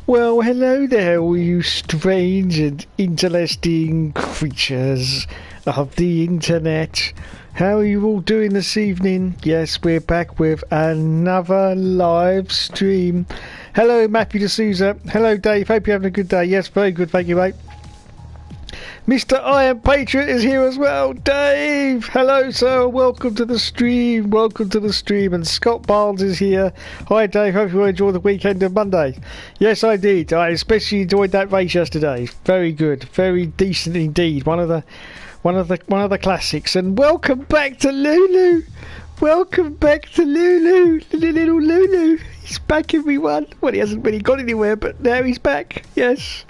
Well, hello there, all you strange and interesting creatures of the internet. How are you all doing this evening? Yes, we're back with another live stream. Hello, Matthew D'Souza. Hello, Dave. Hope you're having a good day. Yes, very good. Thank you, mate. Mr. Iron Patriot is here as well. Dave! Hello, sir. Welcome to the stream. Welcome to the stream. And Scott Barnes is here. Hi, Dave. Hope you enjoyed the weekend of Monday. Yes, I did. I especially enjoyed that race yesterday. Very good. Very decent indeed. One of the classics. And welcome back to Lulu. Welcome back to Lulu. Little Lulu. He's back, everyone. Well, he hasn't really gone anywhere, but now he's back. Yes.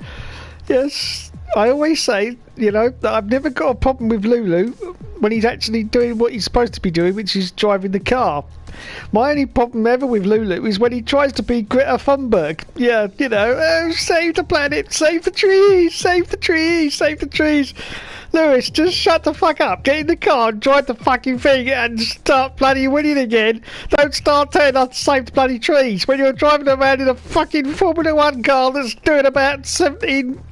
Yes. I always say, you know, that I've never got a problem with Lulu when he's actually doing what he's supposed to be doing, which is driving the car. My only problem ever with Lulu is when he tries to be Greta Thunberg. Yeah, you know, oh, save the planet, save the trees, save the trees, save the trees. Lewis, just shut the fuck up. Get in the car and drive the fucking thing and start bloody winning again. Don't start telling us to save the bloody trees when you're driving around in a fucking Formula 1 car that's doing about 17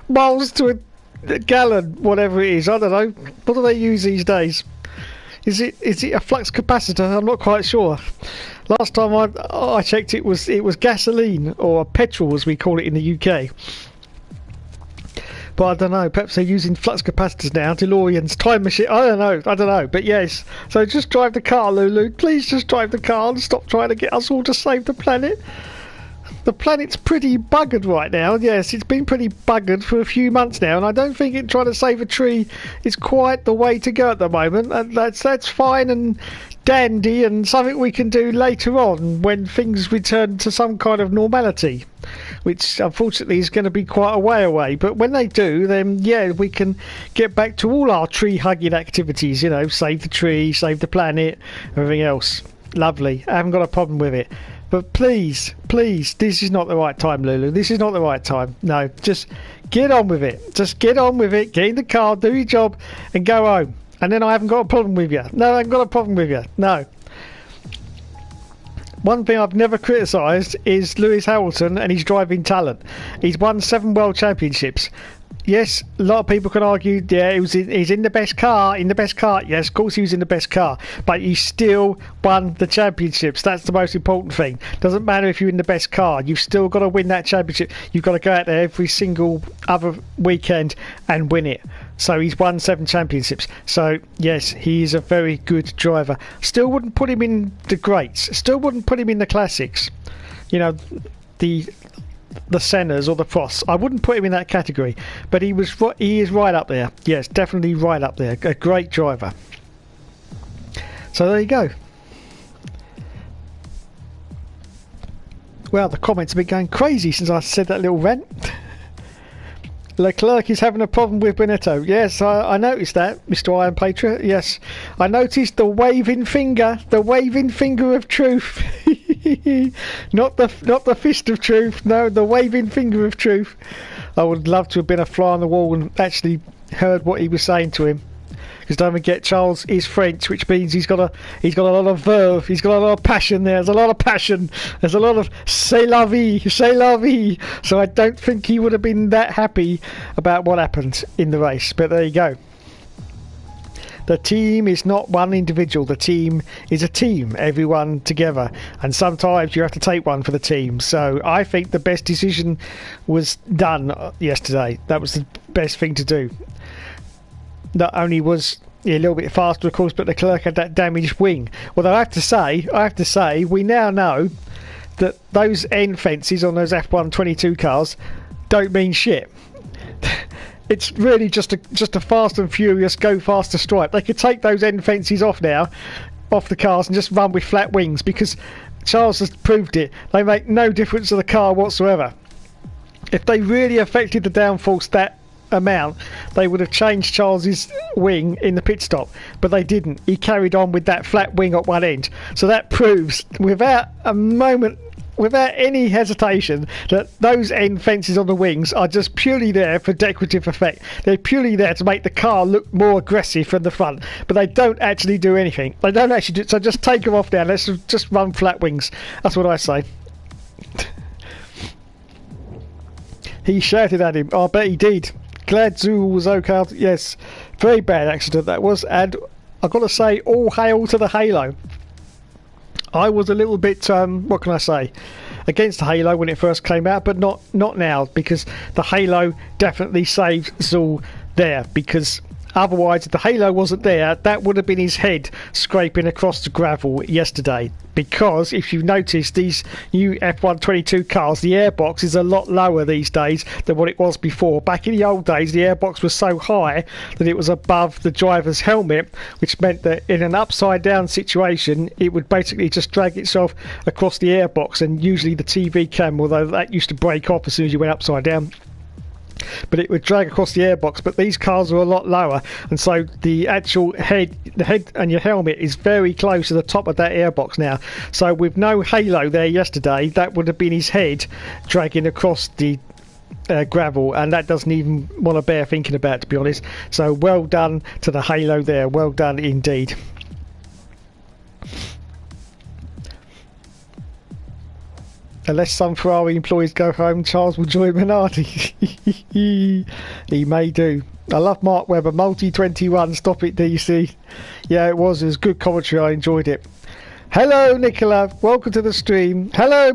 miles to a gallon, whatever it is. I don't know. What do they use these days? Is it a flux capacitor? I'm not quite sure. Last time I checked, it was gasoline, or petrol as we call it in the UK. But I don't know. Perhaps they're using flux capacitors now. DeLoreans, time machine. I don't know. But yes. So just drive the car, Lulu. Please just drive the car and stop trying to get us all to save the planet. The planet's pretty buggered right now. Yes, it's been pretty buggered for a few months now, and I don't think trying to save a tree is quite the way to go at the moment. And that's fine and dandy, and something we can do later on when things return to some kind of normality, which unfortunately is going to be quite a way away. But when they do, then yeah, we can get back to all our tree hugging activities. You know, save the tree, save the planet, everything else. Lovely. I haven't got a problem with it. But please, this is not the right time, Lulu. This is not the right time. No, just get on with it. Just get on with it. Get in the car, do your job, and go home. And then I haven't got a problem with you. No, I haven't got a problem with you. No. One thing I've never criticised is Lewis Hamilton and his driving talent. He's won 7 world championships. Yes, a lot of people can argue, yeah, he's in the best car, Yes, of course he was in the best car, but he still won the championships. That's the most important thing. Doesn't matter if you're in the best car, you've still got to win that championship. You've got to go out there every single other weekend and win it. So he's won 7 championships. So yes, he is a very good driver. Still wouldn't put him in the greats. Still wouldn't put him in the classics. You know, the Sennas or the Prosts. I wouldn't put him in that category, but he is right up there. Yes, definitely right up there. A great driver. So there you go. Well, the comments have been going crazy since I said that little rant. Leclerc is having a problem with Benetto. Yes, I noticed that, Mr. Iron Patriot. Yes, I noticed the waving finger of truth. not the fist of truth. No, the waving finger of truth. I would love to have been a fly on the wall and actually heard what he was saying to him. Because don't forget, Charles is French, which means he's got a lot of verve, he's got a lot of passion there. There's a lot of passion. There's a lot of c'est la vie, c'est la vie. So I don't think he would have been that happy about what happened in the race. But there you go. The team is not one individual. The team is a team, everyone together. And sometimes you have to take one for the team. So I think the best decision was done yesterday. That was the best thing to do. Not only was he a little bit faster, of course, but Leclerc had that damaged wing. Well, I have to say, we now know that those end fences on those F122 cars don't mean shit. It's really just a fast and furious go faster stripe. They could take those end fences off now, off the cars, and just run with flat wings, because Charles has proved it. They make no difference to the car whatsoever. If they really affected the downforce that amount, they would have changed Charles's wing in the pit stop, but they didn't. He carried on with that flat wing at one end. So that proves without any hesitation that those end fences on the wings are just purely there for decorative effect. They're purely there to make the car look more aggressive from the front, but they don't actually do anything. They don't actually do. So just take them off now. Let's just run flat wings. That's what I say. He shouted at him. I bet he did. Glad Zool was okay. Yes, very bad accident that was. And I've got to say, all hail to the Halo. I was a little bit, what can I say, against the Halo when it first came out, but not now, because the Halo definitely saved Zool there, because otherwise, if the Halo wasn't there, that would have been his head scraping across the gravel yesterday. Because if you've noticed, these new F122 cars, the airbox is a lot lower these days than what it was before. Back in the old days, the airbox was so high that it was above the driver's helmet, which meant that in an upside down situation, it would basically just drag itself across the airbox, and usually the TV cam, although that used to break off as soon as you went upside down. But it would drag across the airbox. But these cars are a lot lower, and so the actual head and your helmet is very close to the top of that airbox now. So with no Halo there yesterday, that would have been his head dragging across the gravel, and that doesn't even want to bear thinking about, to be honest. So well done to the Halo there, well done indeed. Unless some Ferrari employees go home, Charles will join Minardi. He may do. I love Mark Webber. Multi-21, stop it, DC. Yeah, it was good commentary. I enjoyed it. Hello, Nicola. Welcome to the stream. Hello,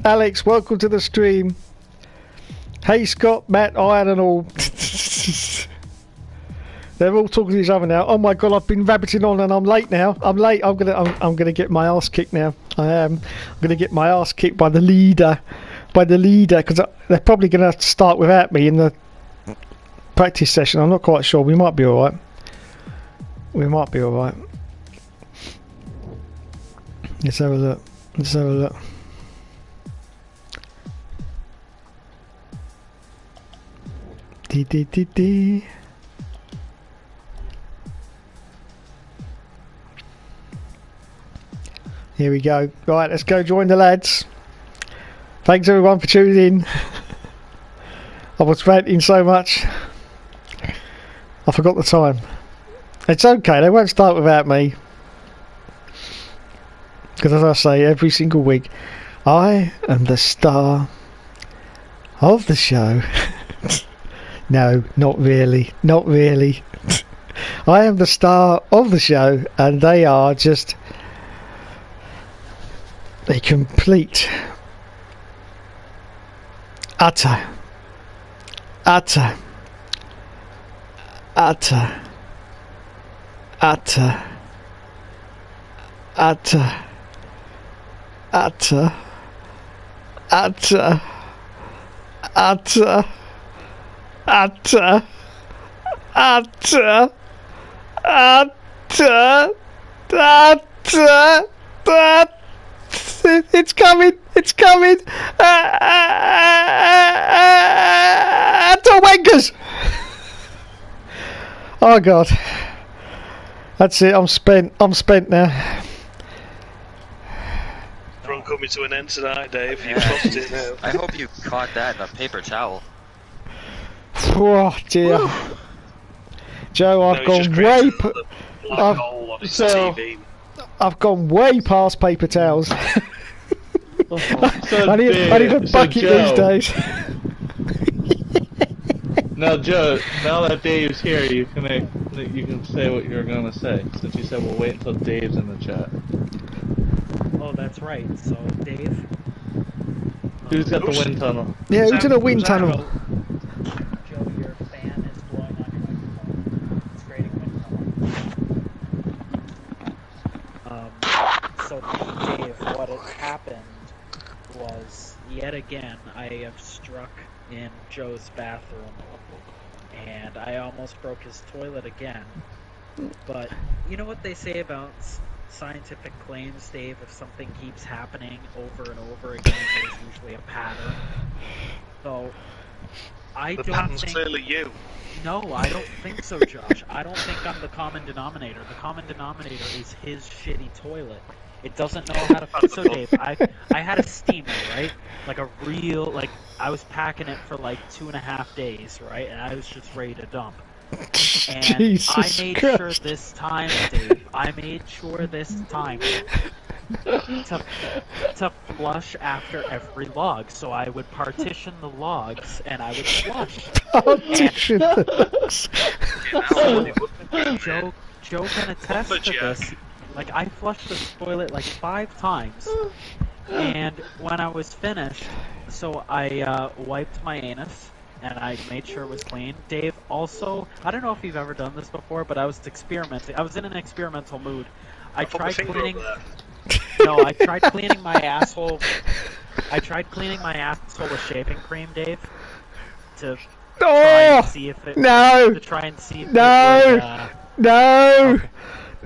Alex. Welcome to the stream. Hey, Scott, Matt, Iron and all. They're all talking to each other now. Oh my god, I've been rabbiting on and I'm late now. I'm late. I'm gonna get my ass kicked now. I am. I'm gonna get my ass kicked by the leader. Because they're probably gonna have to start without me in the practice session. I'm not quite sure. We might be alright. We might be alright. Let's have a look. Let's have a look. Dee. Here we go. Right, let's go join the lads. Thanks everyone for tuning in. I was ranting so much. I forgot the time. It's okay, they won't start without me. Because as I say every single week, I am the star of the show. No, not really. Not really. I am the star of the show, and they are just a complete, utter, it's coming! It's coming! Wankers! Oh god. That's it, I'm spent now. Run coming to an end tonight, Dave. You've lost it now. I hope you caught that in a paper towel. Oh dear. Woo. Joe, I've gone way past paper towels. I need a bucket these days. Now, Joe, now that Dave's here, you can say what you're gonna say. Since you said we'll wait until Dave's in the chat. Oh, that's right. So, Dave. Who's got the wind tunnel? Yeah, who's in a wind tunnel? Joe, your fan is blowing on your microphone. It's creating wind tunnel. So, Dave, what had happened was, yet again, I have struck in Joe's bathroom, and I almost broke his toilet again. But, you know what they say about scientific claims, Dave? If something keeps happening over and over again, there's usually a pattern. So, The pattern's clearly you. No, I don't think so, Josh. I don't think I'm the common denominator. The common denominator is his shitty toilet. It doesn't know how to fix. So, Dave, I had a steamer, right? Like a real, like, I was packing it for like 2.5 days, right? And I was just ready to dump. And Jesus I made Christ. sure this time, Dave, I made sure this time to flush after every log. So I would partition the logs and I would flush. Partition looks. Joe can attest to this. Like, I flushed the toilet like 5 times, and when I was finished, so I wiped my anus, and I made sure it was clean. Dave, also, I don't know if you've ever done this before, but I was experimenting. I was in an experimental mood. I tried cleaning... No, I tried cleaning my asshole... I tried cleaning my asshole with shaving cream, Dave, to try and see if it... No! To try and see if No! it would, No! Okay.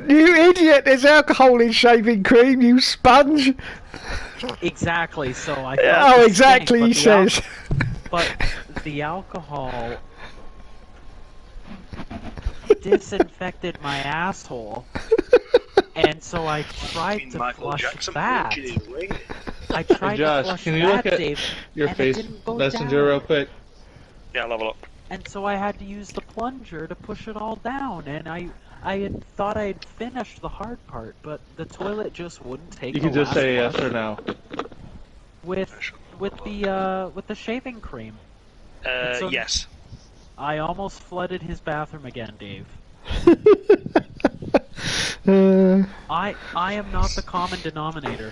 You idiot! There's alcohol in shaving cream, you sponge! Exactly, so I... Oh, exactly, he says. But the alcohol disinfected my asshole, and so I tried to flush that. I tried Josh, to flush can you that, look at Dave, your and face it didn't go messenger down. real quick? Yeah, I'll have a look. And so I had to use the plunger to push it all down, and I had thought I had finished the hard part, but the toilet just wouldn't take You the can just last say yes flush or no. with the shaving cream. So- Yes. I almost flooded his bathroom again, Dave. I am not the common denominator.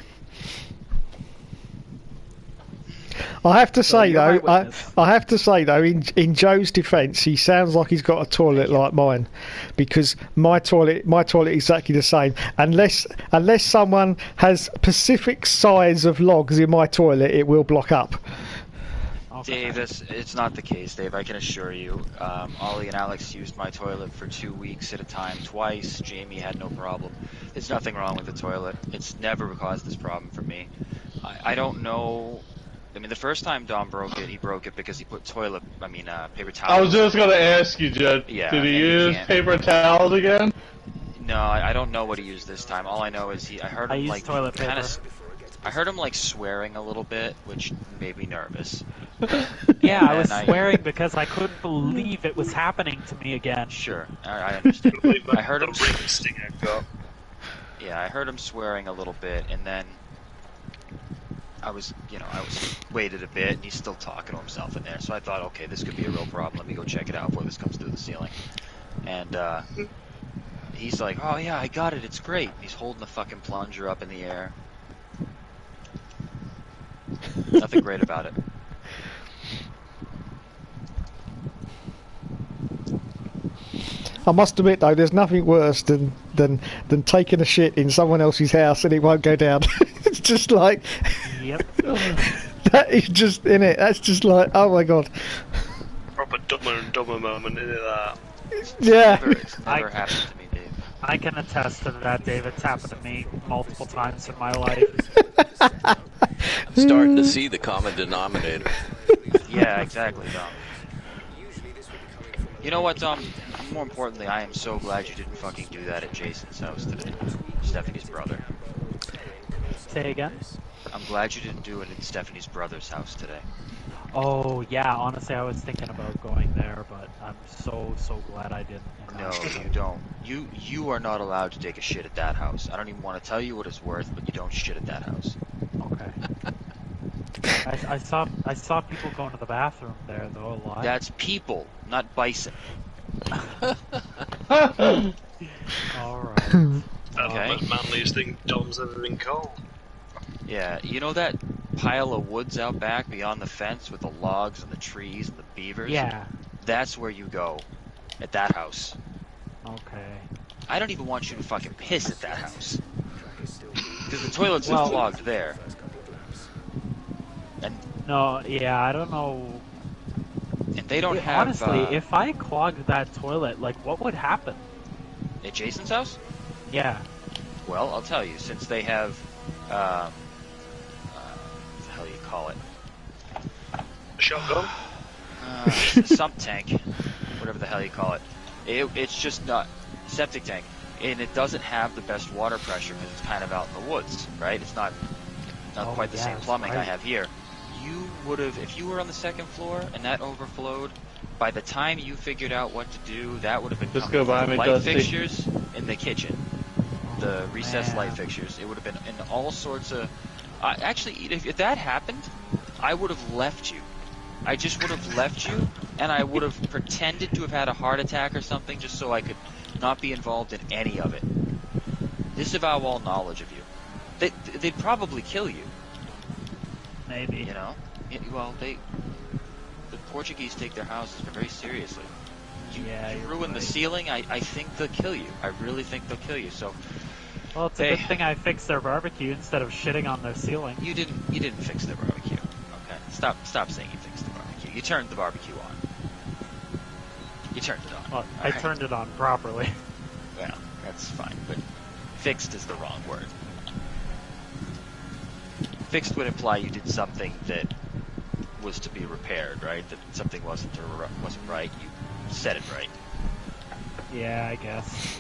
I have to say you're my though, witness. I have to say though, in Joe's defence, he sounds like he's got a toilet like mine, because my toilet is exactly the same. Unless someone has specific size of logs in my toilet, it will block up. Dave, it's not the case, Dave. I can assure you. Ollie and Alex used my toilet for 2 weeks at a time, twice. Jamie had no problem. There's nothing wrong with the toilet. It's never caused this problem for me. I don't know. I mean, the first time Dom broke it, he broke it because he put paper towels. I was just gonna ask you, Judd. Yeah, Did he and you use can't. paper towels again? No, I don't know what he used this time. All I know is I heard him used like toilet paper. I heard him like swearing a little bit, which made me nervous. Yeah, I was And swearing because I couldn't believe it was happening to me again. Sure, I understand. I heard him. The ring sting I've got. Yeah, I heard him swearing a little bit, and then I was waited a bit, and he's still talking to himself in there. So I thought, okay, this could be a real problem. Let me go check it out before this comes through the ceiling. And he's like, oh yeah, I got it. It's great. He's holding the fucking plunger up in the air. Nothing great about it. I must admit though, there's nothing worse than taking a shit in someone else's house and it won't go down. It's just like Yep. that is just in it. That's just like, oh my god. Proper dumber and dumber moment, isn't it? That. Yeah. It's never happened to me, Dave. I can attest to that, Dave. It's happened to me multiple times in my life. I'm starting to see the common denominator. Yeah, exactly, Dom. You know what, Dom? More importantly, I am so glad you didn't fucking do that at Jason's house today. Stephanie's brother. Say again? I'm glad you didn't do it at Stephanie's brother's house today. Oh, yeah, honestly, I was thinking about going there, but I'm so glad I didn't. No, you don't. You are not allowed to take a shit at that house. I don't even want to tell you what it's worth, but you don't shit at that house. Okay. I saw people going to the bathroom there, though, a lot. That's people, not bison. Alright. Okay. The manliest thing Dom's ever been called. Yeah, you know that pile of woods out back beyond the fence with the logs and the trees and the beavers? Yeah. That's where you go. At that house. Okay. I don't even want you to fucking piss at that house. Because the toilet's Well- clogged there. And No, yeah, I don't know. they don't have... Honestly, if I clogged that toilet, like, what would happen? At Jason's house? Yeah. Well, I'll tell you, since they have... what the hell do you call it? A shotgun? Sump tank. Whatever the hell you call it. It's just not... Septic tank. And it doesn't have the best water pressure because it's kind of out in the woods, right? It's not Oh, quite the yeah, same that's plumbing I right. have here. You would have, if you were on the second floor and that overflowed, by the time you figured out what to do, that would have been Just coming go buy from me light Dusty. fixtures in the kitchen. the recessed light fixtures. It would have been in all sorts of... actually, if that happened, I would have left you. I just would have left you, and I would have pretended to have had a heart attack or something just so I could not be involved in any of it. Disavow all knowledge of you. They'd probably kill you. Maybe. You know? The Portuguese take their houses very seriously. You ruin the ceiling, I think they'll kill you. I really think they'll kill you. So, well, it's a good thing I fixed their barbecue instead of shitting on their ceiling. You didn't fix their barbecue. Okay, stop saying you fixed the barbecue. You turned the barbecue on. You turned it on. Well, I turned it on properly. Well, that's fine, but fixed is the wrong word. Fixed would imply you did something that was to be repaired, right? That something wasn't right. You said it right. Yeah, I guess.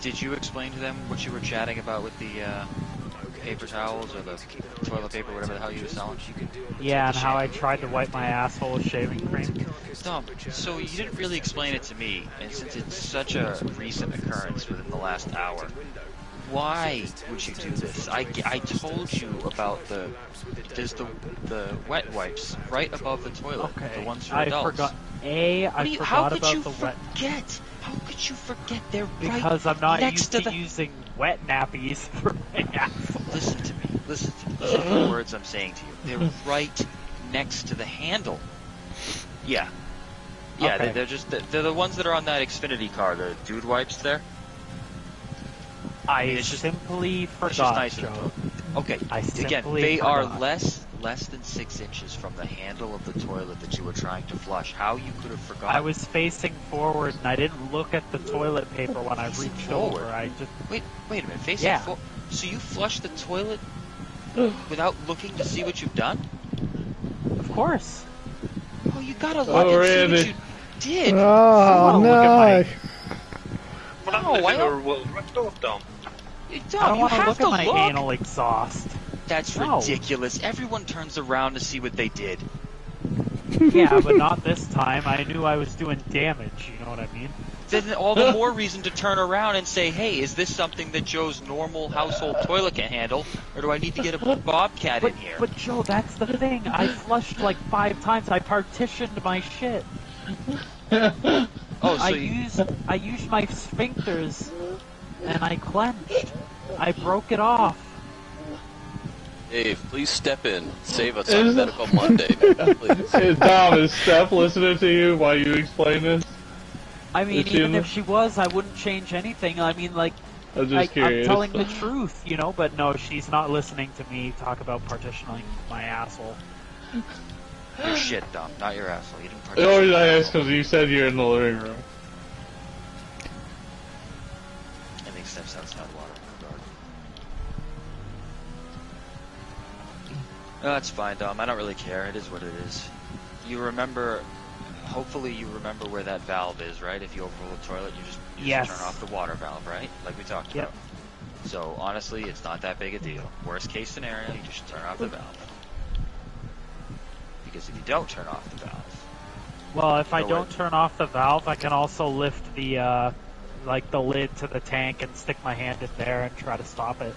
Did you explain to them what you were chatting about with the paper towels or the toilet paper, whatever the hell you were selling? Yeah, and how I tried to wipe my asshole with shaving cream. No, so you didn't really explain it to me, and since it's such a recent occurrence within the last hour, why would you do this? I told you about there's the wet wipes right above the toilet, the ones for adults. I forgot about the wet. How could you forget? They're because right I'm not next used to using wet nappies for my asshole. Listen to me. Listen to the words I'm saying to you. They're right next to the handle. Yeah. Yeah, Okay. they're the ones that are on that Xfinity car, the dude wipes there. I simply forgot, Joe. Okay, again, they are less than 6 inches from the handle of the toilet that you were trying to flush. How you could have forgotten? I was facing forward and I didn't look at the toilet paper when I reached over. I just wait a minute, facing forward. So you flushed the toilet without looking to see what you've done? Of course. Oh, you gotta look and see what you did. Oh no! I don't want to look at my anal exhaust. That's ridiculous. Everyone turns around to see what they did. Yeah, but not this time. I knew I was doing damage, you know what I mean? Then all the more reason to turn around and say, hey, is this something that Joe's normal household toilet can handle, or do I need to get a bobcat in here? But Joe, that's the thing. I flushed like 5 times. I partitioned my shit. Oh, so I used my sphincters, and I clenched. I broke it off. Dave, please step in. Save us on Medical Monday, man, please. Dom, is Steph listening to you while you explain this? I mean, even if she was, I wouldn't change anything. I mean, like, I'm just curious. I'm telling the truth, you know, but no, she's not listening to me talk about partitioning my asshole. Your shit, Dom, not your asshole. You didn't The partition. only reason I asked because you said you're in the living room. I think Steph's outside water in the garden. No, that's fine, Dom. I don't really care. It is what it is. You remember... Hopefully you remember where that valve is, right? If you overflow the toilet, you just turn off the water valve, right? Like we talked about. So honestly, it's not that big a deal. Worst case scenario, you just turn off the valve. Because if you don't turn off the valve... Well, if I don't turn off the valve, I can also lift the, the lid to the tank and stick my hand in there and try to stop it.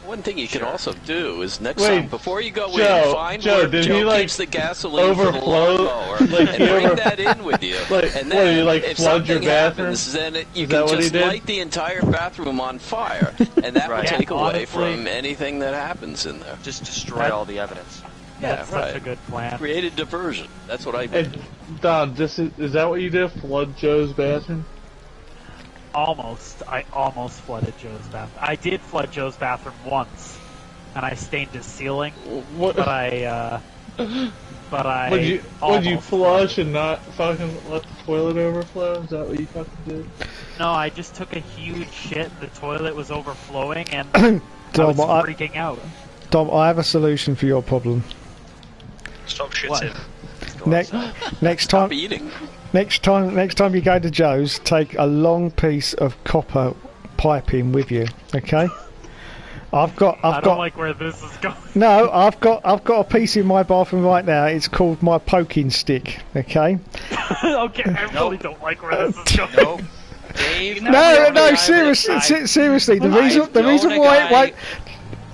One thing you can also do is next time, before you go in, find Joe, where Joe keeps the gasoline for the lawnmower, and bring that in with you. And then, if something happens, then you can just light the entire bathroom on fire, and that will take away from anything that happens in there. Just destroy all the evidence. That's such a good plan. Create a diversion. That's what I did. Hey, Don, is that what you did? Flood Joe's bathroom? Almost. I almost flooded Joe's bathroom. I did flood Joe's bathroom once, and I stained his ceiling. What? But I Would you flush and not fucking let the toilet overflow? Is that what you fucking did? No, I just took a huge shit. The toilet was overflowing, and I was freaking out. Dom, I have a solution for your problem. Stop shitting. Next time. Stop eating. Next time you go to Joe's, take a long piece of copper piping with you, okay? I don't like where this is going. No, I've got a piece in my bathroom right now. It's called my poking stick. Okay. Okay, I really don't like where this is going. No, Dave. No, seriously. The reason why it won't.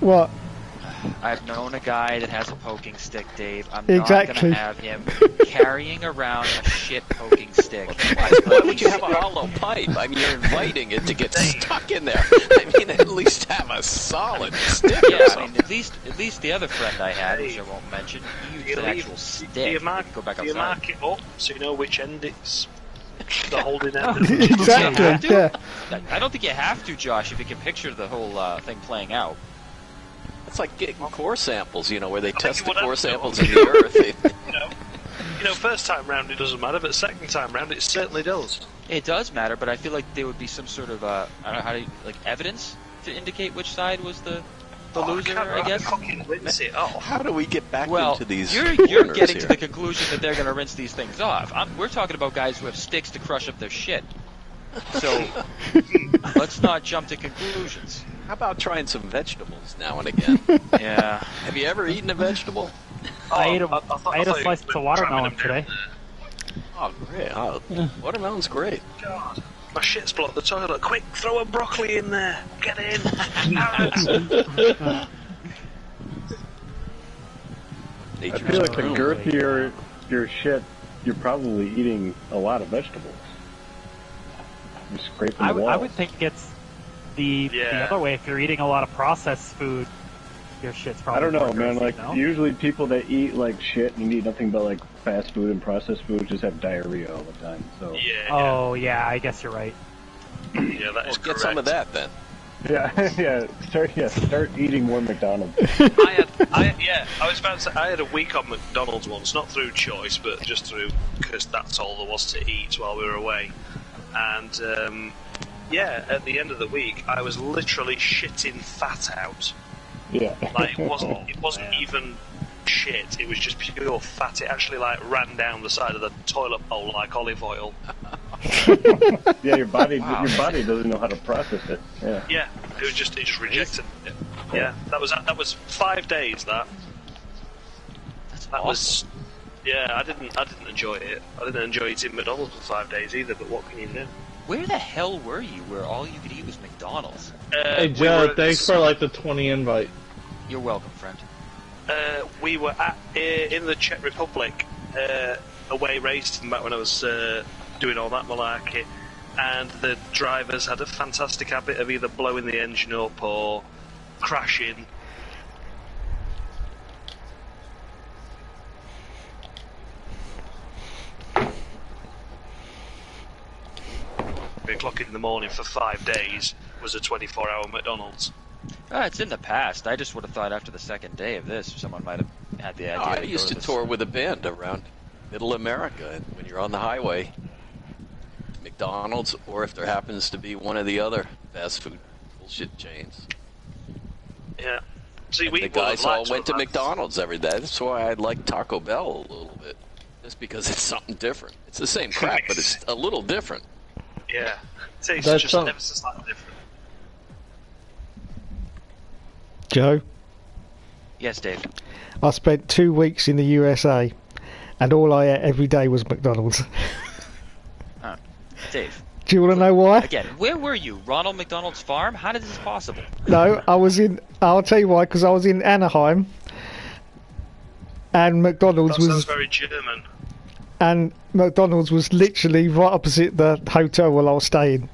What? I've known a guy that has a poking stick, Dave. I'm Exactly. not going to have him carrying around a shit poking stick. Why would you have a hollow pipe? I mean, you're inviting it to get stuck in there. I mean, at least have a solid stick. Yeah, I mean, at least the other friend I had, which I won't mention, he used an actual stick. Do you mark it up so you know which end it's the holding end? Exactly. Yeah. I don't think you have to, Josh, if you can picture the whole thing playing out. It's like getting core samples, where they test the core samples in the earth. First time round it doesn't matter, but second time round it certainly does. It does matter, but I feel like there would be some sort of I don't know how to evidence to indicate which side was the loser. I guess. How do we get back into these? You're getting to the conclusion that they're going to rinse these things off. We're talking about guys who have sticks to crush up their shit. So let's not jump to conclusions. How about trying some vegetables now and again? Yeah. Have you ever eaten a vegetable? I ate a slice of watermelon today. Oh, great. Oh, watermelon's great. God, my shit's blocked the toilet. Quick, throw a broccoli in there. Get in. I feel like the girthier your shit, you're probably eating a lot of vegetables. You're scraping the walls. I would think it's the other way. If you're eating a lot of processed food, your shit's probably. I don't know, man. Like usually people that eat like shit and eat nothing but like fast food and processed food just have diarrhea all the time. So. Yeah. Oh yeah, I guess you're right. Yeah, that is correct. Get some of that then. Yeah. Start eating more McDonald's. I was about to say I had a week on McDonald's once, not through choice, but just through because that's all there was to eat while we were away. And at the end of the week, I was literally shitting fat out. Yeah. Like it wasn't even shit. It was just pure fat. It actually ran down the side of the toilet bowl like olive oil. Yeah, your body doesn't know how to process it. Yeah. It just rejected it. Yeah, that was 5 days. That awesome. was. Yeah, I didn't enjoy it. I didn't enjoy eating McDonald's for 5 days either. But what can you do? Where the hell were you? Where all you could eat was McDonald's? Hey Joe, thanks for the 20 invite. You're welcome, friend. We were in the Czech Republic away racing back when I was doing all that malarkey, and the drivers had a fantastic habit of either blowing the engine up or crashing. O'clock in the morning for 5 days was a 24-hour McDonald's. It's in the past. I just would have thought after the second day of this, someone might have had the idea. I used to tour with a band around Middle America, and when you're on the highway, McDonald's, or if there happens to be one of the other fast food bullshit chains. Yeah. See, the guys all went to McDonald's every day. That's why I like Taco Bell a little bit, just because it's something different. It's the same crap, but it's a little different. Yeah, tastes just ever so slightly different. Joe? Yes, Dave? I spent 2 weeks in the USA, and all I ate every day was McDonald's. Dave? Do you want to know why? Again, where were you? Ronald McDonald's farm? How did this possible? No, I'll tell you why, because I was in Anaheim, and McDonald's was... That sounds very German. And McDonald's was literally right opposite the hotel where I was staying.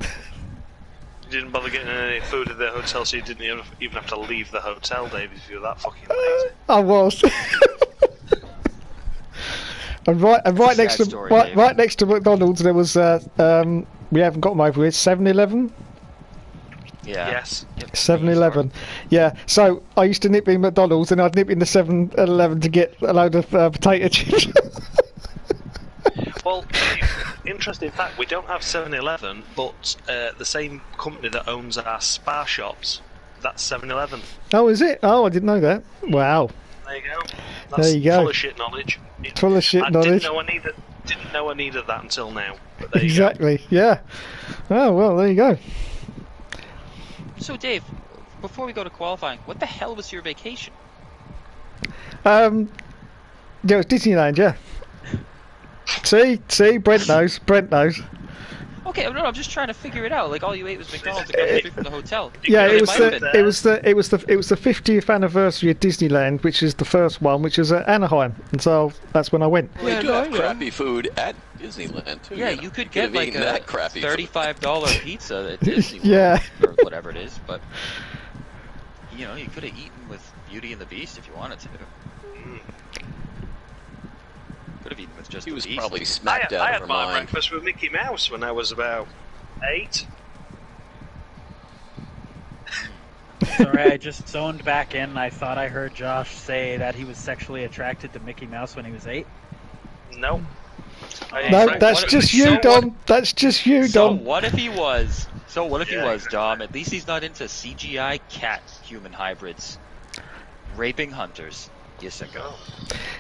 You didn't bother getting any food at the hotel, so you didn't even have to leave the hotel, Dave, if you were that fucking lazy. I was. And right next to McDonald's there was we haven't got them over here, 7-Eleven. Yeah. Yes. 7-Eleven. Yeah. So I used to nip in McDonald's and I'd nip in the 7-Eleven to get a load of potato chips. Well, interesting fact, we don't have 7-Eleven, but the same company that owns our Spa shops, that's 7-Eleven. Oh, is it? Oh, I didn't know that. Wow. There you go. That's there you go. Full of shit knowledge. Full of shit knowledge. Didn't know I needed that until now. But there exactly. You go. Yeah. Oh well, there you go. So, Dave, before we go to qualifying, what the hell was your vacation? Yeah, it was Disneyland, yeah. See, Brent knows. Okay, no, I'm just trying to figure it out. Like, all you ate was McDonald's across the street from the hotel. Yeah, it was the 50th anniversary of Disneyland, which is the first one, which is at Anaheim, and so that's when I went. Well, they do have crappy food at Disneyland too. Yeah, you could get like a $35 pizza at Disney World, yeah, or whatever it is. But you know, you could have eaten with Beauty and the Beast if you wanted to. Could have eaten with just. He was the Beast. probably smacked out I of had her my mind. breakfast with Mickey Mouse when I was about 8. Sorry, I just zoned back in. I thought I heard Josh say that he was sexually attracted to Mickey Mouse when he was 8. No. No, that's just you, Dom. That's just you, Dom. So what if he was? So what if he was, Dom? At least he's not into CGI cat-human hybrids, raping hunters. You sicko.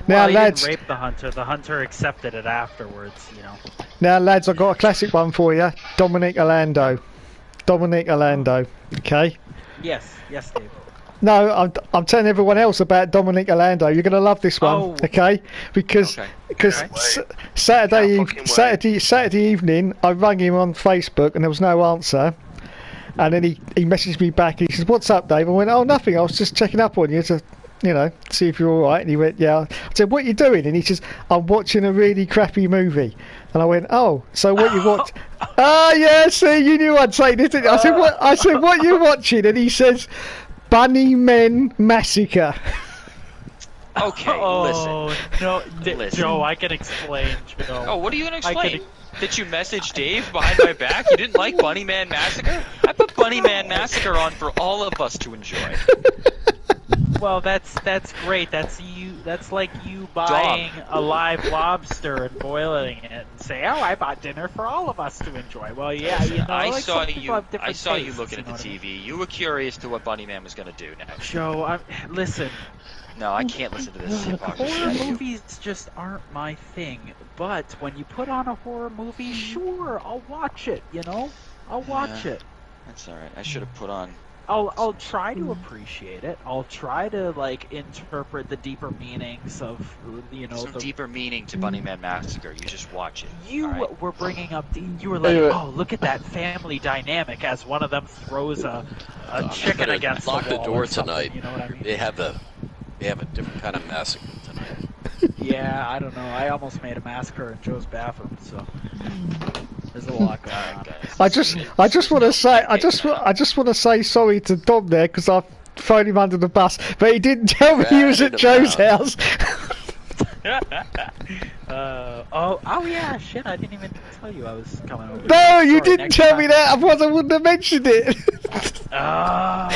Now, he lads, didn't rape the hunter. The hunter accepted it afterwards. You know. Now, lads, I've got a classic one for you. Dominic Orlando. Okay. Yes, Dave. No, I'm telling everyone else about Dominic Orlando. You're going to love this one, okay? Because Saturday evening, I rang him on Facebook and there was no answer. And then he messaged me back. He says, "What's up, Dave?" I went, "Oh, nothing. I was just checking up on you to, see if you're all right." And he went, "Yeah." I said, "What are you doing?" And he says, "I'm watching a really crappy movie." And I went, "Oh, so what you watch?" "Ah, yeah. See, you knew I'd say this, didn't you?" I said, "What you watching?" And he says, "Bunny Men Massacre." Okay, listen. Joe, I can explain, Joe. Oh, what are you going to explain? Did you message Dave behind my back? You didn't like Bunny Man Massacre? I put Bunny Man Massacre on for all of us to enjoy. Well, that's great. That's like you buying a live lobster and boiling it and say, "Oh, I bought dinner for all of us to enjoy." Well, yeah, I saw you tastes, looking at the TV. You were curious to what Bunny Man was going to do next. Joe, listen. No, I can't listen to this hypocrisy. Horror movies just aren't my thing. But when you put on a horror movie, sure, I'll watch it. I'll watch it. That's all right. I should have put on. I'll try to appreciate it. I'll try to interpret the deeper meanings of Some deeper meaning to Bunny Man Massacre. You just watch it. You were bringing up you were like, "Oh, look at that family dynamic," as one of them throws a chicken against the wall. Lock the door or tonight. You know what I mean? They have a different kind of massacre tonight. Yeah, I don't know. I almost made a massacre in Joe's bathroom, so there's a lot going on. I just want to say sorry to Dom there because I've thrown him under the bus, but he didn't tell me he was at Joe's house. Oh yeah, shit! I didn't even tell you I was coming over. No, you didn't tell me that. Otherwise, I wouldn't have mentioned it. Oh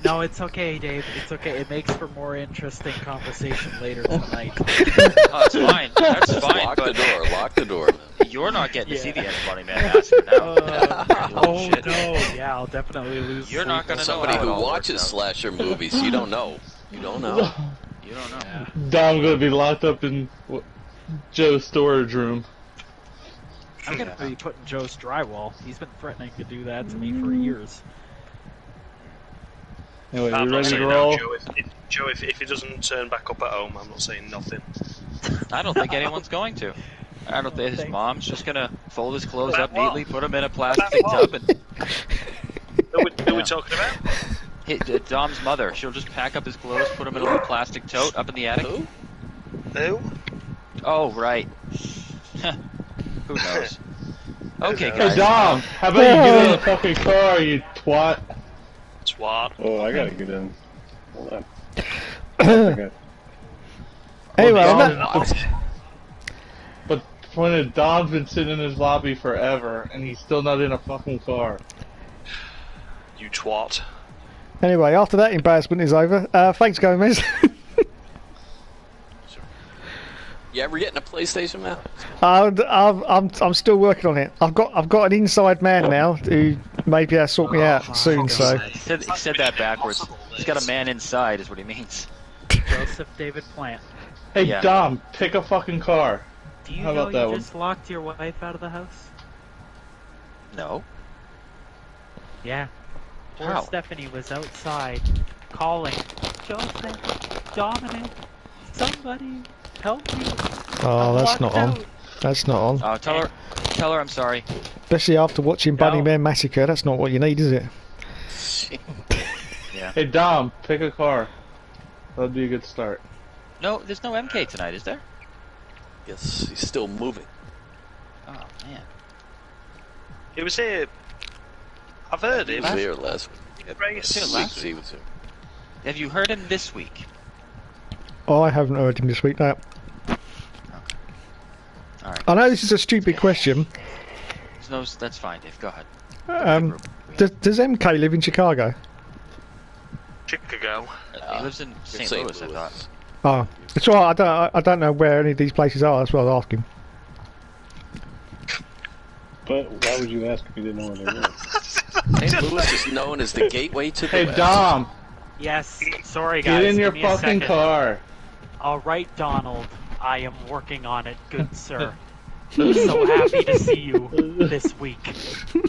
no, it's okay, Dave. It's okay. It makes for more interesting conversation later tonight. That's fine. That's fine. Lock the door. You're not getting to see the end of Bunny Man Massacre now. No, yeah, I'll definitely lose. You're not gonna know. Somebody who watches slasher movies, you don't know. You don't know. Yeah. Dom's gonna be locked up in Joe's storage room. I'm gonna be putting Joe's drywall. He's been threatening to do that to me for years. Anyway, I'm you not ready to saying roll? no, Joe, if he doesn't turn back up at home, I'm not saying nothing. I don't think anyone's going to. I don't think his mom's just gonna fold his clothes up neatly, put them in a plastic tub, and. Who are we talking about? Dom's mother. She'll just pack up his clothes, put them in a little plastic tote up in the attic. Who? Oh, right. Who knows? Okay, guys. Hey, Dom, how about you get in the fucking car, you twat? Twat. Oh, I gotta get in. Hold on. Anyway, But when Dom's been sitting in his lobby forever, and he's still not in a fucking car. You twat. Anyway, after that embarrassment is over, thanks, Gomez. You ever getting a PlayStation now? I'm still working on it. I've got an inside man now who maybe will sort me out soon. So he said that backwards. He's got a man inside, is what he means. Joseph David Plant. Hey, Yeah. Dom, pick a fucking car. Do you How know about that you one? just locked your wife out of the house? No. Yeah. poor Stephanie was outside calling, Joseph, Dominic, somebody, help me. Oh, that's not on. That's not on. Oh, tell her I'm sorry. Especially after watching Bunny Bear Massacre, that's not what you need, is it? Yeah. Hey Dom, pick a car. That'd be a good start. No, there's no MK tonight, is there? Yes, he's still moving. Oh man. He was here. I've heard him. He was here last week. Last week. Have you heard him this week? Oh, I haven't heard him this week, no. Okay. Alright. I know this is a stupid question. No, that's fine, Dave. Go ahead. Does MK live in Chicago? Chicago. He lives in St. Louis, I thought. Oh, it's alright. I don't know where any of these places are. That's what I was asking. But why would you ask if you didn't know where they were? St. Louis is known as the gateway to the Hey West. Dom! Yes, sorry guys. Get in your give me a fucking second. car. Alright, Donald. I am working on it, good sir. So happy to see you this week.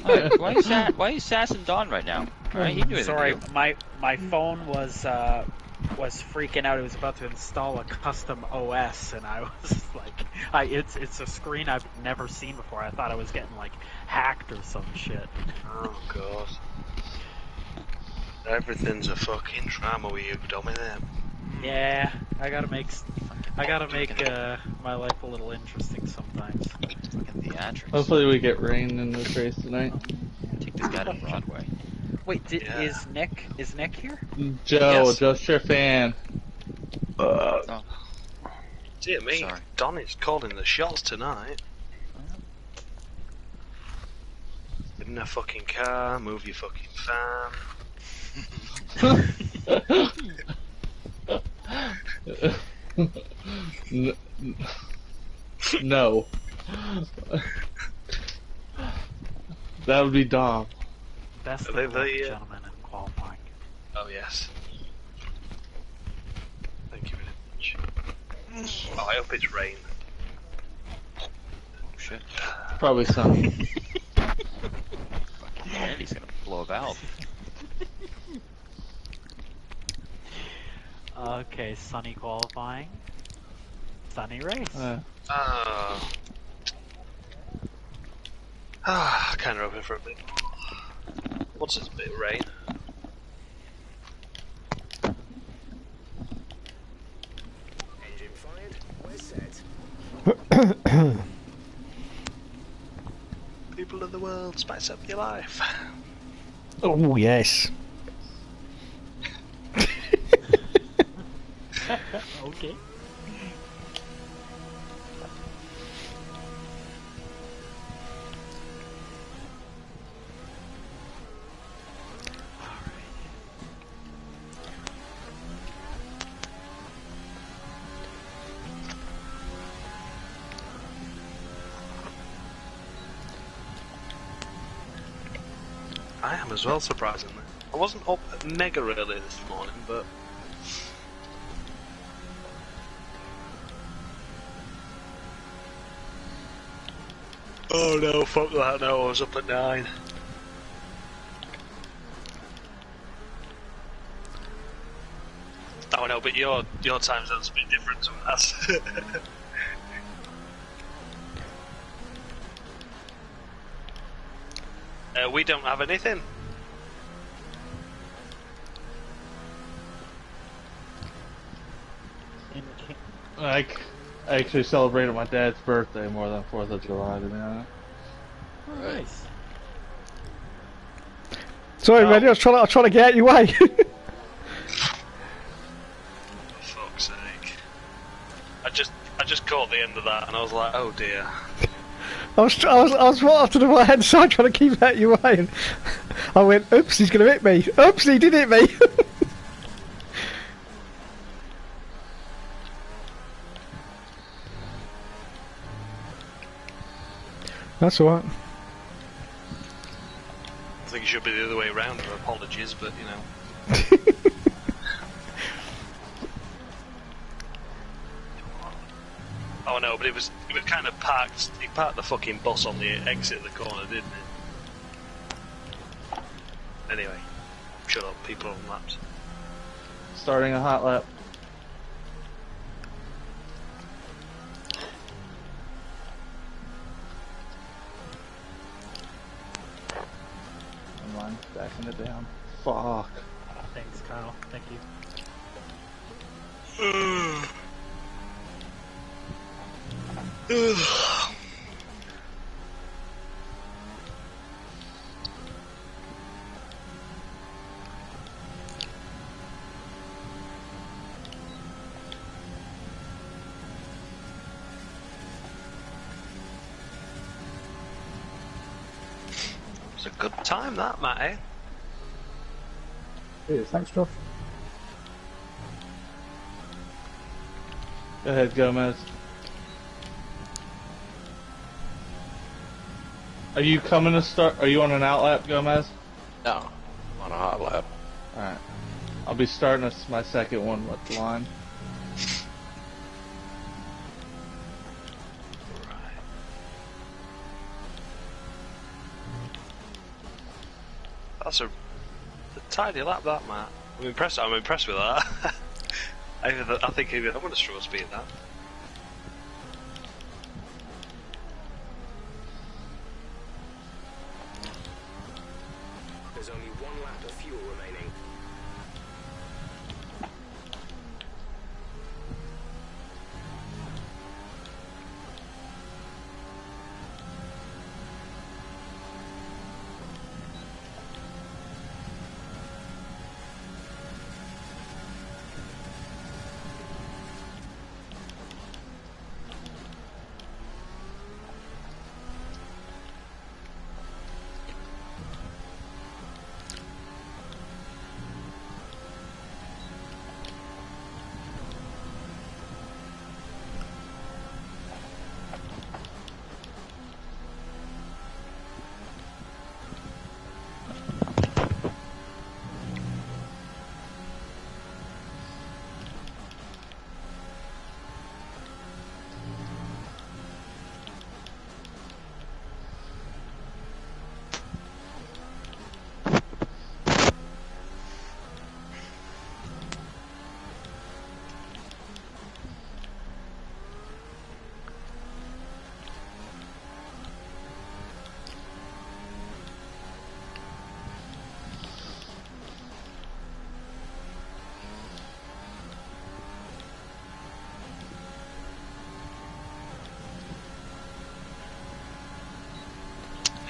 Right, why are you sassing Don right now? Alright, he knew it. Sorry, my phone was freaking out. It was about to install a custom OS, and I was like, it's a screen I've never seen before. I thought I was getting like hacked or some shit. Oh god. Everything's a fucking drama with you, dummy. Then. Yeah, I gotta make my life a little interesting sometimes. Fucking theatrics. Hopefully we get rain in this race tonight. Take this guy to Broadway. Wait, is Nick here? Joe, Yes. just your fan. Oh, Dear me, sorry. Donnie's calling the shots tonight. Get in a fucking car, move your fucking fan. No. That would be Dom. Best Are they of luck, the, gentlemen, in qualifying. Oh yes. Thank you very much. Oh, I hope it's rain. Oh shit. Probably sunny. Fucking Andy's gonna blow a valve. Okay, sunny qualifying. Sunny race. Kind of hoping for a bit. What's this bit of rain? Engine fired. We're set. People of the world, spice up your life. Oh yes. Okay. I am as well, surprisingly. I wasn't up mega early this morning, but... Oh no, fuck that, no, I was up at 9. Oh no, but your time zone's a bit different to us. We don't have anything. I actually celebrated my dad's birthday more than 4th of July, to be honest. Nice. Sorry, Reddy, I was trying to get out your way. For fuck's sake. I just caught the end of that and I was like, oh dear. I was right after the right hand side trying to keep out your way, and I went, oops, he's going to hit me. Oops, he did hit me. That's alright. I think it should be the other way around, so apologies, but you know. Oh no, but it was kind of parked. He parked the fucking bus on the exit of the corner, didn't it? Anyway, Shut up, people on laps. Starting a hot lap. Never mind, backing it down. Fuck. Thanks, Kyle. Thank you. It's a good time, that, Matty. Cheers, thanks, Josh. Go ahead, Gomez. Are you coming to start? Are you on an out lap, Gomez? No, I'm on a hot lap. Alright. I'll be starting my second one with the line. That's a tidy lap, that, Matt. I'm impressed with that. I think even I'm going to struggle to beat that. There's only 1 lap of fuel remaining.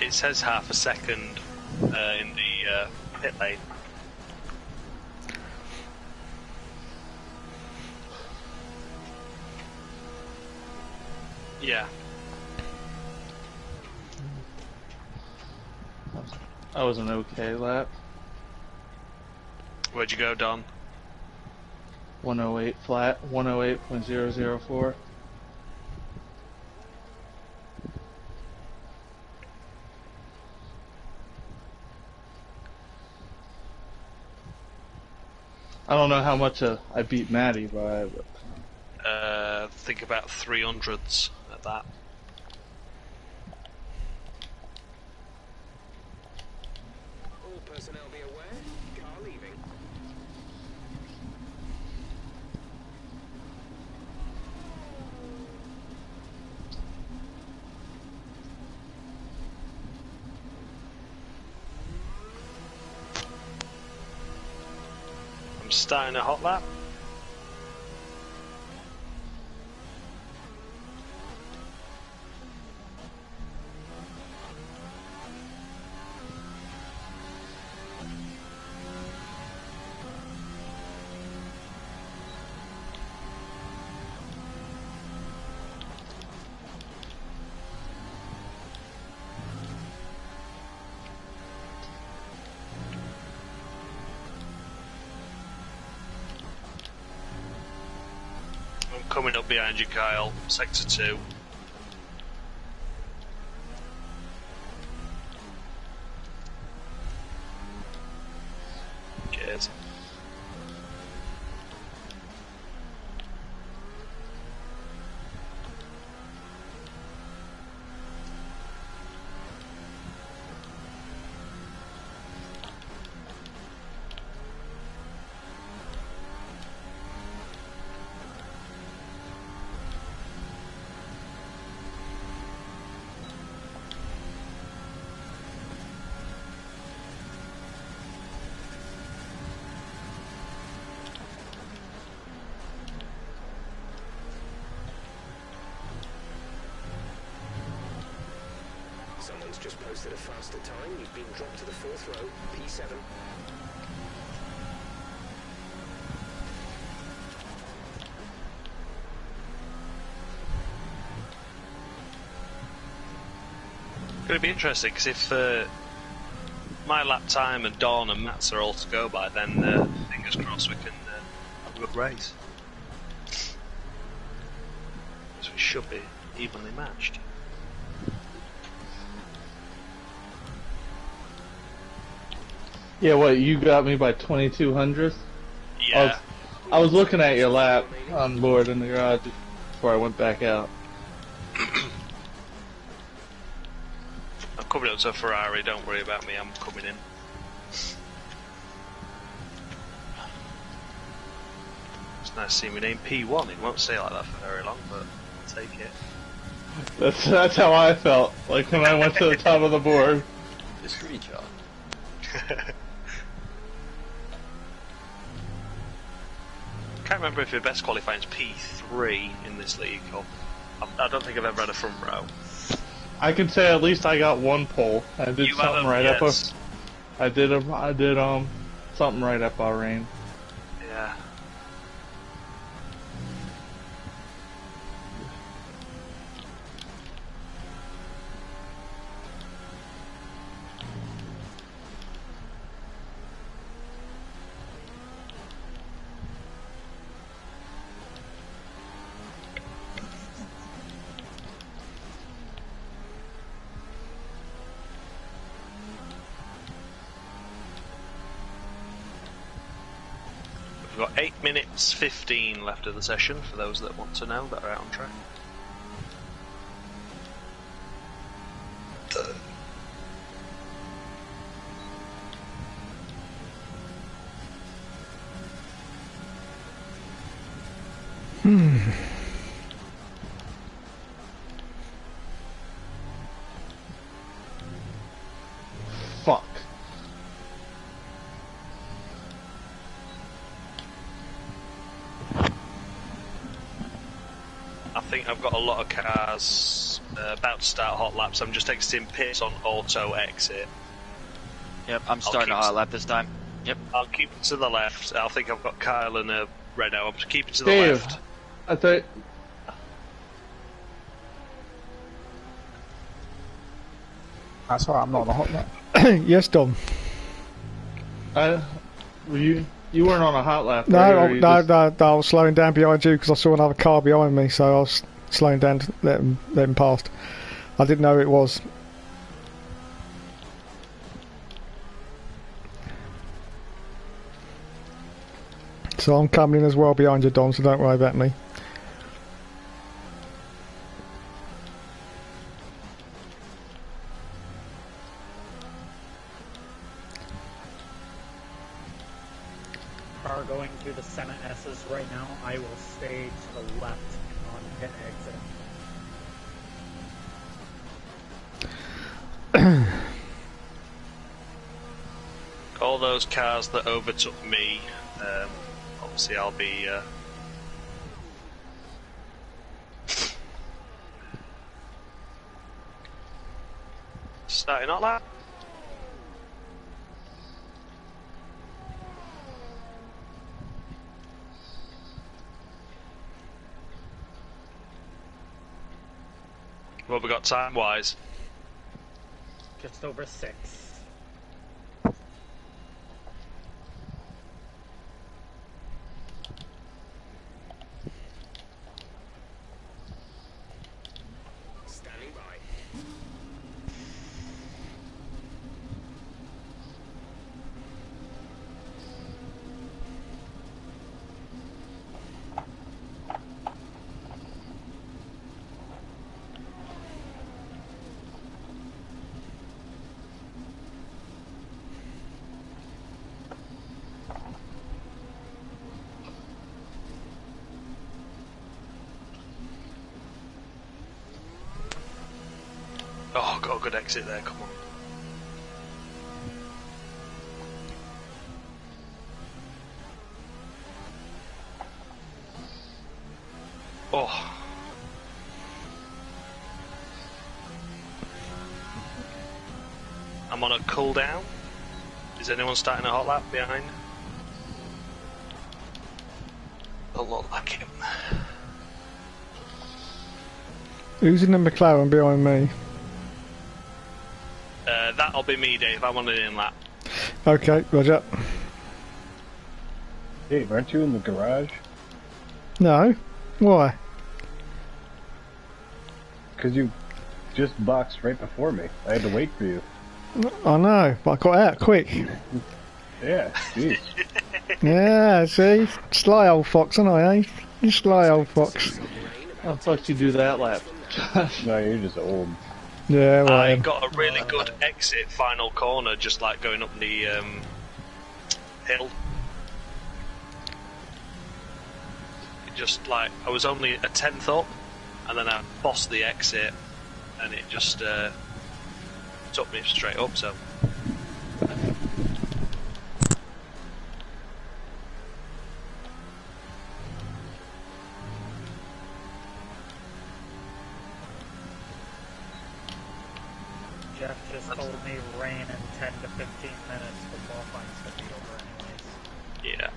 It says half a second in the pit lane. Yeah. That was an okay lap. Where'd you go, Don? 108 flat, 108.004. I don't know how much I beat Maddie by, but... Think about 300s at that. All personnel be aware. Car leaving. I'm starting a hot lap. I'm coming up behind you, Kyle. Sector 2. Cheers. just posted a faster time. You've been dropped to the 4th row, P7. Going to be interesting because if my lap time and Dawn and Matt's are all to go by, then fingers crossed we can have a good race. So we should be evenly matched. Yeah, what, you got me by 2200? Yeah. I was looking at your lap on board in the garage before I went back out. I'm coming up to a Ferrari, don't worry about me, I'm coming in. It's nice to see my name P1, it won't stay like that for very long, but I'll take it. That's how I felt, like when I went to the top of the board. Discreet job. Can't remember if your best qualifying is P3 in this league, or I don't think I've ever had a front row. I can say at least I got one pole. I did You something right yes. up. I did something right up our rain. Yeah. We've got 8 minutes 15 left of the session for those that want to know that are out on track. Fuck. I think I've got a lot of cars about to start hot laps. I'm just exiting pits on auto exit. Yep, I'm starting a hot lap this time. Yep. I'll keep it to the left. I think I've got Kyle and a Renault. I'm keeping to the Dave, left. I thought. That's why I'm not on a hot lap. Yes, Dom. You weren't on a hot lap. No, right? no, I was slowing down behind you because I saw another car behind me, so I was slowing down to let him past. I didn't know who it was. So I'm coming in as well behind you, Dom, so don't worry about me. Car going through the Senna S's right now. I will stay to the left on pit exit. All those cars that overtook me, obviously I'll be starting hot lap. What have we got time-wise? Just over 6. Standing by. Oh, got a good exit there, come on. Oh. I'm on a cooldown. Is anyone starting a hot lap behind? Doesn't look like it. Who's in the McLaren behind me? That'll be me, Dave. I'm on an in lap. Okay, roger. Dave, aren't you in the garage? No. Why? Because you just boxed right before me. I had to wait for you. I know, but I got out quick. Yeah, jeez. Yeah, see? Sly old fox, aren't I, eh? You sly old fox. How the fuck you do that lap? No, you're just old. Yeah, well, I got a really good exit final corner, just like going up the hill. Just like, I was only a tenth up, and then I bossed the exit, and it just took me straight up, so... Jeff just told me rain in 10 to 15 minutes, but qualifying's gonna be over anyways. Yeah.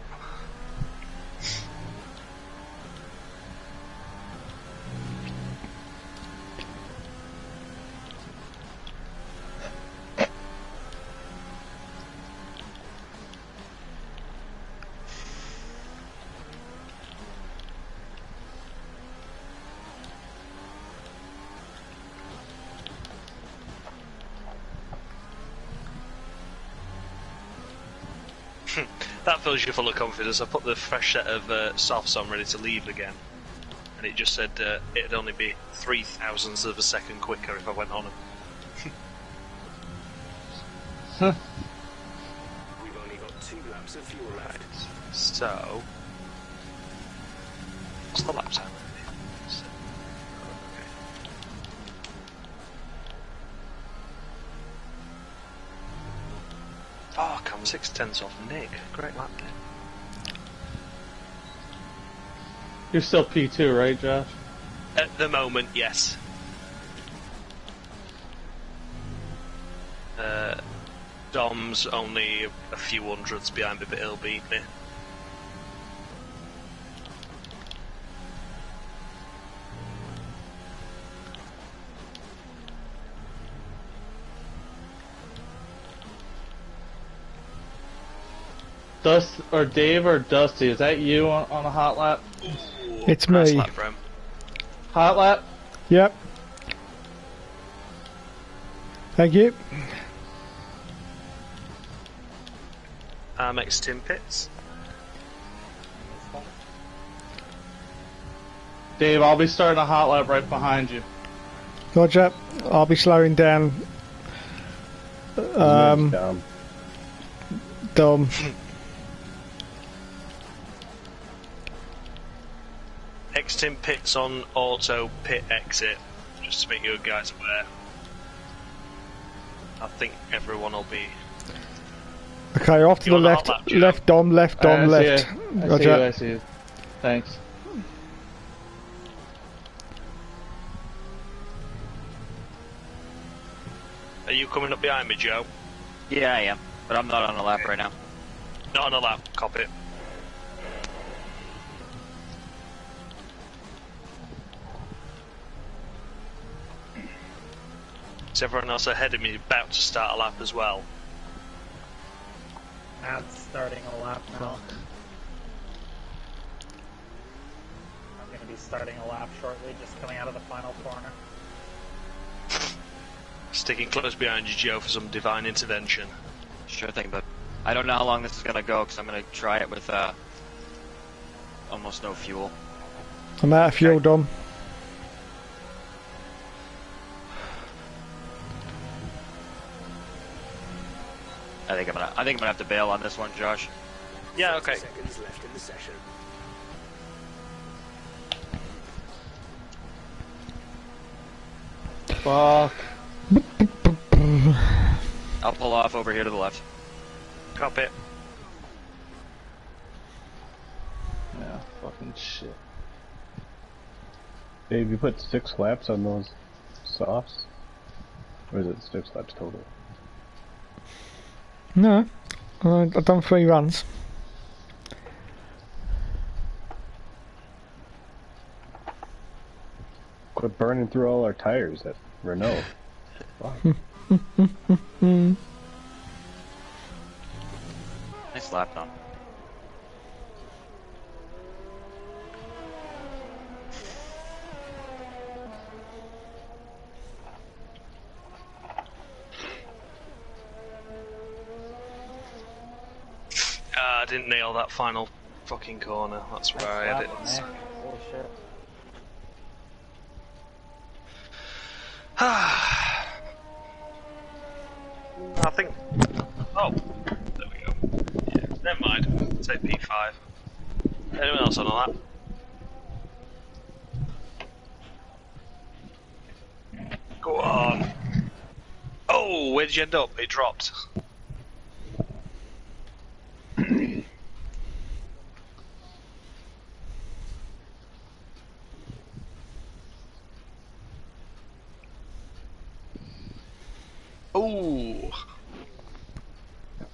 That fills you full of confidence. I put the fresh set of softs on ready to leave again, and it just said it'd only be 0.003 of a second quicker if I went on them. We've only got 2 laps of fuel left. So, what's the lap time? Fuck, I'm 6/10 off Nick. Great lap there. You're still P2, right, Josh? At the moment, yes. Dom's only a few hundredths behind me, but he'll beat me. Dust or Dave or Dusty, is that you on a hot lap? Ooh, it's nice me. Lap for him. Hot lap? Yep. Thank you. Amex Tim Pits. Dave, I'll be starting a hot lap right behind you. Roger. I'll be slowing down. Dom. X-Tim Pits on auto pit exit, just to make you guys aware. I think everyone will be... Okay, off to the left. Left Dom, left Dom, left. Roger. I see you. Thanks. Are you coming up behind me, Joe? Yeah, I am, but I'm not on a lap right now. Not on a lap, copy. Is everyone else ahead of me about to start a lap as well? Matt's starting a lap now. I'm going to be starting a lap shortly, just coming out of the final corner. Sticking close behind you, Joe, for some divine intervention. Sure thing, but I don't know how long this is going to go, because I'm going to try it with almost no fuel. I'm out of fuel, Dom. I think I'm gonna have to bail on this one, Josh. Yeah, okay. Seconds left in the session. Fuck. I'll pull off over here to the left. Copy. Yeah, fucking shit. Dave, you put 6 laps on those softs? Or is it 6 laps total? No, I've done 3 runs. Quit burning through all our tires at Renault. Nice lap dump. I didn't nail that final fucking corner. That's where I had it. Holy shit. I think. Oh, there we go. Yeah, never mind. Say P5. Anyone else on that? Go on. Oh, where did you end up? It dropped. Ooh.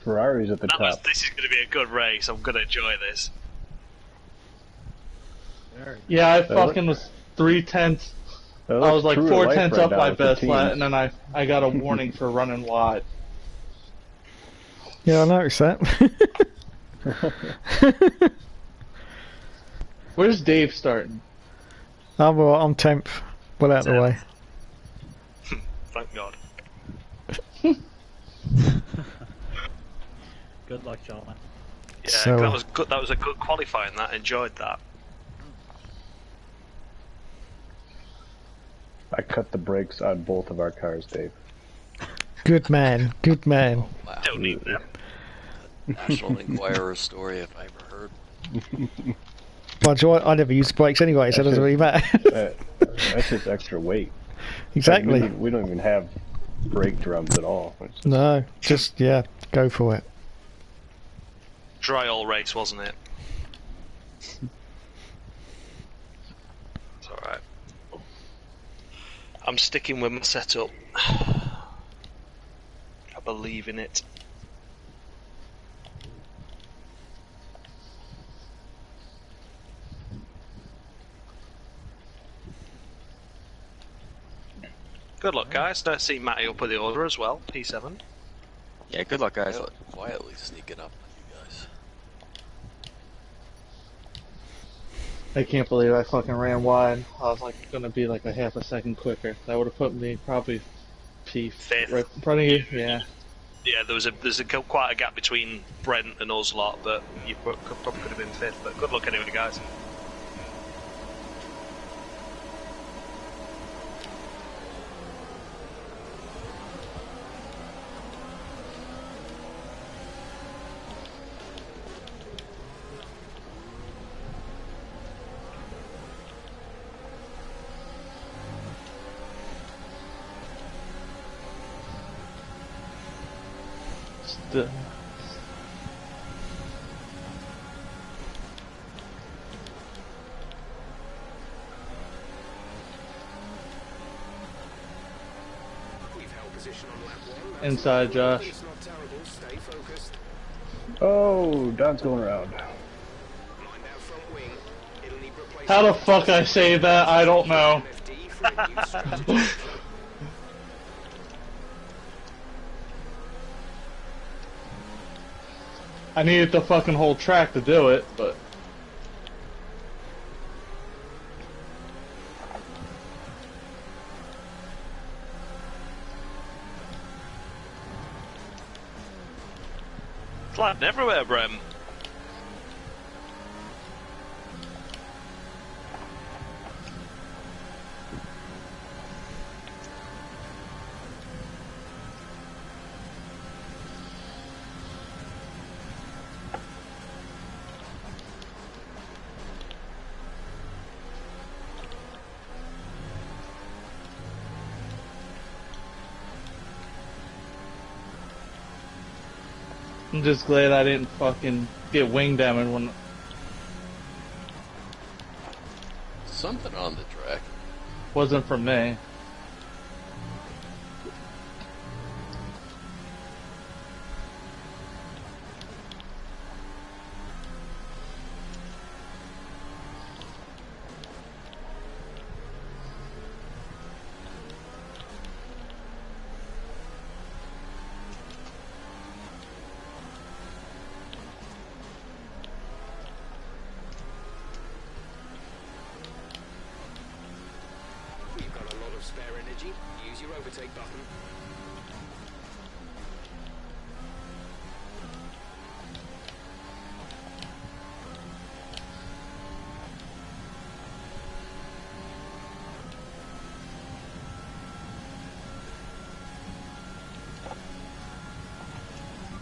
Ferrari's at the top. This is going to be a good race. I'm going to enjoy this. Yeah, I fucking was 3/10. I was like 4/10 up my best lap, and then I got a warning for running wide. Yeah, I noticed that. Where's Dave starting? I'm 10th. Well out of the way. Thank God. Good luck, gentlemen. Yeah, So, that was good. That was a good qualifying. That enjoyed that. I cut the brakes on both of our cars, Dave. Good man. Good man. Oh, wow. Don't need them. National Enquirer story if I ever heard. Mind you, I never use brakes anyway, so it doesn't really matter. That's just extra weight. Exactly. Like, we don't even have brake drums at all. No, just, yeah, go for it. Dry all race, wasn't it? It's alright. I'm sticking with my setup. I believe in it. Good luck, guys. Don't see Matty up with the order as well. P7. Yeah, good luck, guys. Quietly sneaking up on you guys. I can't believe I fucking ran wide. I was like gonna be like a half a second quicker. That would have put me probably Fifth. right in front of you. Yeah. Yeah, there's quite a gap between Brent and us lot, but you probably could have been fifth. But good luck anyway, guys. Inside, Josh. Oh, Don's going around. How the fuck I say that? I don't know. I needed the fucking whole track to do it, but... Flattened everywhere, Brem. I'm just glad I didn't fucking get wing damage when... Something on the track. Wasn't from me. energy, use your overtake button.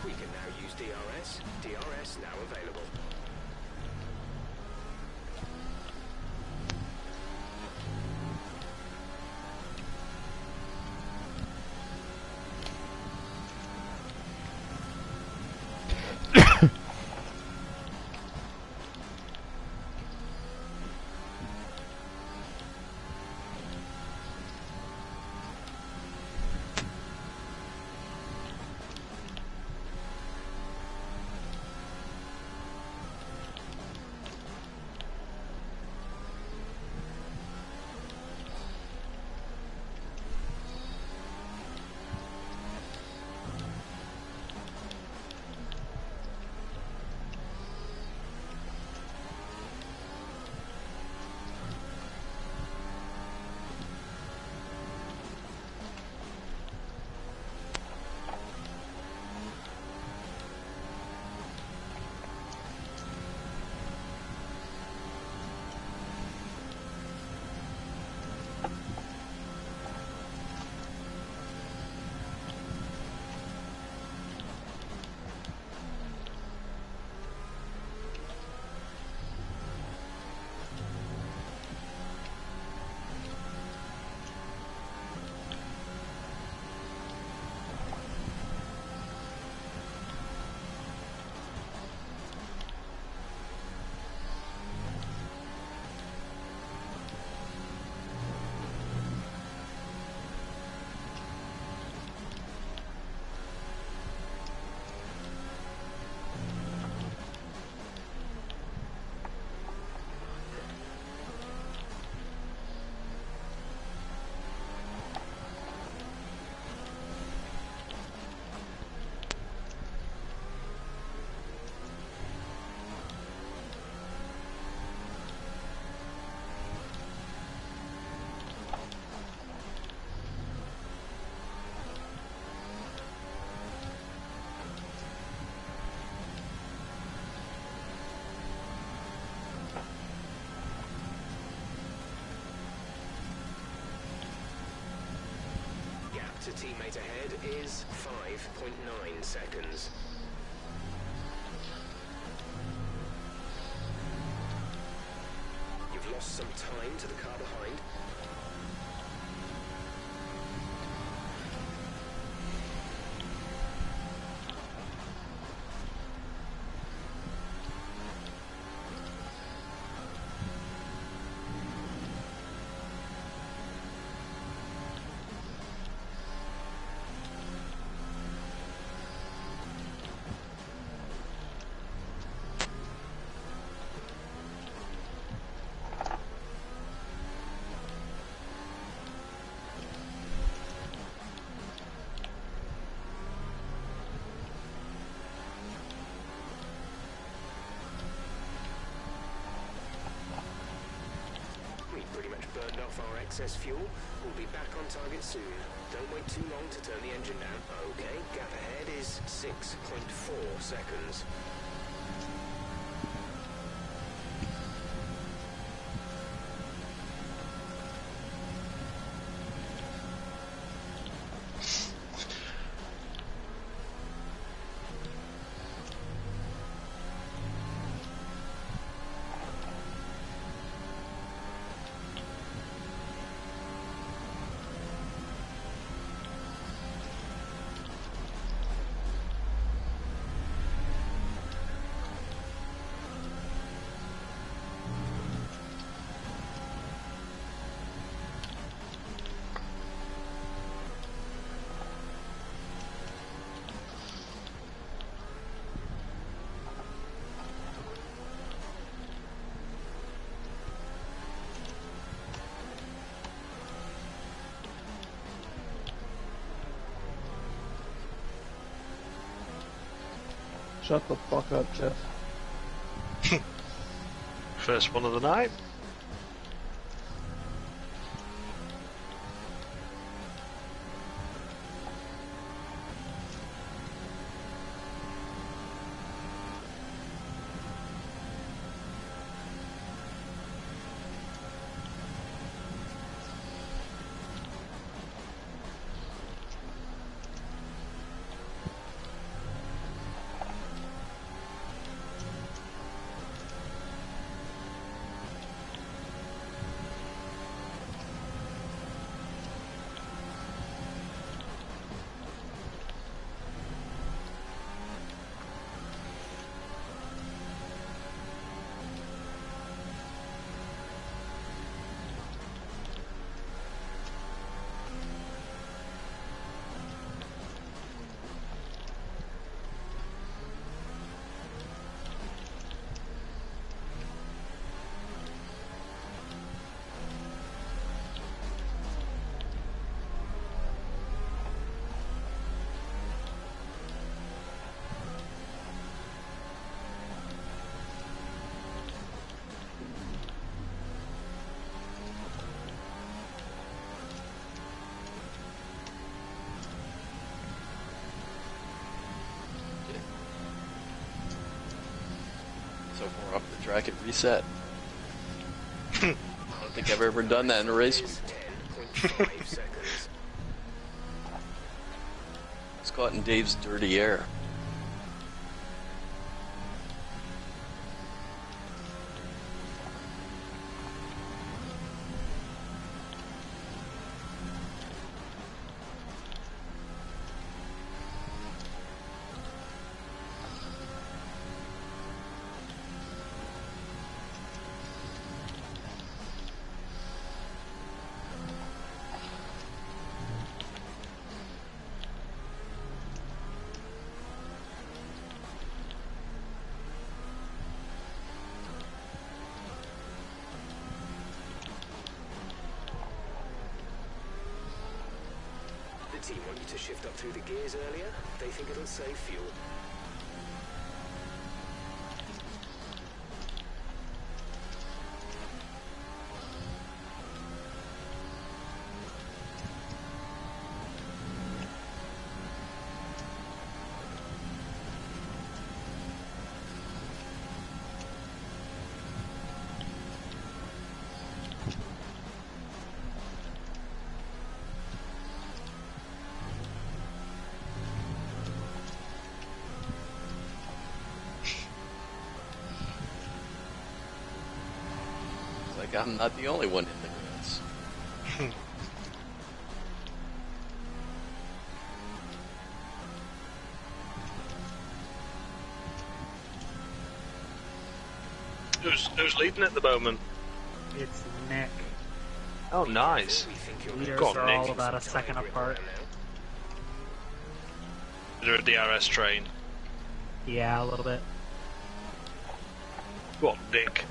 We can now use DRS. DRS now available. To teammate ahead is 5.9 seconds. You've lost some time to the car behind. Burned off our excess fuel. We'll be back on target soon. Don't wait too long to turn the engine down. Okay, gap ahead is 6.4 seconds. Shut the fuck up, Jeff. First one of the night. before off the track and reset. I don't think I've ever done that in a race. 10.5 seconds. It's caught in Dave's dirty air. The team want you to shift up through the gears earlier. They think it'll save fuel. Like I'm not the only one in the grass. Who's leading at the moment? It's Nick. Oh, nice. Leaders Go on, are Nick. all about a second apart. They're a DRS train. Yeah, a little bit. Go on, Nick.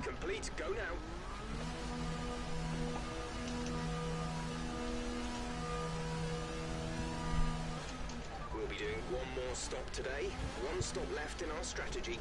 Complete, go now. We'll be doing one more stop today. One stop left in our strategy.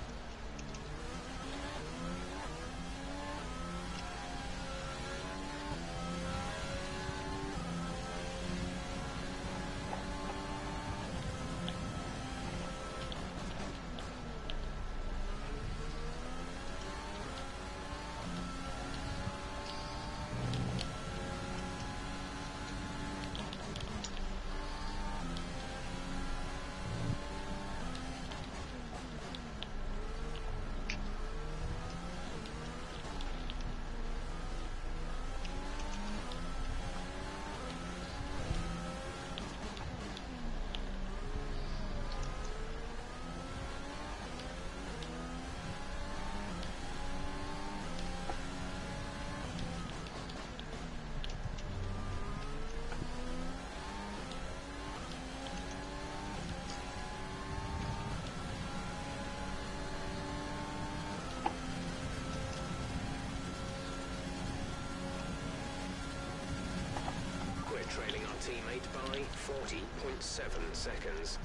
Trailing our teammate by 40.7 seconds.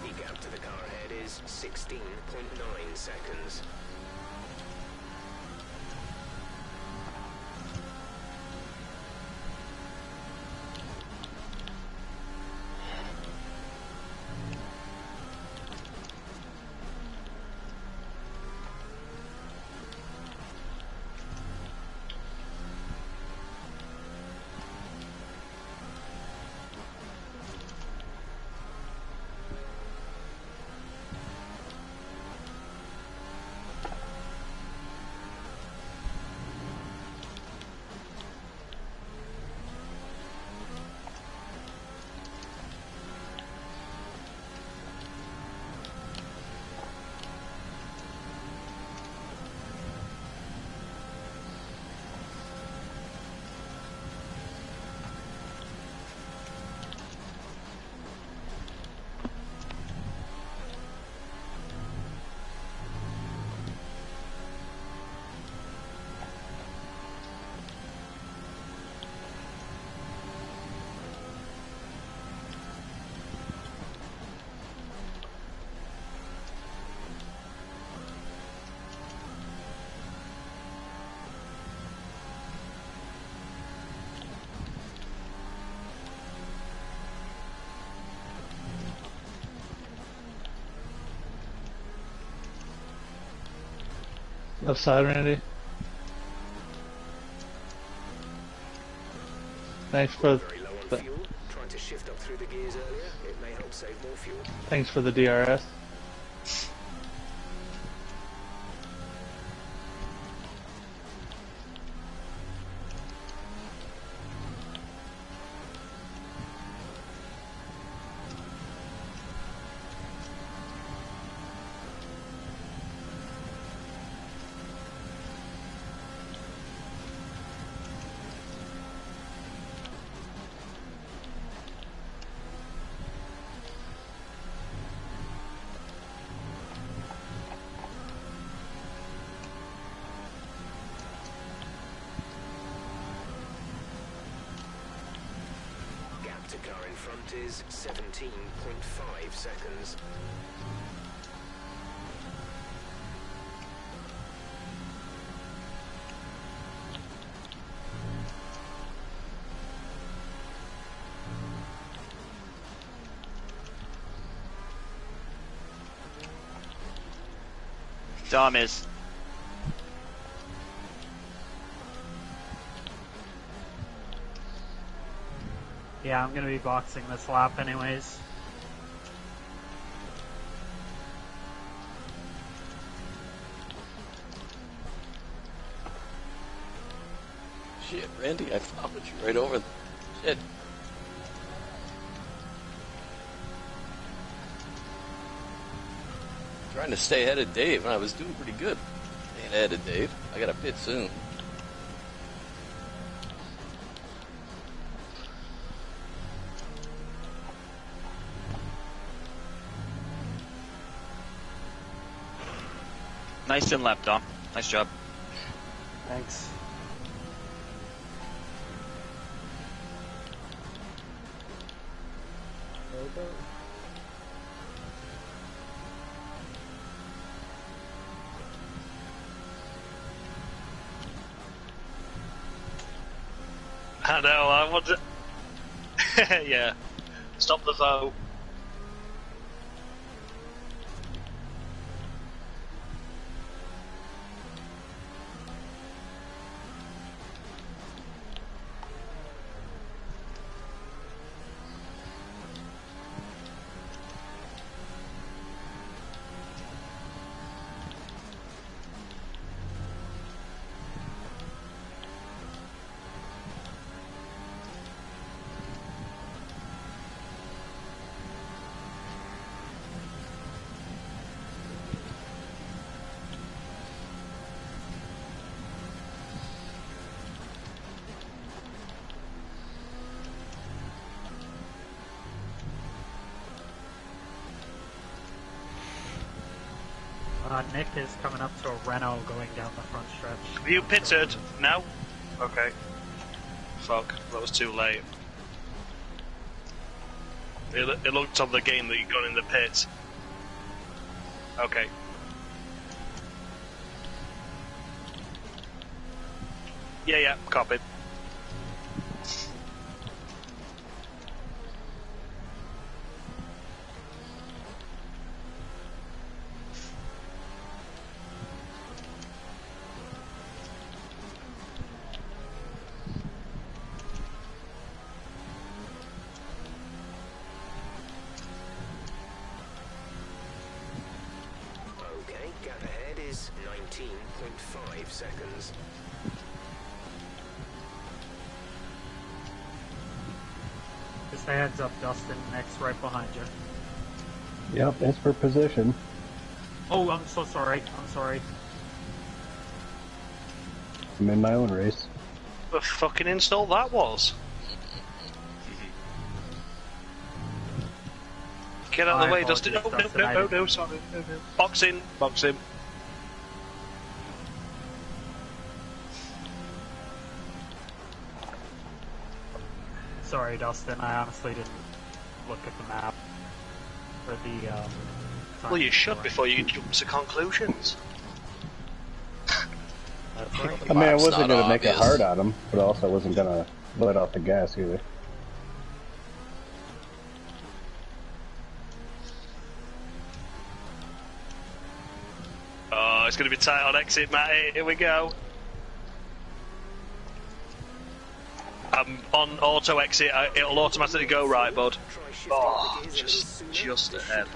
The gap to the car ahead is 16.9 seconds. Left side, Randy. Thanks for thanks for the DRS. To car in front is 17.5 seconds. Dom is. Yeah, I'm gonna be boxing this lap anyways. Shit, Randy, I followed you right over. Shit. Trying to stay ahead of Dave, and I was doing pretty good. Staying ahead of Dave. I gotta pit soon. Nice in lap, Dom. Nice job. Thanks. I know, I want to... yeah. Stop the vote. Nick is coming up to a Renault going down the front stretch. Have you pitted? No? Okay. Fuck, that was too late. It looked on the game that you'd gone in the pit. Okay. Yeah, copied. Gap ahead is 19.5 seconds. Just a heads up, Dustin. Nick's right behind you. Yep, it's for position. Oh, I'm so sorry. I'm sorry. I'm in my own race. What the fucking install that was? Get out of the way, Dustin. No, sorry. No. Box in. Sorry, Dustin. I honestly didn't look at the map for the. Well, you should before you jump to conclusions. That's right. I mean, I wasn't going to make it hard on him, but also wasn't going to let off the gas either. it's going to be tight on exit, Matty. Here we go. I'm on auto exit. It'll automatically go right, bud. Oh, just ahead.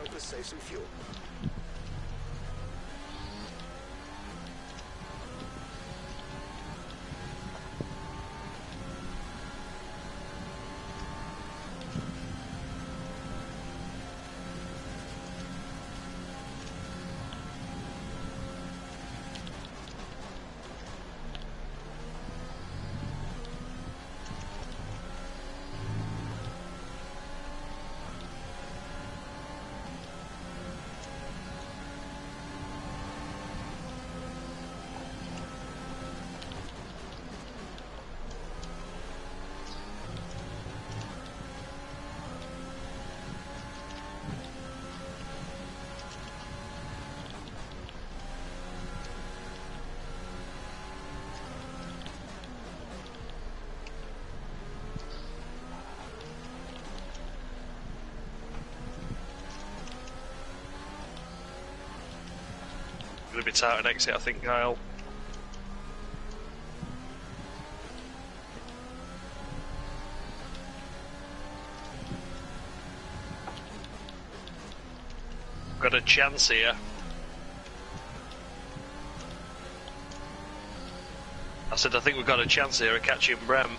Going to be tight on exit, I think, Kyle. Got a chance here. I said I think we've got a chance here of catching Brem.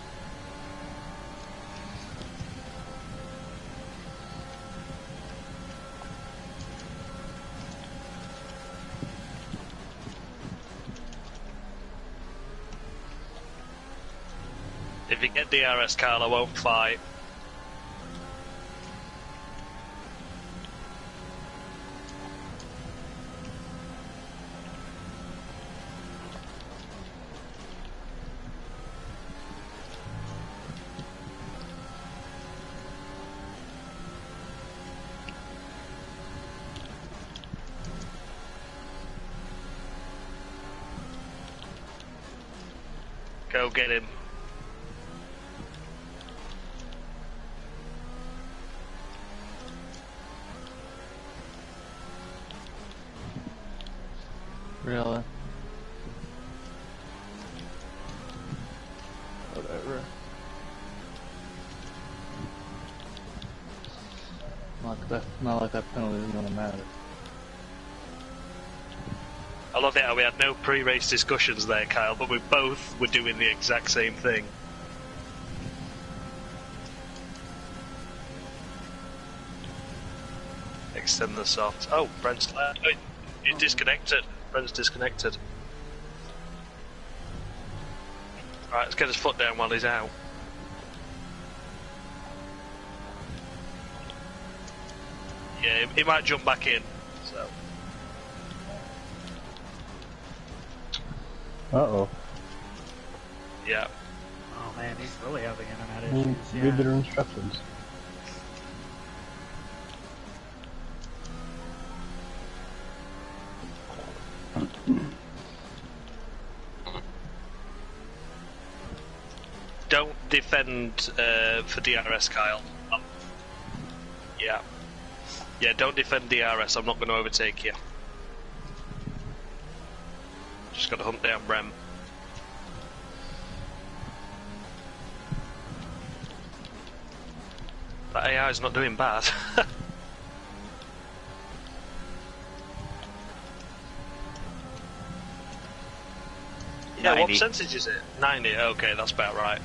If you get DRS, Carl, I won't fight. Go get him. Really? Whatever. Not like that penalty is gonna matter. I love it how we had no pre-race discussions there, Kyle, but we both were doing the exact same thing. Extend the soft. Oh, Brent's it disconnected. Brent's disconnected. Right, let's get his foot down while he's out. Yeah, he might jump back in. So. Uh-oh. Yeah. Oh man, he's really having internet issues. Read their instructions. Don't defend for DRS, Kyle. Yeah. Yeah, don't defend DRS, I'm not going to overtake you. Just got to hunt down Brem. That AI's not doing bad. Yeah, 90. what percentage is it? 90, okay, that's about right.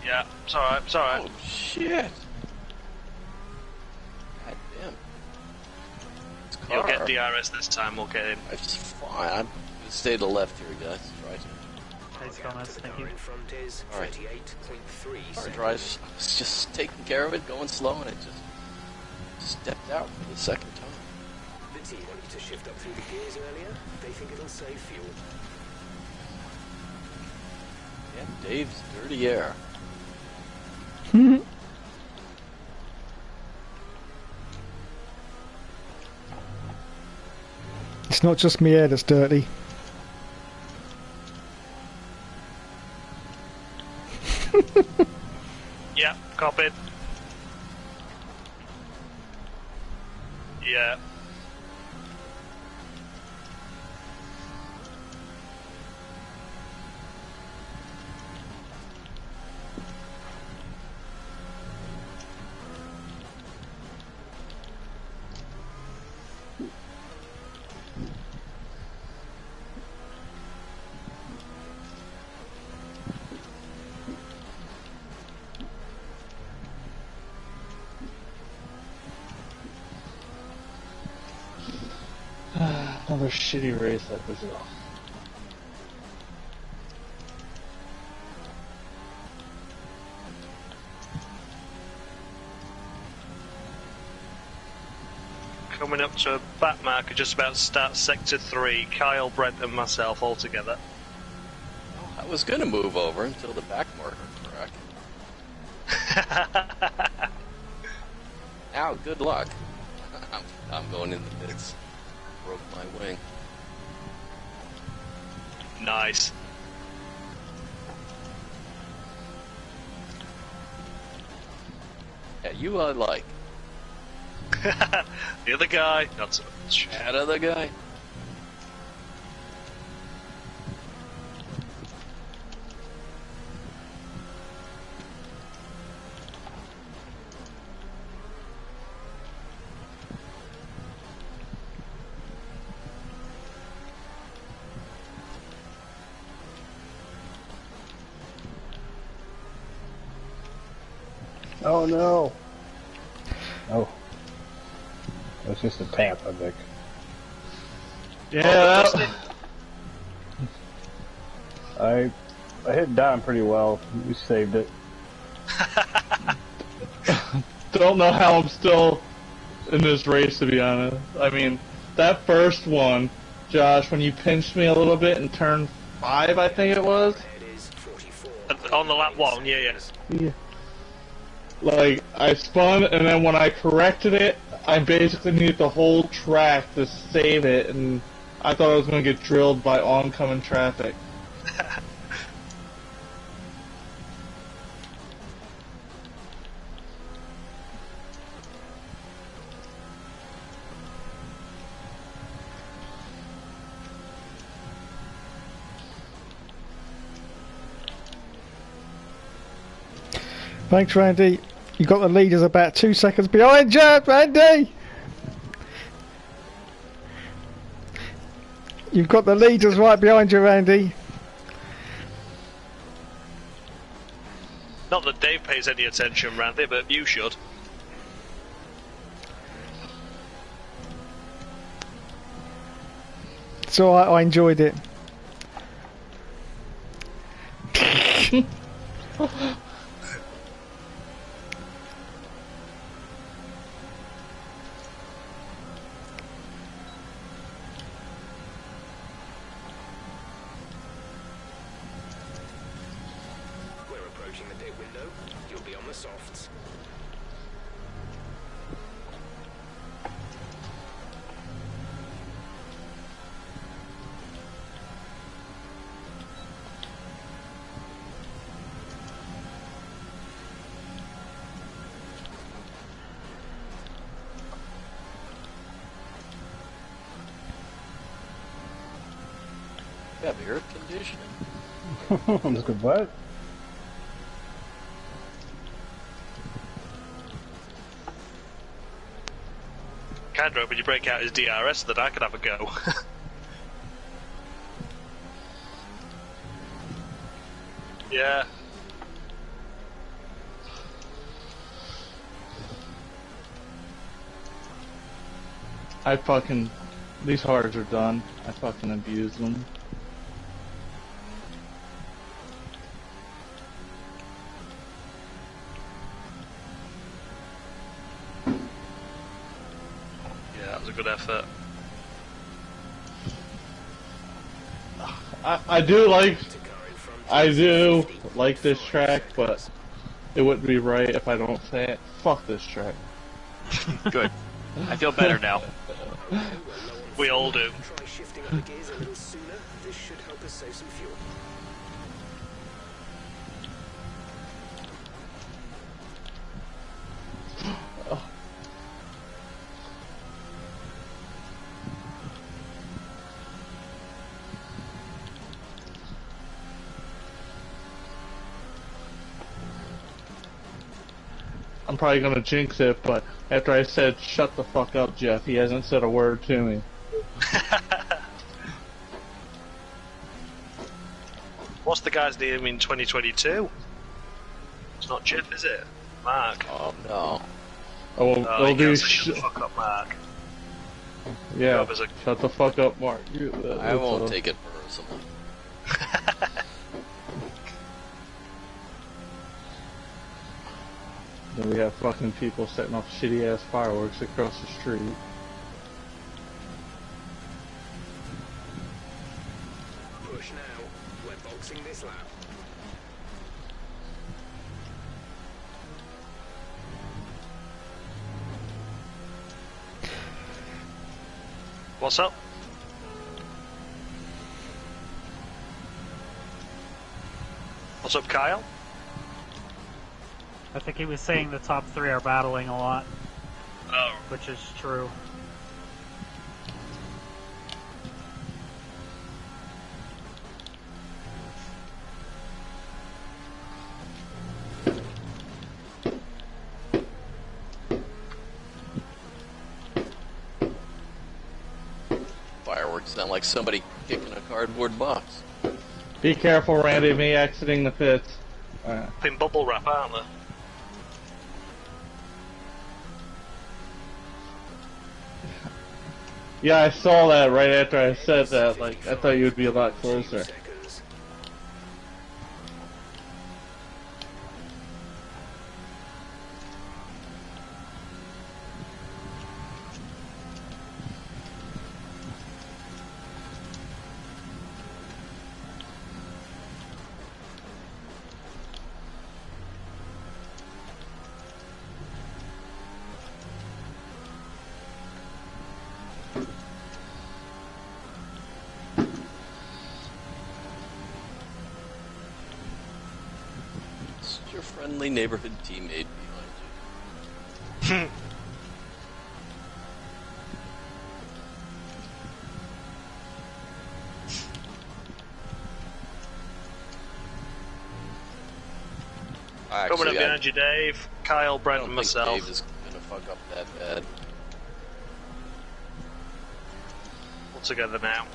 Yeah, it's alright, it's alright. Oh, shit. God damn. You'll get DRS this time, we'll get him. It's fine. I'm going to stay to the left here, guys. Try to. Thanks, Gomez. Thank you. Alright. Alright, drive. I was just taking care of it, going slow, and it just stepped out for the second time. The team want you to shift up through the gears earlier. They think it'll save fuel. Yeah, Dave's dirty air. It's not just me air that's dirty. Yeah, copied. Yeah. Another shitty race at Brazil. Coming up to a back marker just about to start Sector 3, Kyle, Brent and myself all together. I was going to move over until the back marker cracked. Ow, good luck. I'm going in the pits. Broke my wing. Nice. Yeah, you I like. The other guy, not so much. That other guy. Oh no! Oh. That's just a tap, I think. Yeah, I hit Don pretty well. We saved it. don't know how I'm still in this race, to be honest. I mean, that first one, Josh, when you pinched me a little bit in turn 5, I think it was. On the lap 1, yeah. Like, I spun, and then when I corrected it, I basically needed the whole track to save it, and I thought I was going to get drilled by oncoming traffic. Thanks, Randy. You got the leaders about 2 seconds behind you, Randy. You've got the leaders right behind you, Randy. Not that Dave pays any attention, Randy, but you should. So I enjoyed it. Yeah, the air conditioning. That's good, what? Cadro, when you break out his DRS so that I could have a go. Yeah. These hards are done. I fucking abuse them. Yeah, that was a good effort. I do like this track, but it wouldn't be right if I don't say it. Fuck this track. Good. I feel better now. We all do. Try shifting up the gears a little sooner. This should help us save some fuel. I'm probably gonna jinx it, but after I said shut the fuck up, Jeff, he hasn't said a word to me. What's the guy's name in 2022? It's not Jeff, is it? Mark. Oh no. We'll do shut the fuck up, Mark. Yeah, shut the fuck up, Mark. I won't take it personally. Then we have fucking people setting off shitty ass fireworks across the street. Push now. We're boxing this lap. What's up? What's up, Kyle? I think he was saying the top three are battling a lot. Oh. Which is true. Fireworks sound like somebody kicking a cardboard box. Be careful, Randy, me exiting the pits. In bubble wrap, aren't they? Yeah, I saw that right after I said that. Like, I thought you would be a lot closer. Your friendly neighborhood teammate behind you. Coming up behind you, Dave, Kyle, Brent, and myself. Dave is gonna fuck up that bad. All together now.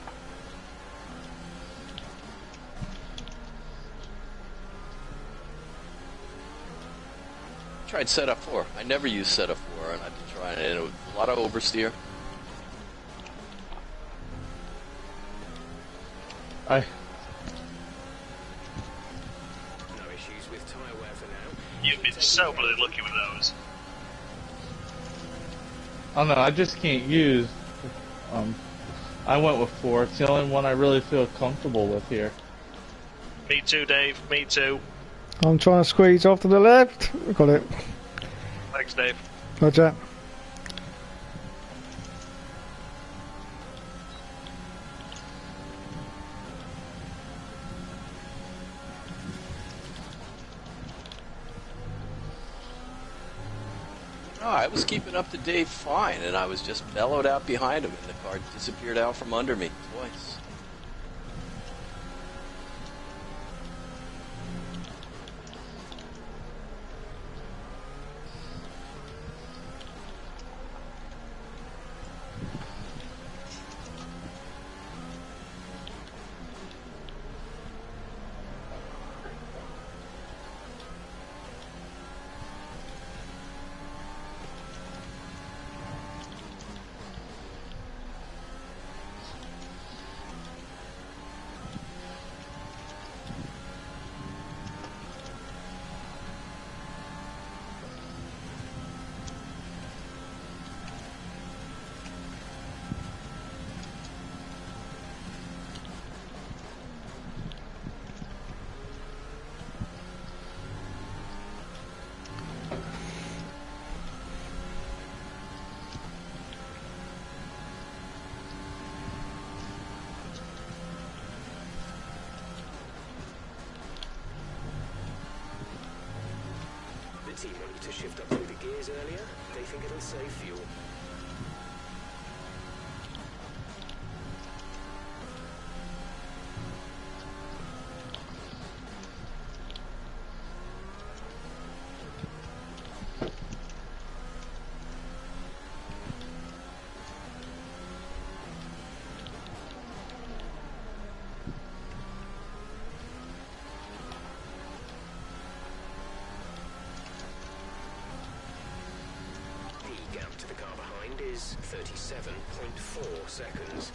Tried setup 4. I never used setup 4, and I've been trying it. And it was a lot of oversteer. No issues with tyre wear for now. You've been so bloody lucky with those. I don't know, I just can't use. I went with 4. It's the only one I really feel comfortable with here. Me too, Dave. Me too. I'm trying to squeeze off to the left. Got it. Thanks, Dave. Roger. No, I was keeping up to Dave fine, and I was just bellowed out behind him, and the car disappeared out from under me twice. team want you to shift up through the gears earlier. They think it'll save fuel. To the car behind is 37.4 seconds.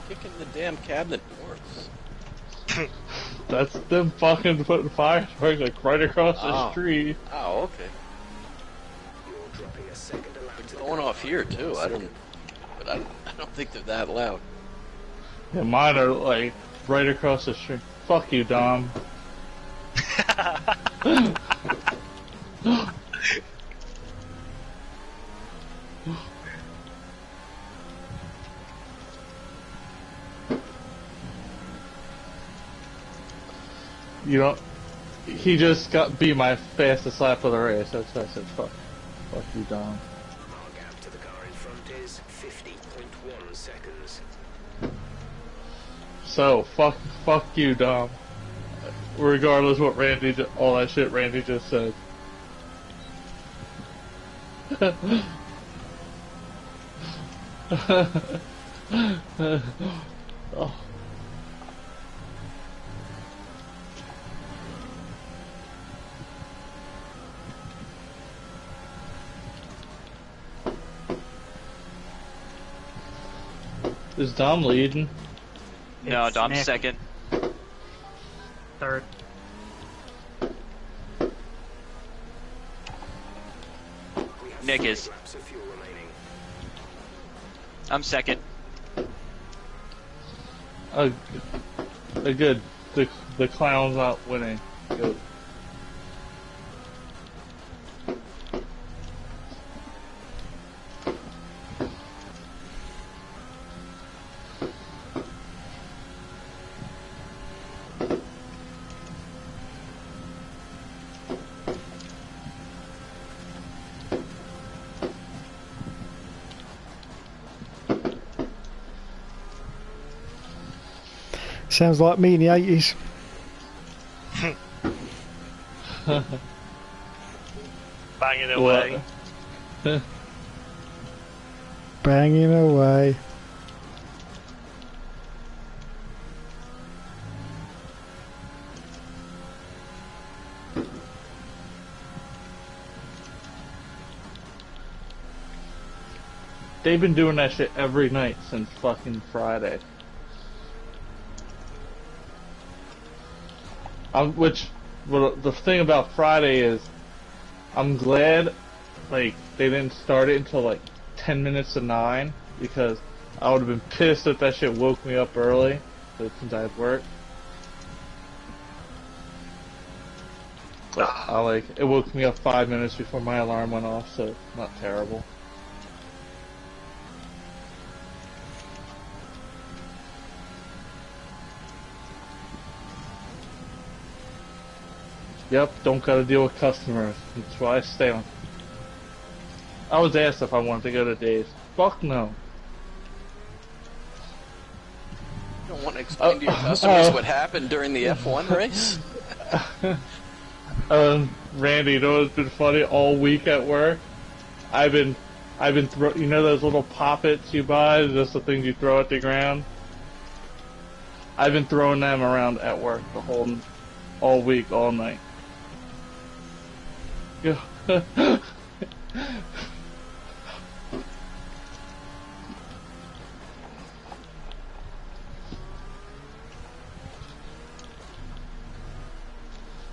Kicking the damn cabinet doors. That's them fucking putting fireworks like right across the street. Oh, okay. They're going off here too. I don't think they're that loud. Yeah, mine are like right across the street. Fuck you, Dom. You know, he just beat my fastest lap of the race. That's why I said fuck you, Dom. Our gap to the car in front is 50.1 seconds. So fuck you, Dom. Regardless what all that shit Randy just said. Oh. Is Dom leading? No, It's Dom's Nick. second. Third. Nick is. Laps of fuel remaining. I'm second. Good. The clown's not winning. Good. Sounds like me in the 80s. Banging away. Banging away. They've been doing that shit every night since fucking Friday. The thing about Friday is, I'm glad, like, they didn't start it until, like, 10 minutes to 9, because I would have been pissed if that shit woke me up early, since I had work. But, it woke me up 5 minutes before my alarm went off, so it's not terrible. Yep, don't gotta deal with customers. That's why I stay on. I was asked if I wanted to go to Dave's. Fuck no. You don't want to explain to your customers what happened during the F1 race? Randy, you know what's been funny all week at work? I've been you know those little poppets you buy, just the things you throw at the ground? I've been throwing them around at work all week, all night.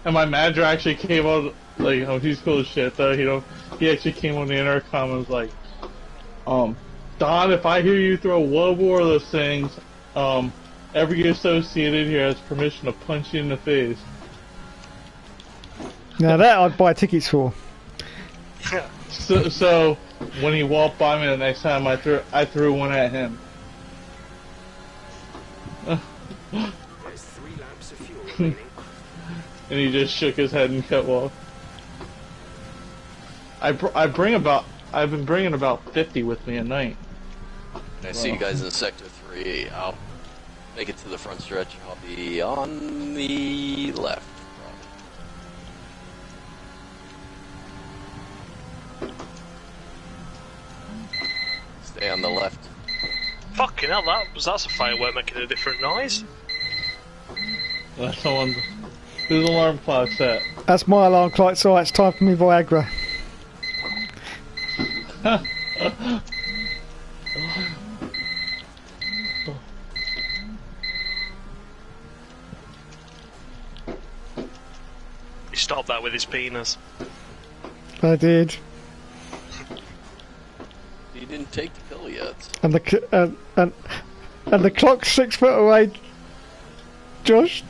And my manager actually came on, like, oh, he's cool as shit, though, he actually came on the intercom and was like, Don, if I hear you throw one more of those things, every associate in here has permission to punch you in the face. Now that I'd buy tickets for. So when he walked by me the next time, I threw one at him. There's 3 laps of fuel remaining. And he just shook his head and kept walking. I've been bringing about 50 with me at night. I see you guys in Sector 3. I'll make it to the front stretch. I'll be on the left. Stay on the left. Fucking hell, that's a firework making a different noise. That's someone. Whose alarm clock set? That's my alarm clock, so it's time for me Viagra. He stopped that with his penis. I did. He didn't take the pill yet. And the clock's 6 foot away. Josh.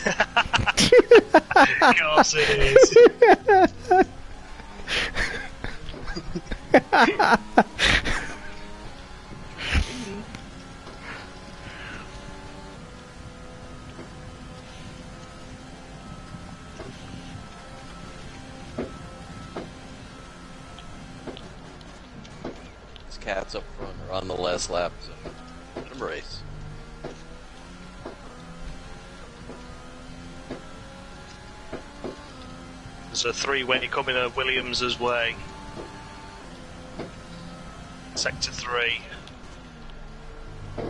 Of course it is. This cat's up front or on the last lap, so let him race. There's a 3-way coming at Williams's way. Sector 3.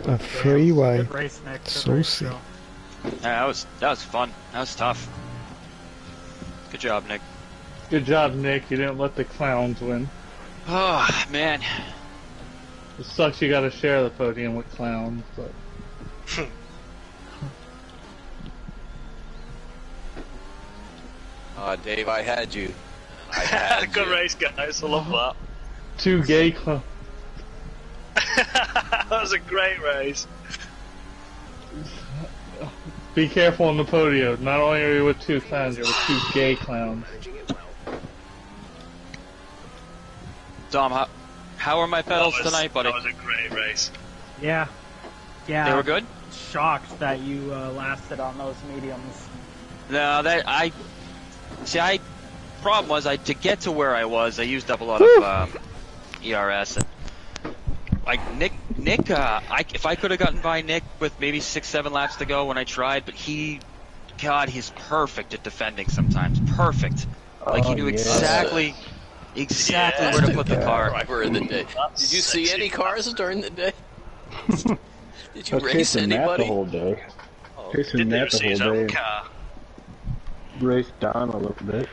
A freeway. Good race, Nick. Saucy. Yeah, that was fun. That was tough. Good job, Nick. Good job, Nick. You didn't let the clowns win. Oh, man. It sucks you gotta share the podium with clowns, but... Dave, I had you. I had Good you. race, guys. I love that. 2 gay clowns. That was a great race. Be careful on the podium. Not only are you with 2 clowns, you're with 2 gay clowns. Dom, how are my pedals tonight, buddy? That was a great race. Yeah. They were good? Shocked that you lasted on those mediums. No, problem was to get to where I was, I used up a lot of ERS. And, like Nick, if I could have gotten by Nick with maybe 6-7 laps to go when I tried, but he's perfect at defending sometimes. Perfect. Like he knew exactly where to put the car. Driver of the day. Did you see any cars during the day? Did you race chasing anybody? Matt the whole day. Chasing Didn't Matt even the see his whole own day. car. Raced Don a little bit.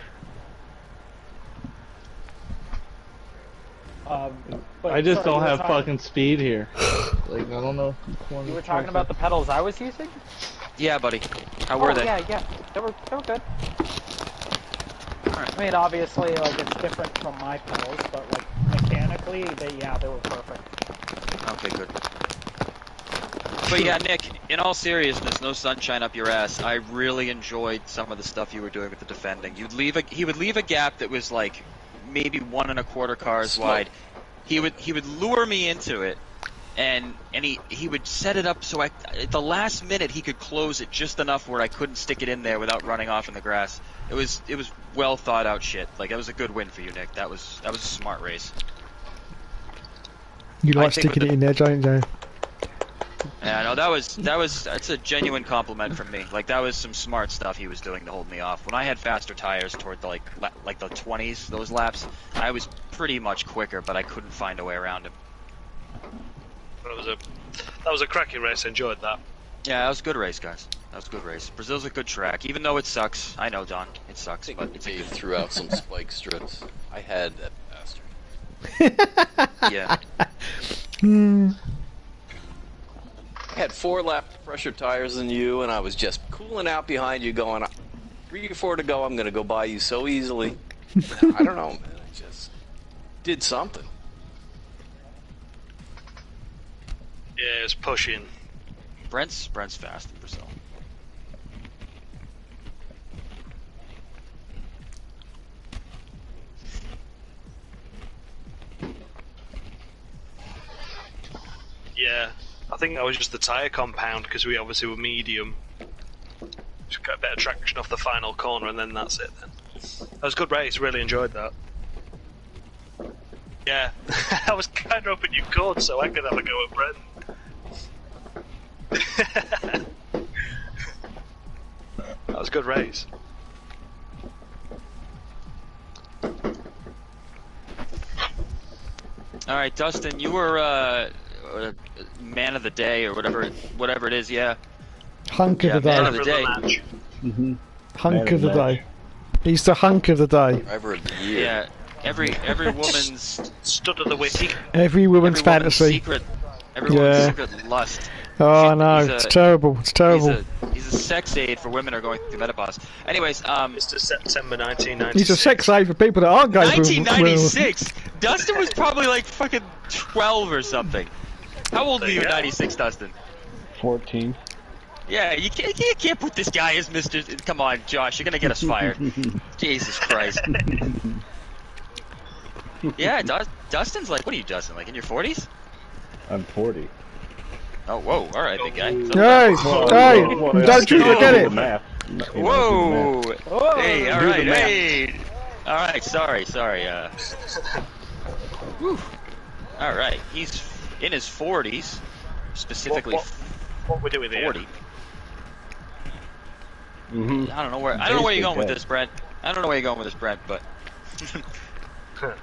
I just don't have fucking speed here. Like, I don't know. You were talking about the pedals I was using? Yeah, buddy. How were they? Yeah. They were good. I mean, obviously, like, it's different from my pedals, but, like, mechanically, they were perfect. Okay, good. But yeah, Nick, in all seriousness, no sunshine up your ass. I really enjoyed some of the stuff you were doing with the defending. He would leave a gap that was like maybe 1 1/4 cars wide. He would lure me into it, and he would set it up so at the last minute he could close it just enough where I couldn't stick it in there without running off in the grass. It was well thought out shit. Like, that was a good win for you, Nick. That was a smart race. You like sticking it in there, don't you? Yeah, no, that's a genuine compliment from me. Like, that was some smart stuff he was doing to hold me off. When I had faster tires toward the like the 20s, those laps, I was pretty much quicker, but I couldn't find a way around him. That was a cracking race. I enjoyed that. Yeah, that was a good race, guys. That was a good race. Brazil's a good track, even though it sucks. I know, Don, it sucks, but it's a Dave good... threw out some spike strips. I had that bastard. Yeah. I had 4 lap pressure tires than you, and I was just cooling out behind you going, 3 or 4 to go, I'm going to go by you so easily. I don't know, man. I just did something. Yeah, it's pushing. Brent's fast in Brazil. Yeah, I think that was just the tyre compound because we obviously were medium. Just got a better traction off the final corner, and then that's it. Then that was a good race. Really enjoyed that. Yeah, I was kind of hoping you could, so I could have a go at Brent. That was a good race. All right, Dustin, you were man of the day or whatever it is. Yeah. Hunk of the day. Man of the day. Hunk of the day. He's the hunk of the day. Driver of the year. Yeah. Every woman's stud of the week. Every woman's fantasy. Every woman's secret lust. Oh no, it's terrible. It's terrible. He's a sex aid for women who are going through menopause. Anyways, it's September 1996. He's a sex aid for people that aren't going through 1996. Dustin was probably like fucking 12 or something. How old were you in '96, Dustin? 14. Yeah, you can't put this guy as Mr. Come on, Josh, you're gonna get us fired. Jesus Christ. Yeah, Dustin's like, what are you, Dustin? Like in your 40s? I'm 40. Oh, whoa! All right, big guy. Hey, don't you forget it. Whoa! Hey, all right, hey. All right, sorry. Whew. All right, he's in his 40s, specifically. What we're doing 40. Mm-hmm. I don't know where you're going with this, Brent. But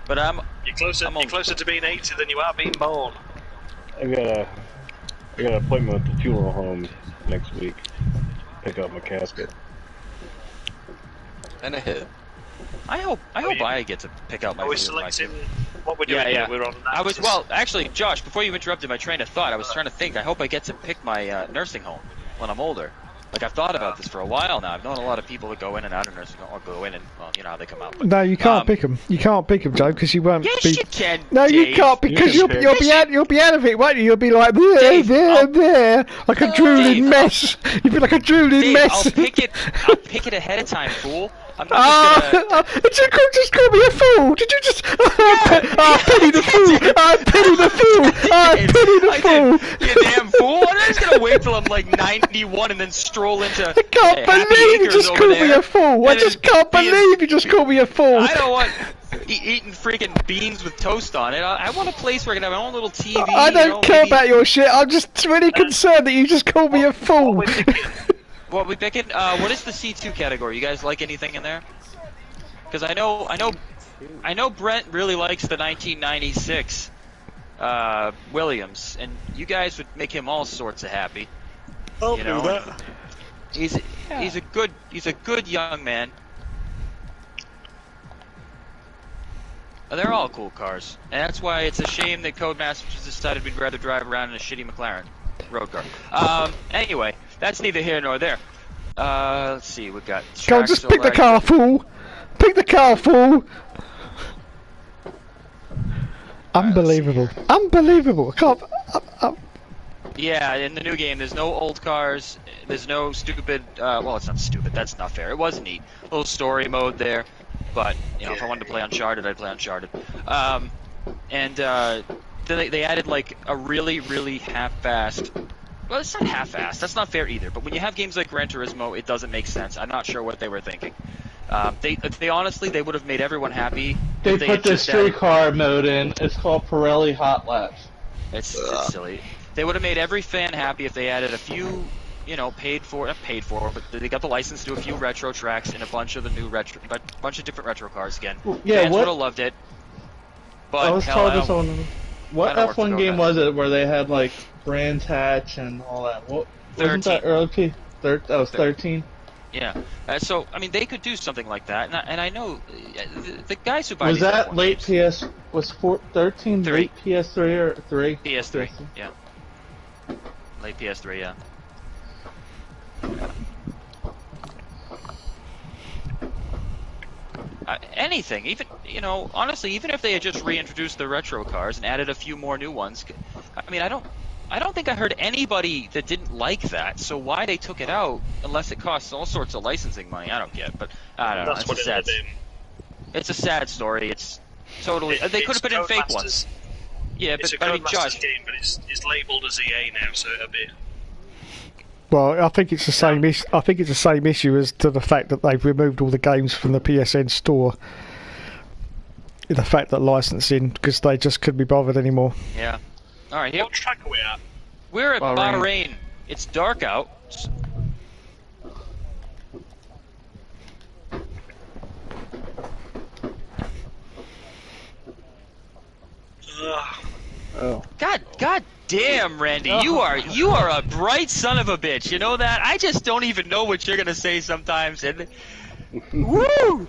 but you're closer to being 80 than you are being born. I got an appointment with the funeral home next week. Pick up my casket. And a hit. I hope I get to pick out my. Are we selecting what we're doing? Yeah. We're on actually, Josh. Before you interrupted my train of thought, I was trying to think. I hope I get to pick my nursing home when I'm older. Like I've thought about this for a while now. I've known a lot of people that go in and out of nursing home, or go in and well, you know how they come out. But, no, you can't pick them. You can't pick them, Joe, because you won't. Yes, be... you can. No, Dave. you can't because you'll be out of it, won't you? You'll be like there, like a drooling mess. You'll be like a drooling mess. I'll pick it ahead of time, fool. I'm not just call me a fool. Did you just? Pity the fool. Pity the fool. Pity the fool. You damn fool! I'm just gonna wait till I'm like 91 and then stroll into. I can't believe you just called me a fool. I just can't believe you just called me a fool. I don't want eating freaking beans with toast on it. I want a place where I can have my own little TV. I don't care about your shit. I'm just really concerned that you just called me a fool. What we picking? What is the C2 category? You guys like anything in there? Because I know Brent really likes the 1996 Williams, and you guys would make him all sorts of happy. You know, he's a good young man. They're all cool cars, and that's why it's a shame that Codemasters just decided we'd rather drive around in a shitty McLaren road car. Anyway, that's neither here nor there. Let's see, we've got. Go on, just pick the car, fool. Pick the car, fool. Unbelievable. Unbelievable. I can't. Yeah, in the new game, there's no old cars. There's no stupid. Well, it's not stupid. That's not fair. It was neat. A little story mode there. But, you know, if I wanted to play Uncharted, I'd play Uncharted. Then they added, like, a really, really half-assed... Well, it's not half-assed. That's not fair either. But when you have games like Gran Turismo, it doesn't make sense. I'm not sure what they were thinking. They honestly, they would have made everyone happy. They put the streetcar mode in. It's called Pirelli Hot Laps. It's silly. They would have made every fan happy if they added a few... You know, not paid for, but they got the license to do a few retro tracks and a bunch of the new bunch of different retro cars again. Yeah, fans would have loved it. But I was told this on what F1 game was it where they had like Brands Hatch and all that. What, 13. wasn't that early that was 13? Yeah. So I mean, they could do something like that, and I know the guys who buy Was these that F1 late games, PS? Was 13 3. late PS3 or 3? PS3. Yeah. Late PS3. Yeah. Anything, even honestly, even if they had just reintroduced the retro cars and added a few more new ones, I mean, I don't think I heard anybody that didn't like that. So why they took it out, unless it costs all sorts of licensing money, I don't get. But I don't know. That's what it's a sad story. It's totally. They could have been in fake ones. Yeah, it's but a I mean, Josh. game, but it's labelled as EA now, so a bit. Well, I think it's the same. I think it's the same issue as to the fact that they've removed all the games from the PSN store. The fact that licensing, because they just couldn't be bothered anymore. Yeah. All right. Here. What track are we at? We're at Bahrain. It's dark out. Oh. God damn, Randy, you are a bright son of a bitch. You know that? I just don't even know what you're gonna say sometimes, and woo!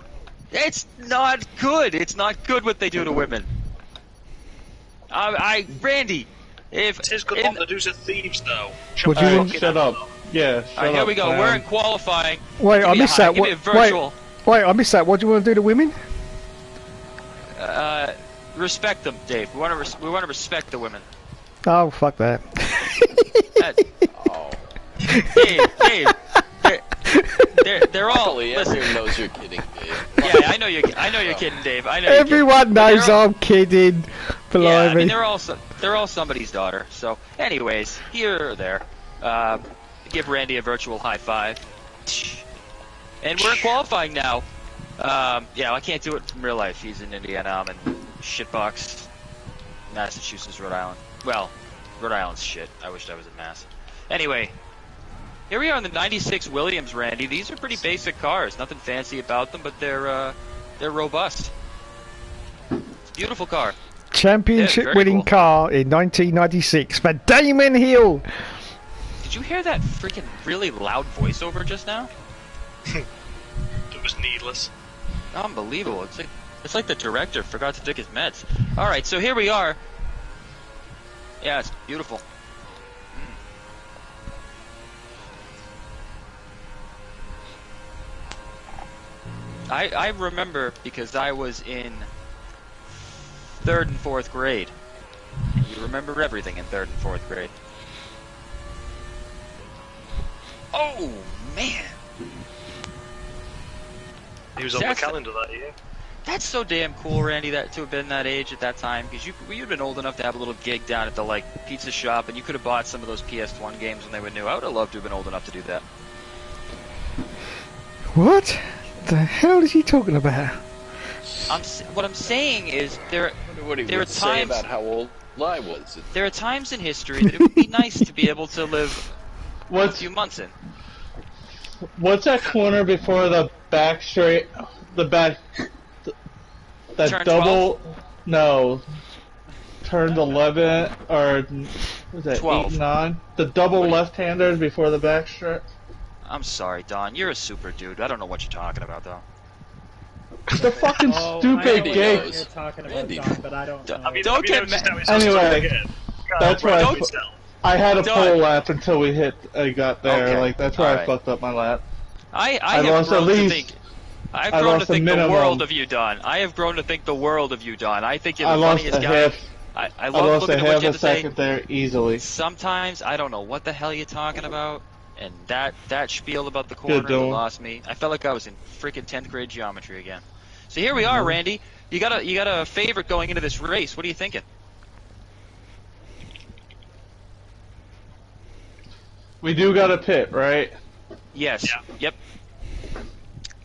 It's not good. It's not good what they do to women. Randy, if it is good on the dudes are thieves, though. Would you shut up? Yeah. Shut all right, here we go. man. We're in qualifying. Wait, I missed that. Wait, I missed that. What do you want to do to women? Respect them, Dave. We want to respect the women. Oh, fuck that. Dave, they're all. Listen, everyone knows you're kidding, Dave. Yeah, I know you're kidding, Dave. I know. Everyone knows I'm kidding. Yeah, I mean they're all somebody's daughter. So, anyways, here or there, give Randy a virtual high five. And we're in qualifying now. Yeah, I can't do it from real life. He's in Indiana. I'm in shitbox, Massachusetts, Rhode Island. Well, Rhode Island's shit. I wished I was in Mass. Anyway, here we are in the '96 Williams, Randy. These are pretty basic cars. Nothing fancy about them, but they're robust. It's a beautiful car. Championship-winning car in 1996 for Damon Hill. Did you hear that freaking really loud voiceover just now? It was needless. Unbelievable. It's like the director forgot to take his meds. All right, so here we are. Yeah, it's beautiful. I remember because I was in 3rd and 4th grade. You remember everything in 3rd and 4th grade. Oh, man. He was on the calendar that year. That's so damn cool, Randy, that to have been that age at that time, because you'd been old enough to have a little gig down at the pizza shop, and you could have bought some of those PS1 games when they were new. I would have loved to have been old enough to do that. What the hell is he talking about? What I'm saying is there are times about how old I was. There are times in history that it would be nice to be able to live a few months in. What's that corner before the back straight? That Turn double? 12? No. Turned 11 or was that 12. 8, 9? The double left-hander before the back straight. I'm sorry, Don. You're a super dude. I don't know what you're talking about, though. The fucking stupid game. You're talking about Don, but I don't know. I mean, don't get mad. Anyway, that's why I had a pole lap until we got there. Okay. That's why I fucked up my lap. I have grown to think. I've grown to think the world of you, Don. I have grown to think the world of you, Don. I think you're the funniest guy. I love looking at what you have to say. I lost a second there easily. Sometimes I don't know what the hell you're talking about, and that spiel about the corner lost me. I felt like I was in freaking 10th grade geometry again. So here we are, Randy. You got a favorite going into this race. What are you thinking? We do got a pit, right? Yes. Yeah. Yep.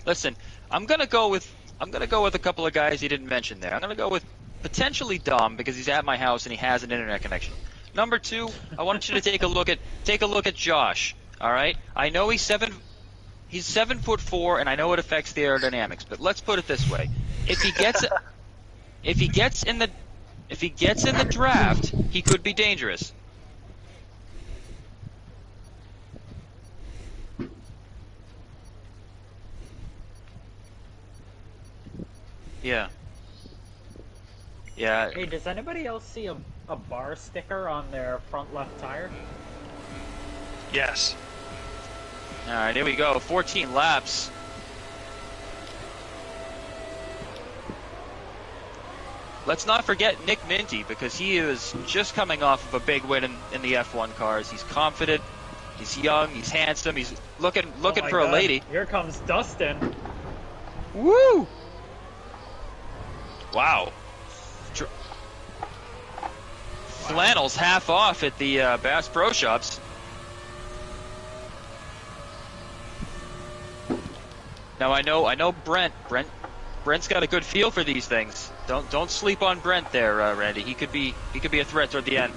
Listen, I'm gonna go with a couple of guys you didn't mention there. I'm gonna go with potentially Dom because he's at my house and he has an internet connection. Number 2, I want you to take a look at Josh. All right. I know he's 7'4", and I know it affects the aerodynamics. But let's put it this way: if he gets in the draft, he could be dangerous. Yeah. Yeah. Hey, does anybody else see a bar sticker on their front left tire? Yes. Alright, here we go. 14 laps. Let's not forget Nick Minty, because he is just coming off of a big win in the F1 cars. He's confident, he's young, he's handsome, he's looking for a lady. Here comes Dustin. Woo! Wow. Flannel's half off at the Bass Pro Shops. Now I know Brent's got a good feel for these things. Don't sleep on Brent there, Randy. He could be a threat toward the end.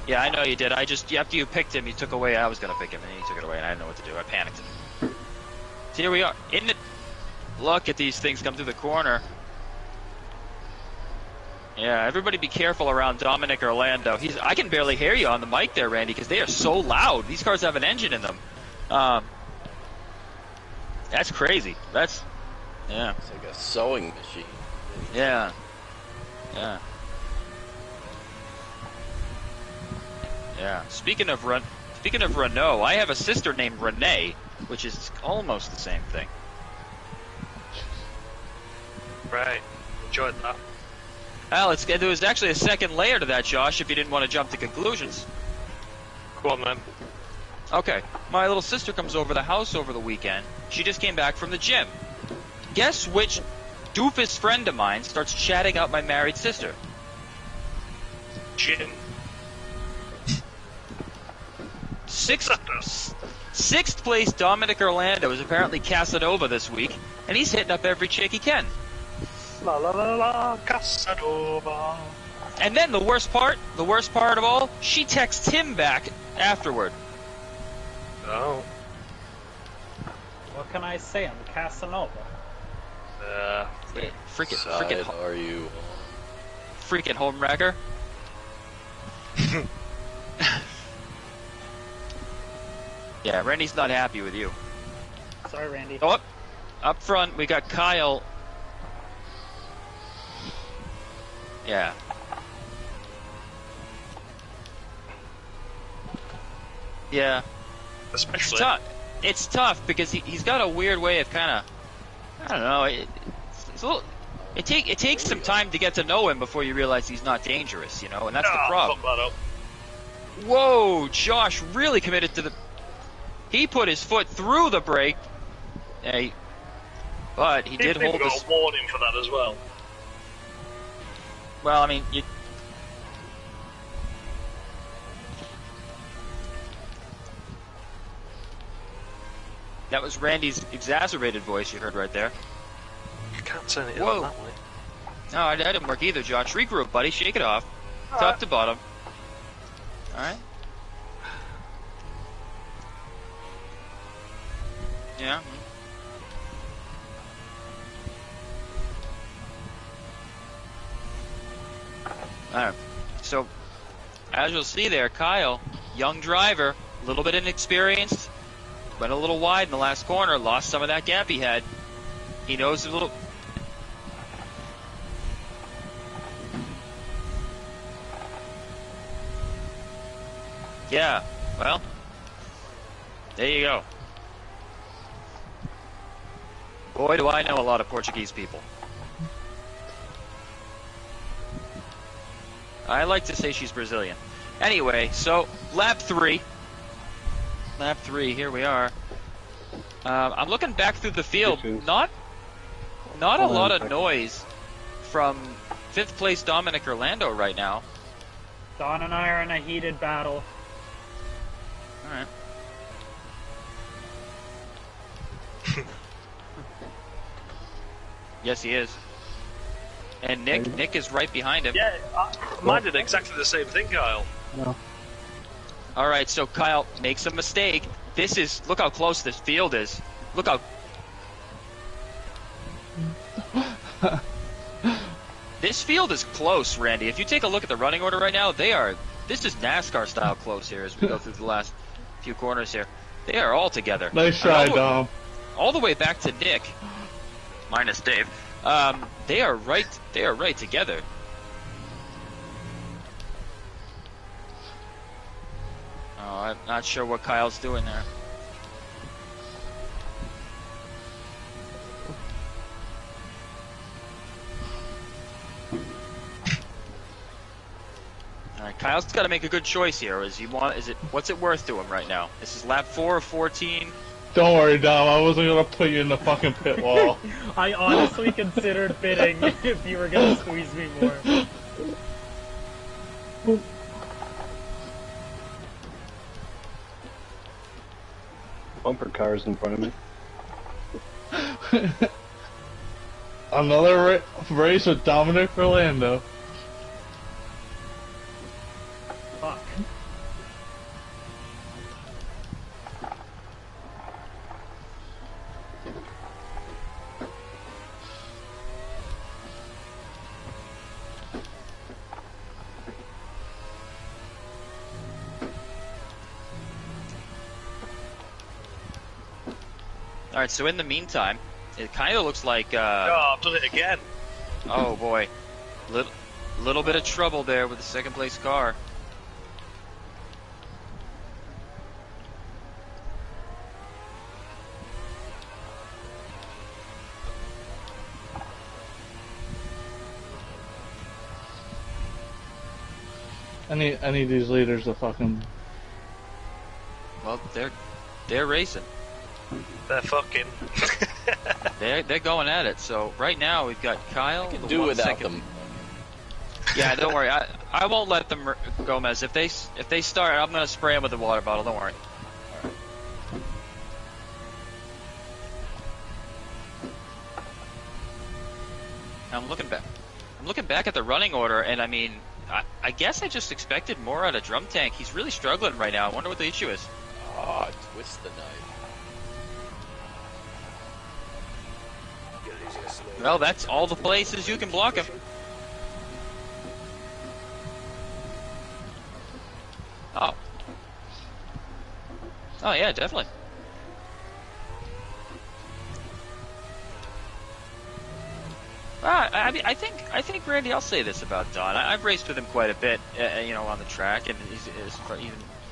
Yeah, I know you did. After you picked him, you took away. I was gonna pick him, and he took it away, and I didn't know what to do. I panicked. So here we are. Look at these things come through the corner. Yeah, everybody be careful around Dominic Orlando. I can barely hear you on the mic there, Randy, because they are so loud. These cars have an engine in them. That's crazy. Yeah. It's like a sewing machine. Yeah. Yeah. Yeah. Speaking of Renault, I have a sister named Renee, which is almost the same thing. Right. Enjoyed that. Well, there was actually a second layer to that, Josh, if you didn't want to jump to conclusions. Go on, then. Okay. My little sister comes over the house over the weekend. She just came back from the gym. Guess which doofus friend of mine starts chatting out my married sister? Jim. Sixth place Dominic Orlando is apparently Casanova this week, and he's hitting up every chick he can. La la la la, Casanova. And then the worst part of all, she texts him back afterward. Oh. What can I say? I'm Casanova. Freaking are you? Freaking homewrecker. Yeah, Randy's not happy with you. Sorry, Randy. Oh, up front we got Kyle. Yeah. Yeah. Especially. It's tough because he's got a weird way of kind of, I don't know. It's a little. It takes some time to get to know him before you realize he's not dangerous, and that's the problem. Fuck that up. Whoa, Josh really committed to the. He put his foot through the brake. Hey, but he did hold got a warning for that as well. Well, I mean, that was Randy's exacerbated voice you heard right there. You can't turn it on that way. No, that didn't work either, Josh. Regroup, buddy. Shake it off. Top to bottom. Alright. Yeah. Alright. So, as you'll see there, Kyle, young driver, a little bit inexperienced, went a little wide in the last corner, lost some of that gap he had. He knows a little... Yeah, well, there you go. Boy, do I know a lot of Portuguese people. I like to say she's Brazilian. Anyway, so lap 3. Lap 3, here we are. I'm looking back through the field. Not a lot of noise from 5th place Dominic Orlando right now. Don and I are in a heated battle. Alright. Yes, he is. And Nick is right behind him. Yeah, mine did exactly the same thing, Kyle. No. Alright, so Kyle makes a mistake. Look how close this field is. Look how... This field is close, Randy. If you take a look at the running order right now, this is NASCAR style close here as we go through the last few corners here. They are all together. Nice try, Dom. All the way back to Nick, minus Dave, They are right together. Oh, I'm not sure what Kyle's doing there. Alright, Kyle's got to make a good choice here. What's it worth to him right now? This is lap 4 of 14. Don't worry, Dom. I wasn't gonna put you in the fucking pit wall. I honestly considered bidding if you were gonna squeeze me more. Bumper cars in front of me. Another race with Dominic Orlando. Fuck. Alright, so in the meantime, it kind of looks like, Oh, I've done it again. Oh boy. Little bit of trouble there with the second place car. Any of these leaders are fucking... Well, they're racing. They're fucking. They're going at it. So right now we've got Kyle. I can do without them. Yeah, don't worry. I won't let them, Gomez. If they start, I'm gonna spray them with a water bottle. Don't worry. I'm looking back at the running order, and I mean, I guess I just expected more out of Drum Tank. He's really struggling right now. I wonder what the issue is. Ah, twist the knife. Well, that's all the places you can block him. Oh. Oh yeah, definitely. I mean, I think Randy, I'll say this about Don. I've raced with him quite a bit, on the track, and he's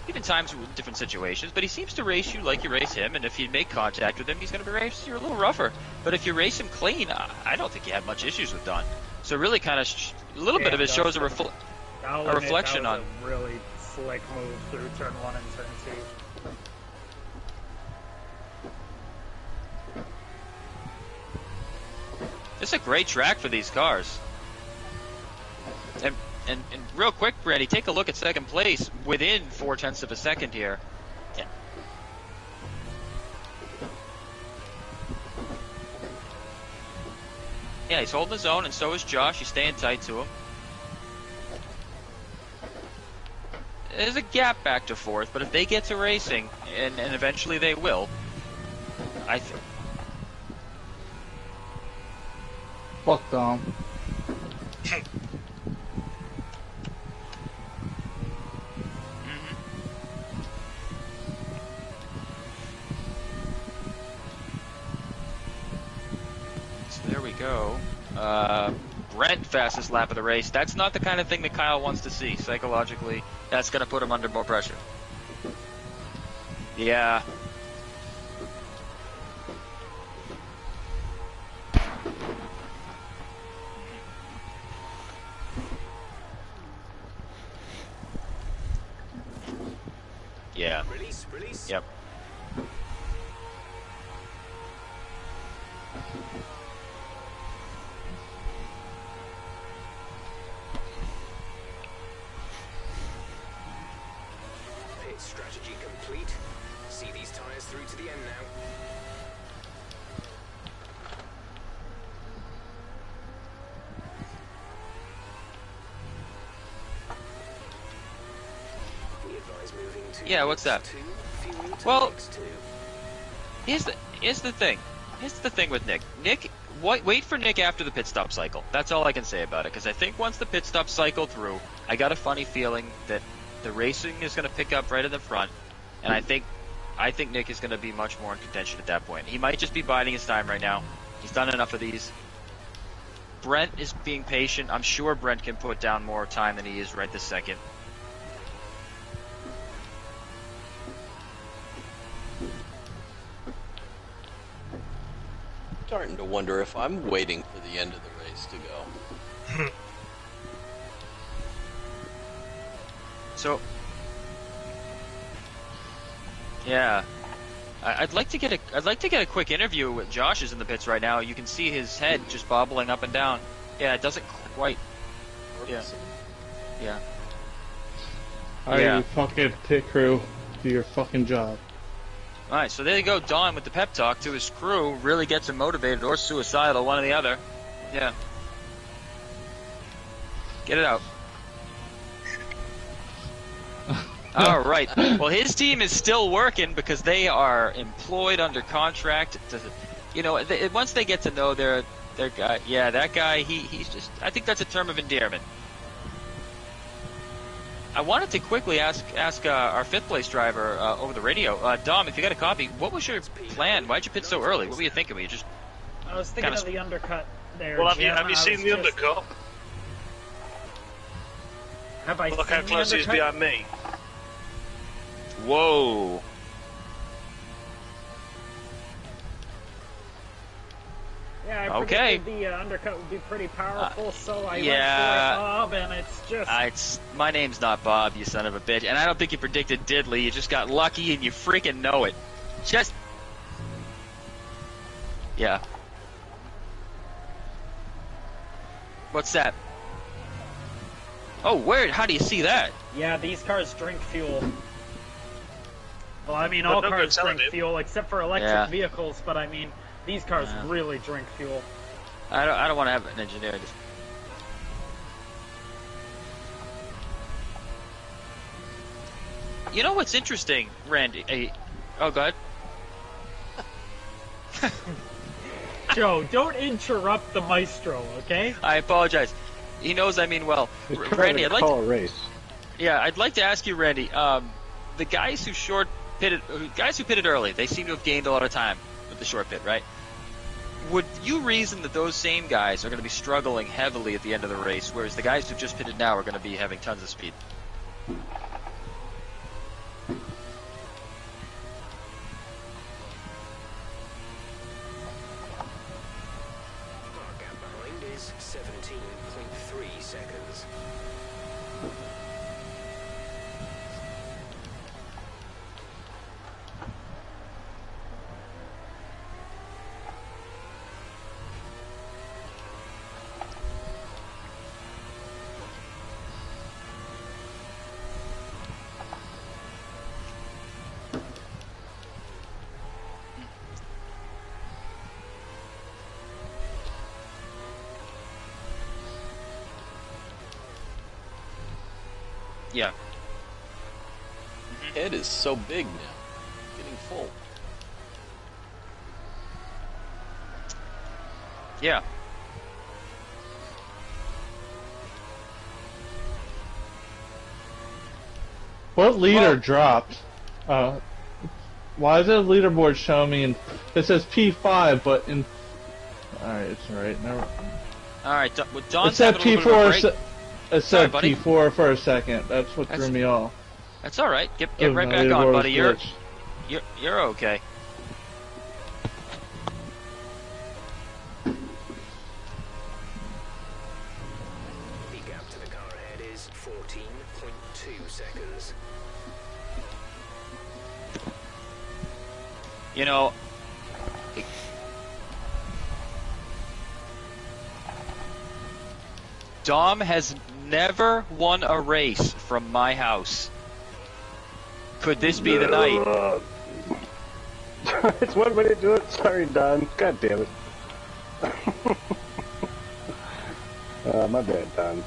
even times with different situations. But he seems to race you like you race him, and if you make contact with him, he's going to be racing you a little rougher. But if you race him clean, I don't think you have much issues with Don. So really, kind of a little bit of it shows a reflection on. A really slick move through turn 1 and turn 2. It's a great track for these cars. And real quick, Randy, take a look at second place within 0.4 of a second here. Yeah. Yeah, he's holding his own, and so is Josh. He's staying tight to him. There's a gap back to fourth, but if they get to racing, and eventually they will, I think. Fuck Dom. So there we go. Brent, fastest lap of the race. That's not the kind of thing that Kyle wants to see. Psychologically, that's going to put him under more pressure. Yeah. Yeah. Release. Yep. Pit strategy complete. See these tires through to the end now. Yeah, what's that? Well, here's the thing. Here's the thing with Nick. Wait for Nick after the pit stop cycle. That's all I can say about it. Because I think once the pit stop cycle through, I got a funny feeling that the racing is going to pick up right in the front, and I think Nick is going to be much more in contention at that point. He might just be biding his time right now. He's done enough of these. Brent is being patient. I'm sure Brent can put down more time than he is right this second. Starting to wonder if I'm waiting for the end of the race to go. So, yeah, I'd like to get a quick interview with Josh is in the pits right now. You can see his head just bobbling up and down. Yeah, it doesn't quite. Yeah. Yeah. Alright, you fucking pit crew, do your fucking job. Alright, so there you go, Don with the pep talk to his crew. Really gets him motivated or suicidal, one or the other. Yeah. Get it out. Alright, well his team is still working because they are employed under contract to, you know, once they get to know their guy, yeah, that guy, he's just, I think that's a term of endearment. I wanted to quickly ask our fifth place driver over the radio, Dom, if you got a copy, what was your plan? Why'd you pit so early? What were you thinking? Were you just? I was thinking of the undercut there. Well, Jim. have you seen the undercut? Have I? Look how close he is behind me. Whoa. Yeah, I predicted the undercut would be pretty powerful, so I went for it, Bob, and it's just... my name's not Bob, you son of a bitch, and I don't think you predicted diddly, you just got lucky and you freaking know it. Just... Yeah. What's that? Oh, where? How do you see that? Yeah, these cars drink fuel. Well, I mean, all cars drink fuel, except for electric vehicles, but I mean... These cars really drink fuel. I don't want to have an engineer. You know what's interesting, Randy? Oh, go ahead. Joe, don't interrupt the maestro, okay? I apologize. He knows I mean well. Randy, I'd like to call a race. Yeah, I'd like to ask you, Randy. The guys who pitted early, they seem to have gained a lot of time with the short pit, right? Would you reason that those same guys are going to be struggling heavily at the end of the race, whereas the guys who just pitted now are going to be having tons of speed? Our gap behind is 17.3 seconds. Yeah. Head is so big now. Getting full. Yeah. What leader dropped? Why is the leaderboard showing me? It says P5, but in. Alright, it's alright. Alright, Don's it said P4. It said Sorry, P4 for a second. That's what threw me off. That's all right. Get right back on, buddy. You're okay. The gap to the car ahead is 14.2 seconds. You know, Dom has never won a race from my house. Could this be the night? It's one way to do it. Sorry, Don. God damn it. My bad, Don.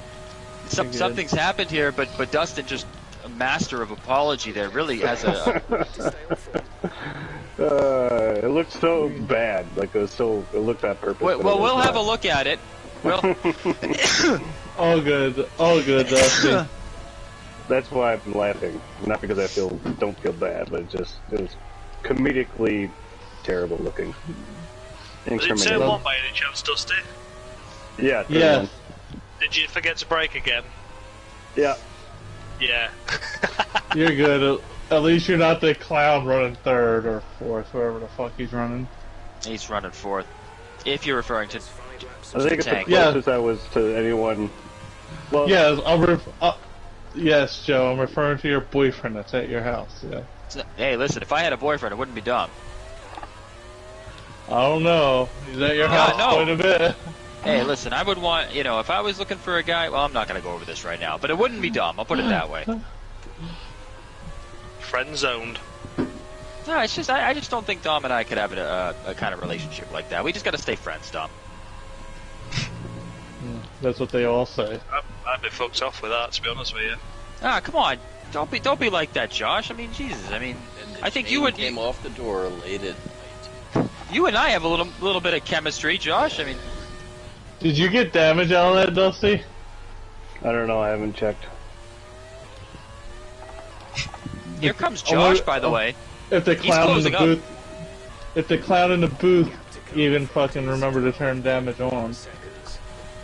Something's happened here, but Dustin just a master of apology there. Really has a. It looked so bad. Like it looked on purpose. Well, we'll have a look at it. Well, all good, Dustin. That's why I'm laughing. Not because I don't feel bad, but it was comedically terrible looking. Was it turn one by any chance, Dusty? Yeah. Yes. Did you forget to brake again? Yeah. Yeah. You're good. At least you're not the clown running third or fourth, wherever the fuck he's running. He's running fourth. If you're referring to I think it's the tank. closest I was to anyone. Well, Yes, yes, Joe. I'm referring to your boyfriend that's at your house. Yeah. Hey, listen. If I had a boyfriend, it wouldn't be dumb. I don't know. He's at your house quite a bit. Hey, listen. I would want, if I was looking for a guy. Well, I'm not going to go over this right now, but it wouldn't be dumb. I'll put it that way. Friend zoned. No, it's just I just don't think Dom and I could have a kind of relationship like that. We just got to stay friends, Dom. That's what they all say. I'd be fucked off with that, to be honest with you. Ah, come on. Don't be like that, Josh. I mean, Jesus. I mean, I think you would came off the door late at night. You and I have a little bit of chemistry, Josh. I mean, did you get damage out of that, Dusty? I don't know. I haven't checked. Here comes Josh, by the way. If the clown in the booth, even fucking remember to turn damage on.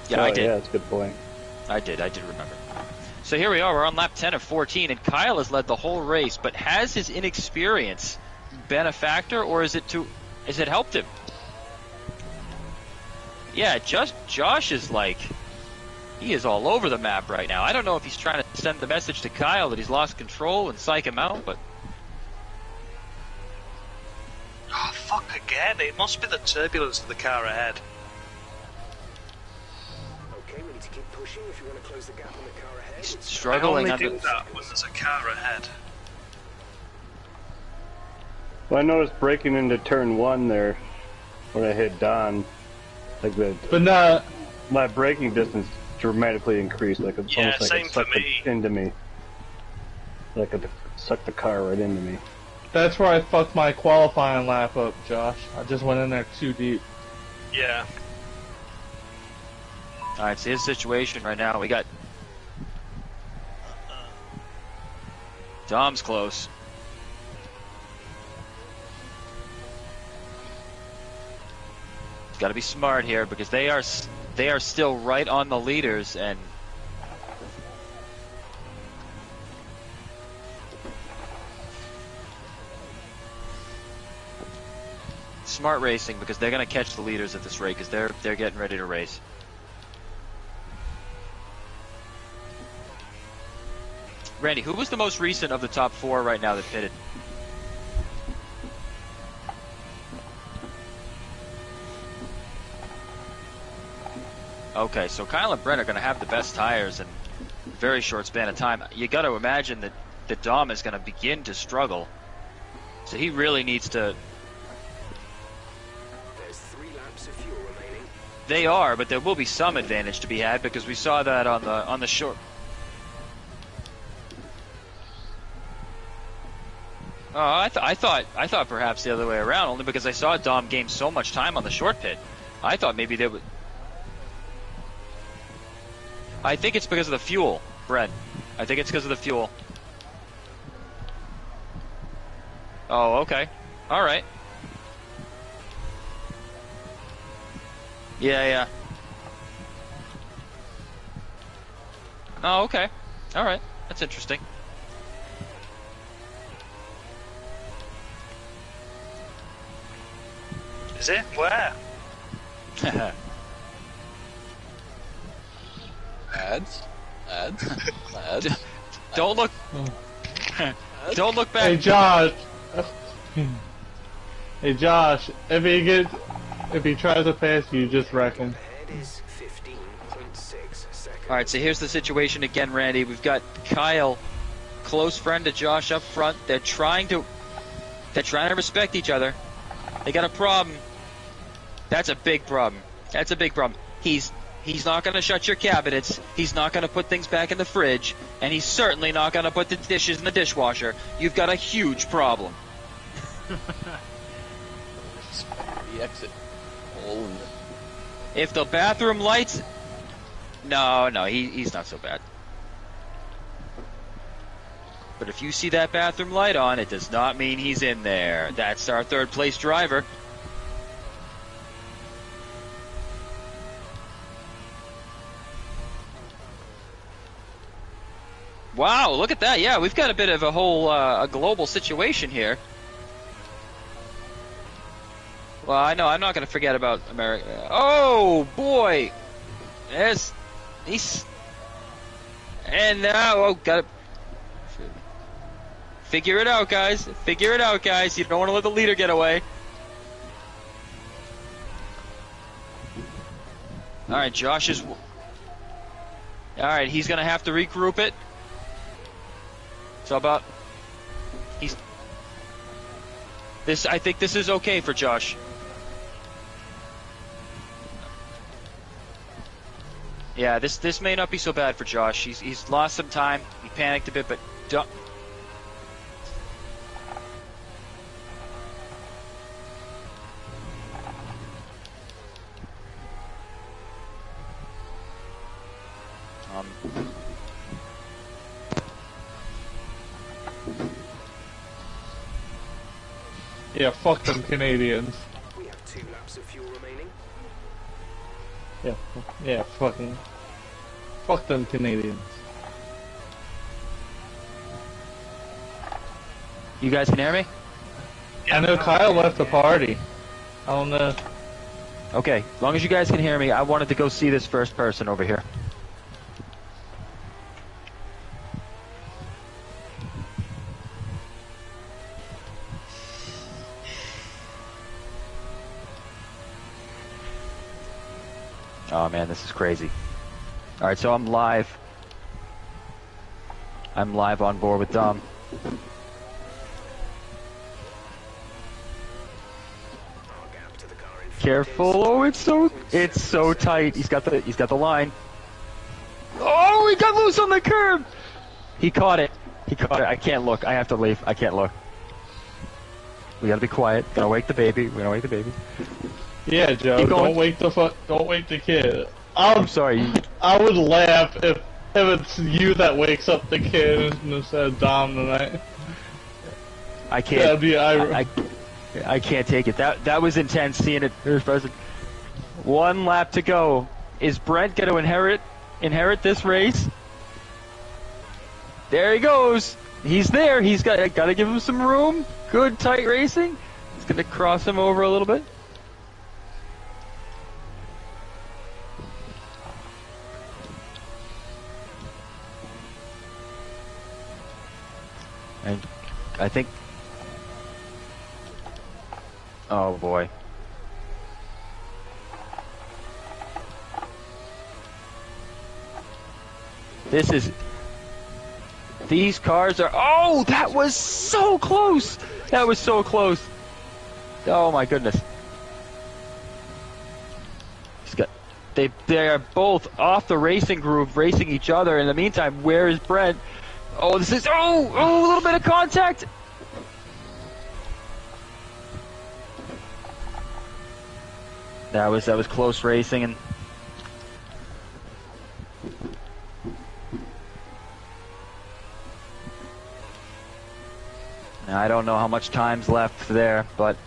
Yeah, I did. Yeah, that's a good point. I did remember. So here we are. We're on lap 10 of 14, and Kyle has led the whole race. But has his inexperience been a factor, or has it helped him? Yeah, Josh is like, he is all over the map right now. I don't know if he's trying to send the message to Kyle that he's lost control and psych him out, but... Oh, fuck again. It must be the turbulence of the car ahead. Okay, we need to keep pushing if you want to close the gap on the car ahead. He's struggling I under... only do that when there's a car ahead. Well, I noticed breaking into turn 1 there when I hit Don, like my braking distance dramatically increased. Like it's almost like it sucked it into me. Like it sucked the car right into me. That's where I fucked my qualifying lap up, Josh. I just went in there too deep. Yeah. Alright, so his situation right now, we got... Dom's close. Got to be smart here because they are still right on the leaders, and smart racing because they're going to catch the leaders at this rate because they're getting ready to race. Randy, who was the most recent of the top 4 right now that pitted? Okay, so Kyle and Brent are going to have the best tires in a very short span of time. You got to imagine that Dom is going to begin to struggle. So he really needs to... There's 3 laps of fuel remaining. They are, but there will be some advantage to be had because we saw that on the short... Oh, I thought perhaps the other way around, only because I saw Dom gain so much time on the short pit. I thought maybe they would... I think it's because of the fuel, Brent. I think it's because of the fuel. Oh, okay. All right. Yeah. Oh, okay. All right. That's interesting. Is it? Where? Ads. Don't look. Don't look back. Hey Josh. Hey Josh. If he tries to pass you, just wreck him. All right. So here's the situation again, Randy. We've got Kyle, close friend to Josh up front. They're trying to respect each other. They got a problem. That's a big problem. He's not going to shut your cabinets. He's not going to put things back in the fridge. And he's certainly not going to put the dishes in the dishwasher. You've got a huge problem. The exit hole. If the bathroom lights... No, he's not so bad. But if you see that bathroom light on, it does not mean he's in there. That's our third place driver. Wow, look at that. Yeah, we've got a bit of a whole a global situation here. Well, I know I'm not going to forget about America. Oh, boy. He's... And now, oh, got it. Figure it out, guys. Figure it out, guys. You don't want to let the leader get away. Alright, Josh is... Alright, he's going to have to regroup it. So about... I think this is okay for Josh. Yeah, this may not be so bad for Josh. He's lost some time. He panicked a bit, but don't... Yeah, fuck them Canadians. We have 2 laps of fuel remaining. Yeah, fuck them Canadians. You guys can hear me? I know Kyle left the party. I don't know. Okay, as long as you guys can hear me, I wanted to go see this first person over here. Oh man, this is crazy. Alright, so I'm live. I'm live on board with Dom. Careful! Oh, it's so tight. He's got the line. Oh, he got loose on the curb. He caught it. I can't look. I have to leave. I can't look. We gotta be quiet. Gonna wake the baby. We're gonna wake the baby. Yeah, Joe. Don't wake the kid. I'm sorry. I would laugh if it's you that wakes up the kid instead of Dom tonight. I can't. That'd be I can't take it. That was intense seeing it first person. 1 lap to go. Is Brent going to inherit this race? There he goes. He's there. He's got to give him some room. Good tight racing. He's going to cross him over a little bit. And I think... Oh boy. These cars are... Oh, that was so close! That was so close. Oh my goodness. They are both off the racing groove, racing each other. In the meantime, where is Brent? Oh, this is... Oh, a little bit of contact! That was close racing, and now, I don't know how much time's left there, but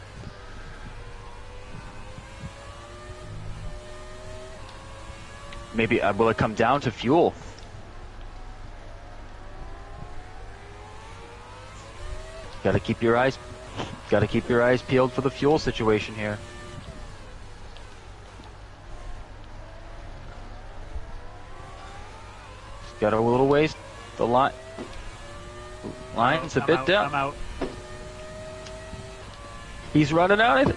maybe will it come down to fuel? Got to keep your eyes peeled for the fuel situation here. Got a little ways. The line's a bit down. I'm out. He's running out.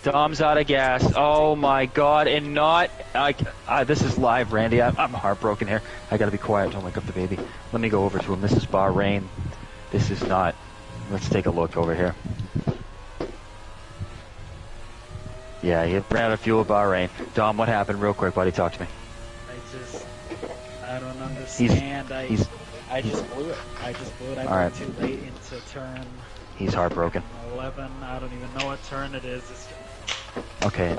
Dom's out of gas. Oh my god! And not. This is live, Randy. I'm heartbroken here. I gotta be quiet. Don't wake up the baby. Let me go over to him. This is Bahrain. This is not. Let's take a look over here. Yeah, he ran out of fuel at Bahrain. Dom, what happened? Real quick, buddy. Talk to me. I don't understand. I just blew it. I went too late into turn. He's heartbroken. 11. I don't even know what turn it is. Okay.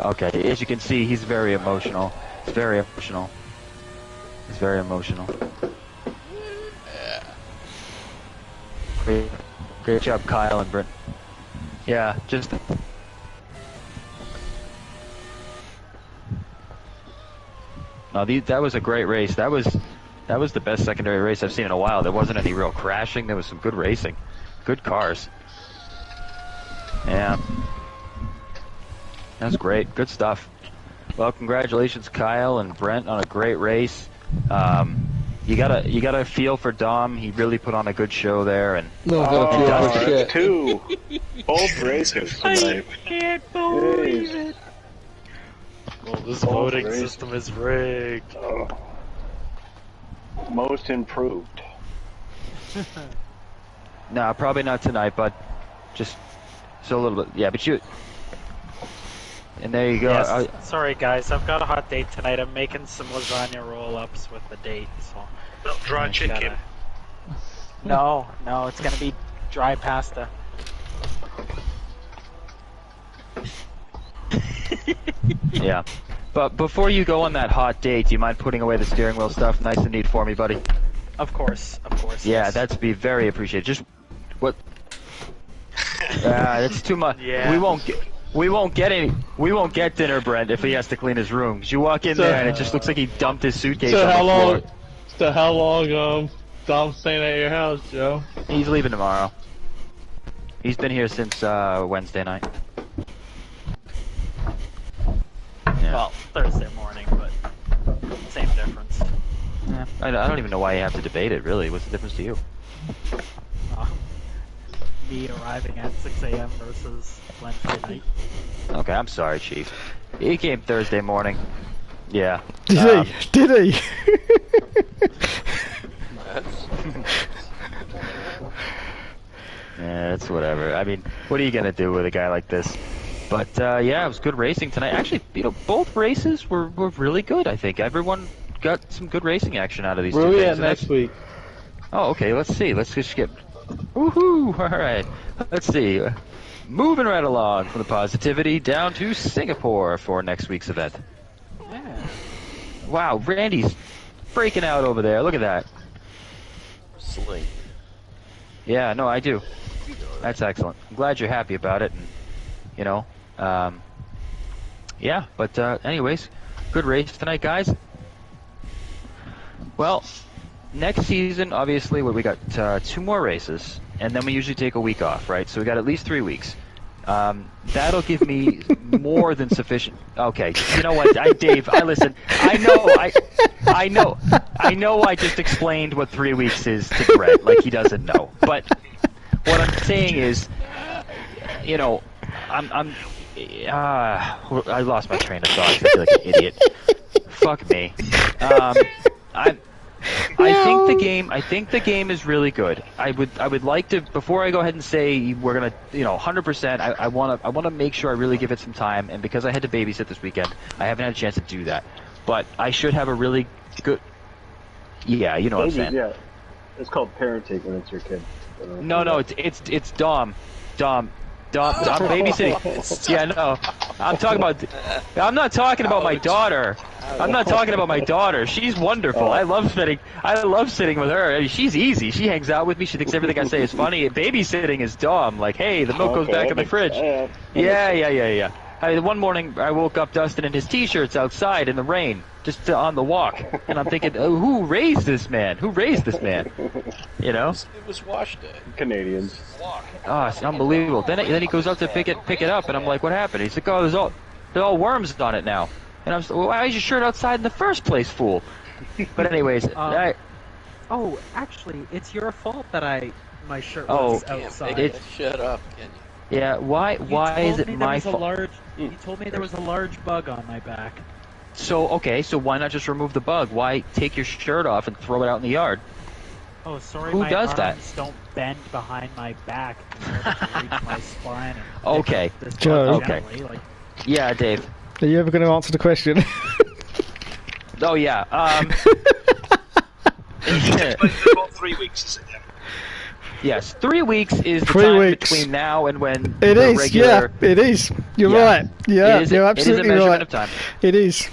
As you can see, he's very emotional. He's very emotional. Great job, Kyle and Brent. Yeah, just... No, that was a great race. That That was the best secondary race I've seen in a while. There wasn't any real crashing. There was some good racing. Good cars. Yeah. That's great. Good stuff. Well, congratulations, Kyle and Brent, on a great race. You gotta feel for Dom. He really put on a good show there, and two both races tonight. I can't believe it. Well, this voting system is rigged. Most improved. No, probably not tonight, but just so a little bit. Yeah, but you. And there you go. Yes. Sorry, guys. I've got a hot date tonight. I'm making some lasagna roll-ups with the date. So. Not dry chicken. No, it's gonna be dry pasta. Yeah. But before you go on that hot date, do you mind putting away the steering wheel stuff nice and neat for me, buddy? Of course. Yeah, yes. that'd be very appreciated. Just what? That's too much. Yeah. We won't get dinner, Brent, if he has to clean his room. 'Cause you walk in there and it just looks like he dumped his suitcase on the floor. So how long Dom's staying at your house, Joe? He's leaving tomorrow. He's been here since Wednesday night. Yeah. Well, Thursday morning, but same difference. Yeah. I don't even know why you have to debate it, really. What's the difference to you? Me arriving at 6 a.m. versus Wednesday night. Okay, I'm sorry, Chief. He came Thursday morning. Yeah. Did he? Yeah, it's whatever. I mean, what are you gonna do with a guy like this? But yeah, it was good racing tonight. Actually, both races were really good. I think everyone got some good racing action out of these. Where two are we things. at next week? Oh, okay. Let's see. Let's just get. Woohoo! All right. Let's see. Moving right along from the positivity down to Singapore for next week's event. Yeah. Wow, Randy's freaking out over there. Look at that. Sling. Yeah, no, I do. That's excellent. I'm glad you're happy about it. And, you know, yeah. But anyways, good race tonight, guys. Well, next season, obviously, we got 2 more races, and then we usually take a week off, right? So we got at least 3 weeks. That'll give me more than sufficient. Okay, you know what, Dave? Listen. I know. I just explained what 3 weeks is to Brett, like he doesn't know. But what I'm saying is, you know, I lost my train of thought. I feel like an idiot. Fuck me. I think the game is really good. I would like to, before I go ahead and say we're gonna, 100%. I want to make sure I really give it some time. And because I had to babysit this weekend, I haven't had a chance to do that. But I should have a really good. Yeah, you know what I'm saying. Yeah, it's called parenting when it's your kid. No, it's Dom. I'm babysitting. Yeah, no. I'm not talking about my daughter. I'm not talking about my daughter. She's wonderful. I love sitting with her. I mean, she's easy. She hangs out with me. She thinks everything I say is funny. Babysitting is Dom. Like, hey, the milk goes back in the fridge. Yeah. One morning I woke up Dustin in his t-shirts outside in the rain, just on the walk, and I'm thinking, who raised this man? You know? It was wash day. Canadians. Oh, it's unbelievable. Then he goes up to pick it up, and I'm like, what happened? He's like, oh, there's all worms on it now. And I'm like, well, why is your shirt outside in the first place, fool? But anyways, oh, actually, it's your fault that my shirt was outside. Shut up, can you? Yeah, why is it my fault? You told me there was a large bug on my back. So why not just remove the bug? Why take your shirt off and throw it out in the yard? Oh, sorry, Who my does arms that? don't bend behind my back in order to reach my spine. Okay. Joe. Okay. Yeah, Dave. Are you ever going to answer the question? Oh, yeah. About 3 weeks, is it? Yes, 3 weeks is the time between now and when it the is. regular... Yeah, it is. You're right. Yeah, you're absolutely right. It is a measurement right. of time. It is.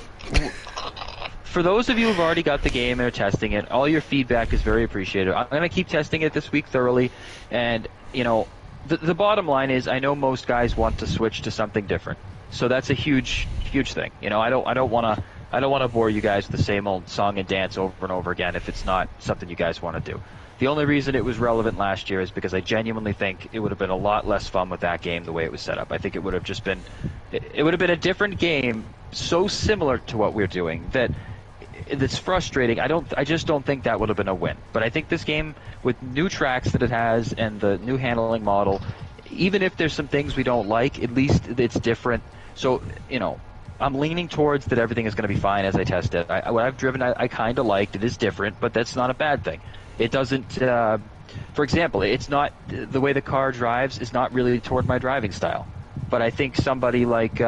For those of you who've already got the game and are testing it, all your feedback is very appreciated. I'm going to keep testing it this week thoroughly, and, the bottom line is I know most guys want to switch to something different. So that's a huge thing. I don't want to I don't want to bore you guys with the same old song and dance over and over again if it's not something you guys want to do. The only reason it was relevant last year is because I genuinely think it would have been a lot less fun with that game the way it was set up. I think it would have just been, it would have been a different game, so similar to what we're doing that it's frustrating. I just don't think that would have been a win. But I think this game, with new tracks that it has and the new handling model, even if there's some things we don't like, at least it's different. So, you know, I'm leaning towards that everything is going to be fine as I test it. What I've driven, I kind of liked. It is different, but that's not a bad thing. It doesn't, for example, it's not, the way the car drives is not really toward my driving style. But I think somebody like,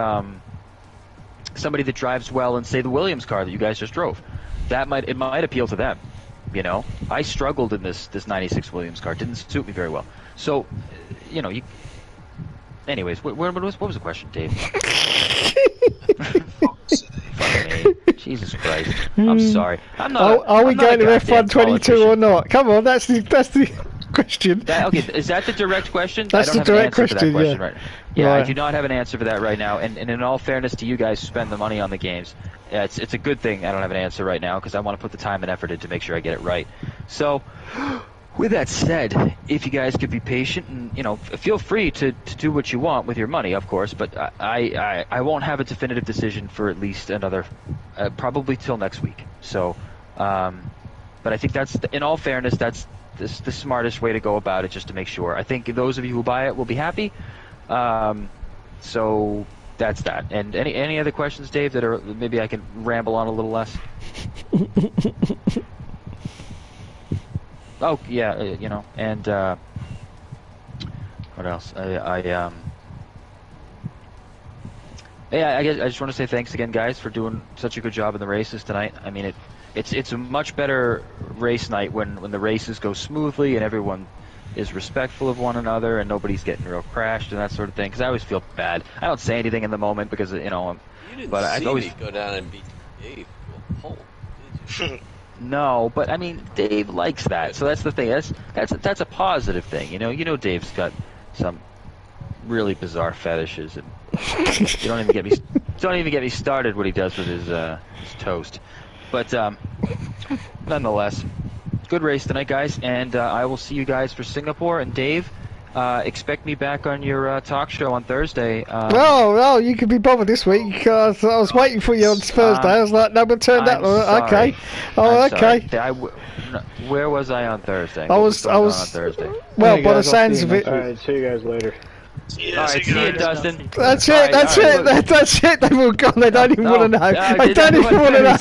somebody that drives well in, say, the Williams car that you guys just drove, it might appeal to them. You know, I struggled in this 96 Williams car. It didn't suit me very well. So, you know, anyways, what was the question, Dave? Fuck me. Jesus Christ. I'm sorry. I'm not. Are we going to F1 22 or not? Come on, that's the question. Okay, is that the direct question? That's the direct question. Right. Yeah, I do not have an answer for that right now. And in all fairness to you guys who spend the money on the games, it's a good thing I don't have an answer right now because I want to put the time and effort in to make sure I get it right. So, with that said, if you guys could be patient and, you know, feel free to do what you want with your money, of course, but I won't have a definitive decision for at least another, probably till next week. So, but I think that's, in all fairness, that's the smartest way to go about it, just to make sure. I think those of you who buy it will be happy. So that's that. And any other questions, Dave, that are maybe I can ramble on a little less? Oh yeah, you know, and what else? Yeah, I guess I just want to say thanks again, guys, for doing such a good job in the races tonight. I mean, it's a much better race night when the races go smoothly and everyone is respectful of one another and nobody's getting real crashed and that sort of thing. Because I always feel bad. I don't say anything in the moment because, you know, I always me go down and beat Dave to a pole, did you? No, but I mean, Dave likes that, so that's the thing. That's a positive thing, you know. You know, Dave's got some really bizarre fetishes, and you don't even get me started what he does with his toast. But nonetheless, good race tonight, guys, and I will see you guys for Singapore. And Dave, expect me back on your talk show on Thursday. No, you could be bothered this week because I was waiting for you on Thursday. I was like, no one turned up. Okay. Oh, okay. Where was I on Thursday? I was on Thursday. Well, by the sounds of it. Alright, see you guys later. Alright, see you, Dustin. That's it. They've all gone. They don't even want to know. They don't even want to know.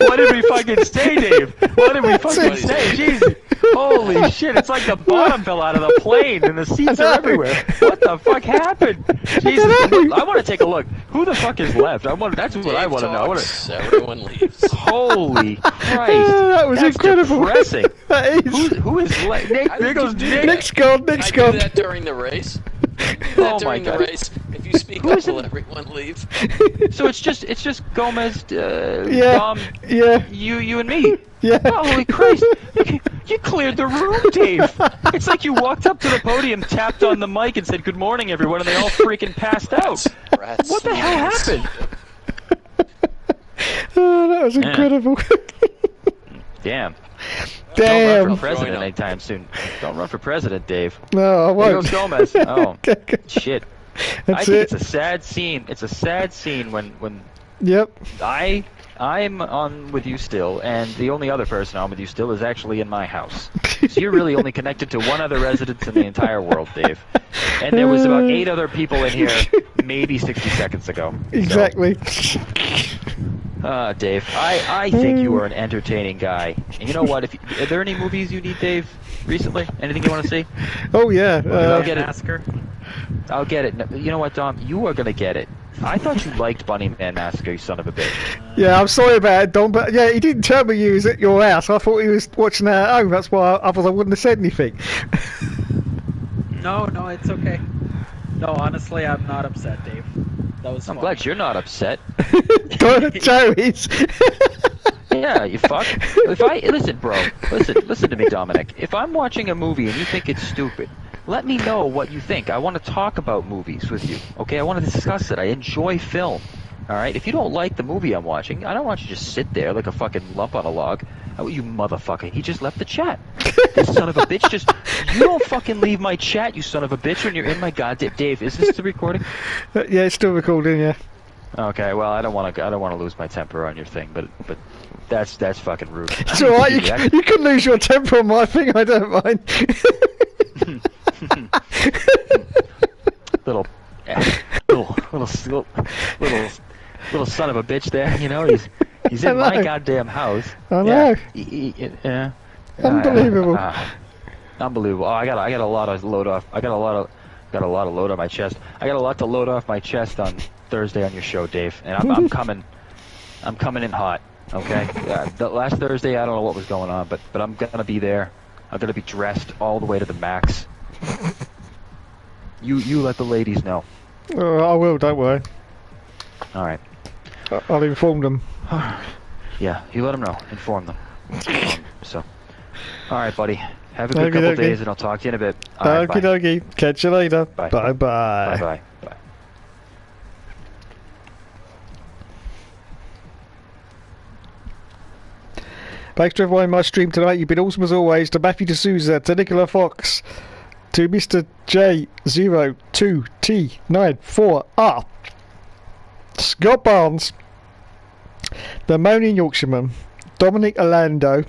What did we fucking say, Dave? What did we fucking say? Jesus. Holy shit, it's like the bottom fell out of the plane and the seats are everywhere. What the fuck happened? Jesus, I want to take a look. Who the fuck is left? That's what I want to know. Everyone leaves. Holy Christ. That was incredible. Depressing. That is. Who is left? Nick, there goes Nick. Nick's gone. I do that during the race. Oh my God. The race. If you speak up, will everyone leave? So it's just Gomez, Yeah. Dom, Yeah. you and me. Yeah. Holy Christ! You cleared the room, Dave. It's like you walked up to the podium, tapped on the mic, and said "Good morning, everyone," and they all freaking passed out. Rats. What the hell happened? Oh, that was incredible. Damn. Damn. Don't run for president anytime soon. Don't run for president, Dave. No, I won't. There goes Gomez. Oh, shit. That's I think it. it's a sad scene. It's a sad scene when. Yep. I'm on with you still, and the only other person on with you still is actually in my house. So you're really only connected to one other residence in the entire world, Dave. And there was about 8 other people in here maybe 60 seconds ago. Exactly. So, Dave, I think you are an entertaining guy. And you know what? Are there any movies you need, Dave, recently? Anything you want to see? Oh, yeah. I'll get it. I'll get it. You know what, Dom? You are going to get it. I thought you liked Bunny Man Massacre, you son of a bitch. Yeah, I'm sorry about it, Don, but yeah, he didn't tell me you was at your house. I thought he was watching at home. That's why I wouldn't have said anything. No, it's okay. No, honestly, I'm not upset, Dave. That was I'm glad you're not upset. Joe is. Yeah, you fuck. Listen, bro. Listen to me, Dominic. If I'm watching a movie and you think it's stupid, let me know what you think. I want to talk about movies with you. Okay, I want to discuss it. I enjoy film. Alright? If you don't like the movie I'm watching, I don't want you to just sit there like a fucking lump on a log. Oh, you motherfucker. He just left the chat. This son of a bitch just... You don't fucking leave my chat, you son of a bitch, when you're in my goddamn... Dave, is this the recording? Yeah, it's still recording, yeah. Okay, well, I don't want to lose my temper on your thing, but that's fucking rude. It's alright, you can lose your temper on my thing, I don't mind. little son of a bitch there, you know, he's in my goddamn house. I know. Yeah. Unbelievable. Unbelievable. Oh, I got a lot of load off. I got a lot of load on my chest. I got a lot to load off my chest on Thursday on your show, Dave, and I'm coming in hot. Okay. The last Thursday, I don't know what was going on, but I'm gonna be there. I'm gonna be dressed all the way to the max. You let the ladies know. I will. Don't worry. All right. I'll inform them. Yeah, you let them know. Inform them. So. All right, buddy. Have a good couple of days, and I'll talk to you in a bit. Right, okie dokie. Catch you later. Bye. Bye. Bye. Bye. Thanks to everyone in my stream tonight. You've been awesome as always. To Matthew D'Souza, to Nicola Fox, to Mr. J02T94R, Scott Barnes, the Moaning Yorkshireman, Dominic Orlando.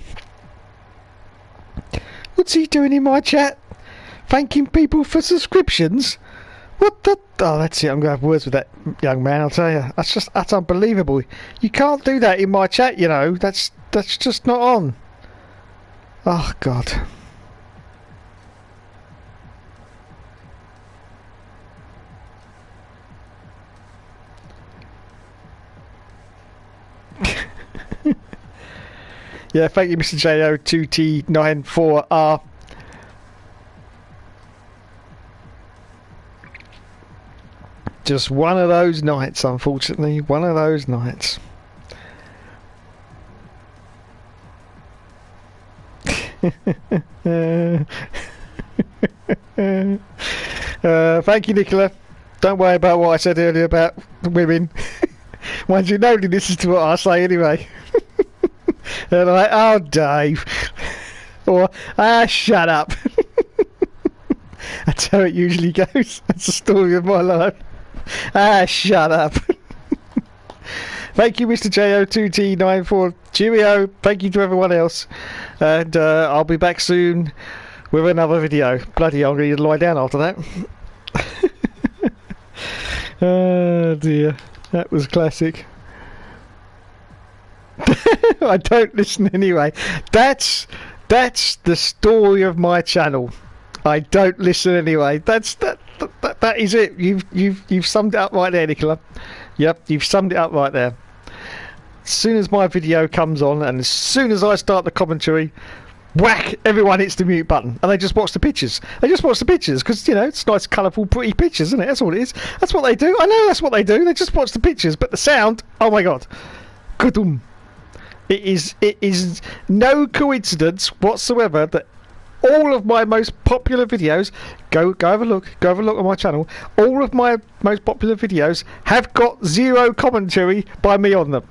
What's he doing in my chat? Thanking people for subscriptions? What the... Oh, that's it. I'm going to have words with that young man, I'll tell you. That's unbelievable. You can't do that in my chat, you know. That's just not on. Oh, God. Yeah, thank you, Mr. JO2T94R. Just one of those nights, unfortunately. One of those nights. Thank you, Nicola. Don't worry about what I said earlier about women. Mind you, nobody listens to what I say anyway. They're like, oh, Dave. Or, shut up. That's how it usually goes. That's the story of my life. Shut up. Thank you, Mr. JO2T94. Cheerio. Thank you to everyone else. And I'll be back soon with another video. Bloody hell, I'm going to lie down after that. Oh, dear. That was classic. I don't listen anyway. That's the story of my channel. I don't listen anyway. That is it. You've summed it up right there, Nicola. Yep, you've summed it up right there. As soon as my video comes on, and as soon as I start the commentary, whack! Everyone hits the mute button, and they just watch the pictures. They just watch the pictures because, you know, it's nice, colourful, pretty pictures, isn't it? That's all it is. That's what they do. I know that's what they do. They just watch the pictures, but the sound. Oh my God! Ka-dum. It is no coincidence whatsoever that all of my most popular videos, go have a look on my channel, all of my most popular videos have got zero commentary by me on them.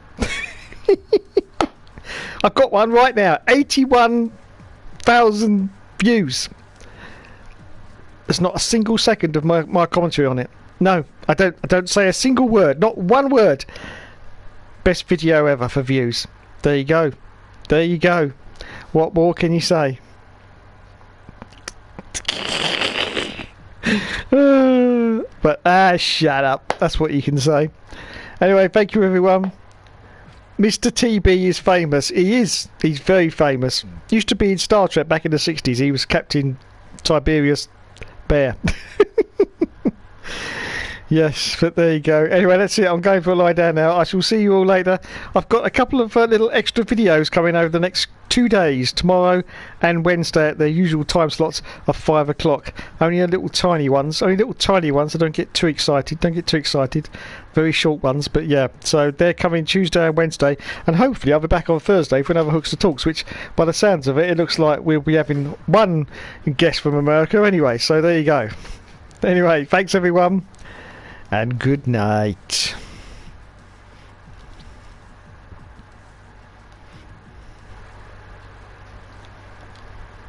I've got one right now, 81,000 views. There's not a single second of my commentary on it. No, I don't say a single word, not one word. Best video ever for views. There you go. There you go. What more can you say? But shut up. That's what you can say. Anyway, thank you everyone. Mr. TB is famous. He is. He's very famous. Used to be in Star Trek back in the 60s. He was Captain Tiberius Bear. Yes, but there you go. Anyway, that's it. I'm going for a lie down now. I shall see you all later. I've got a couple of little extra videos coming over the next 2 days, tomorrow and Wednesday at their usual time slots of 5 o'clock. Only little tiny ones, so don't get too excited. Very short ones, but yeah. So they're coming Tuesday and Wednesday, and hopefully I'll be back on Thursday for another Hookster Talks, which by the sounds of it, it looks like we'll be having one guest from America anyway. So there you go. Anyway, thanks everyone. And good night.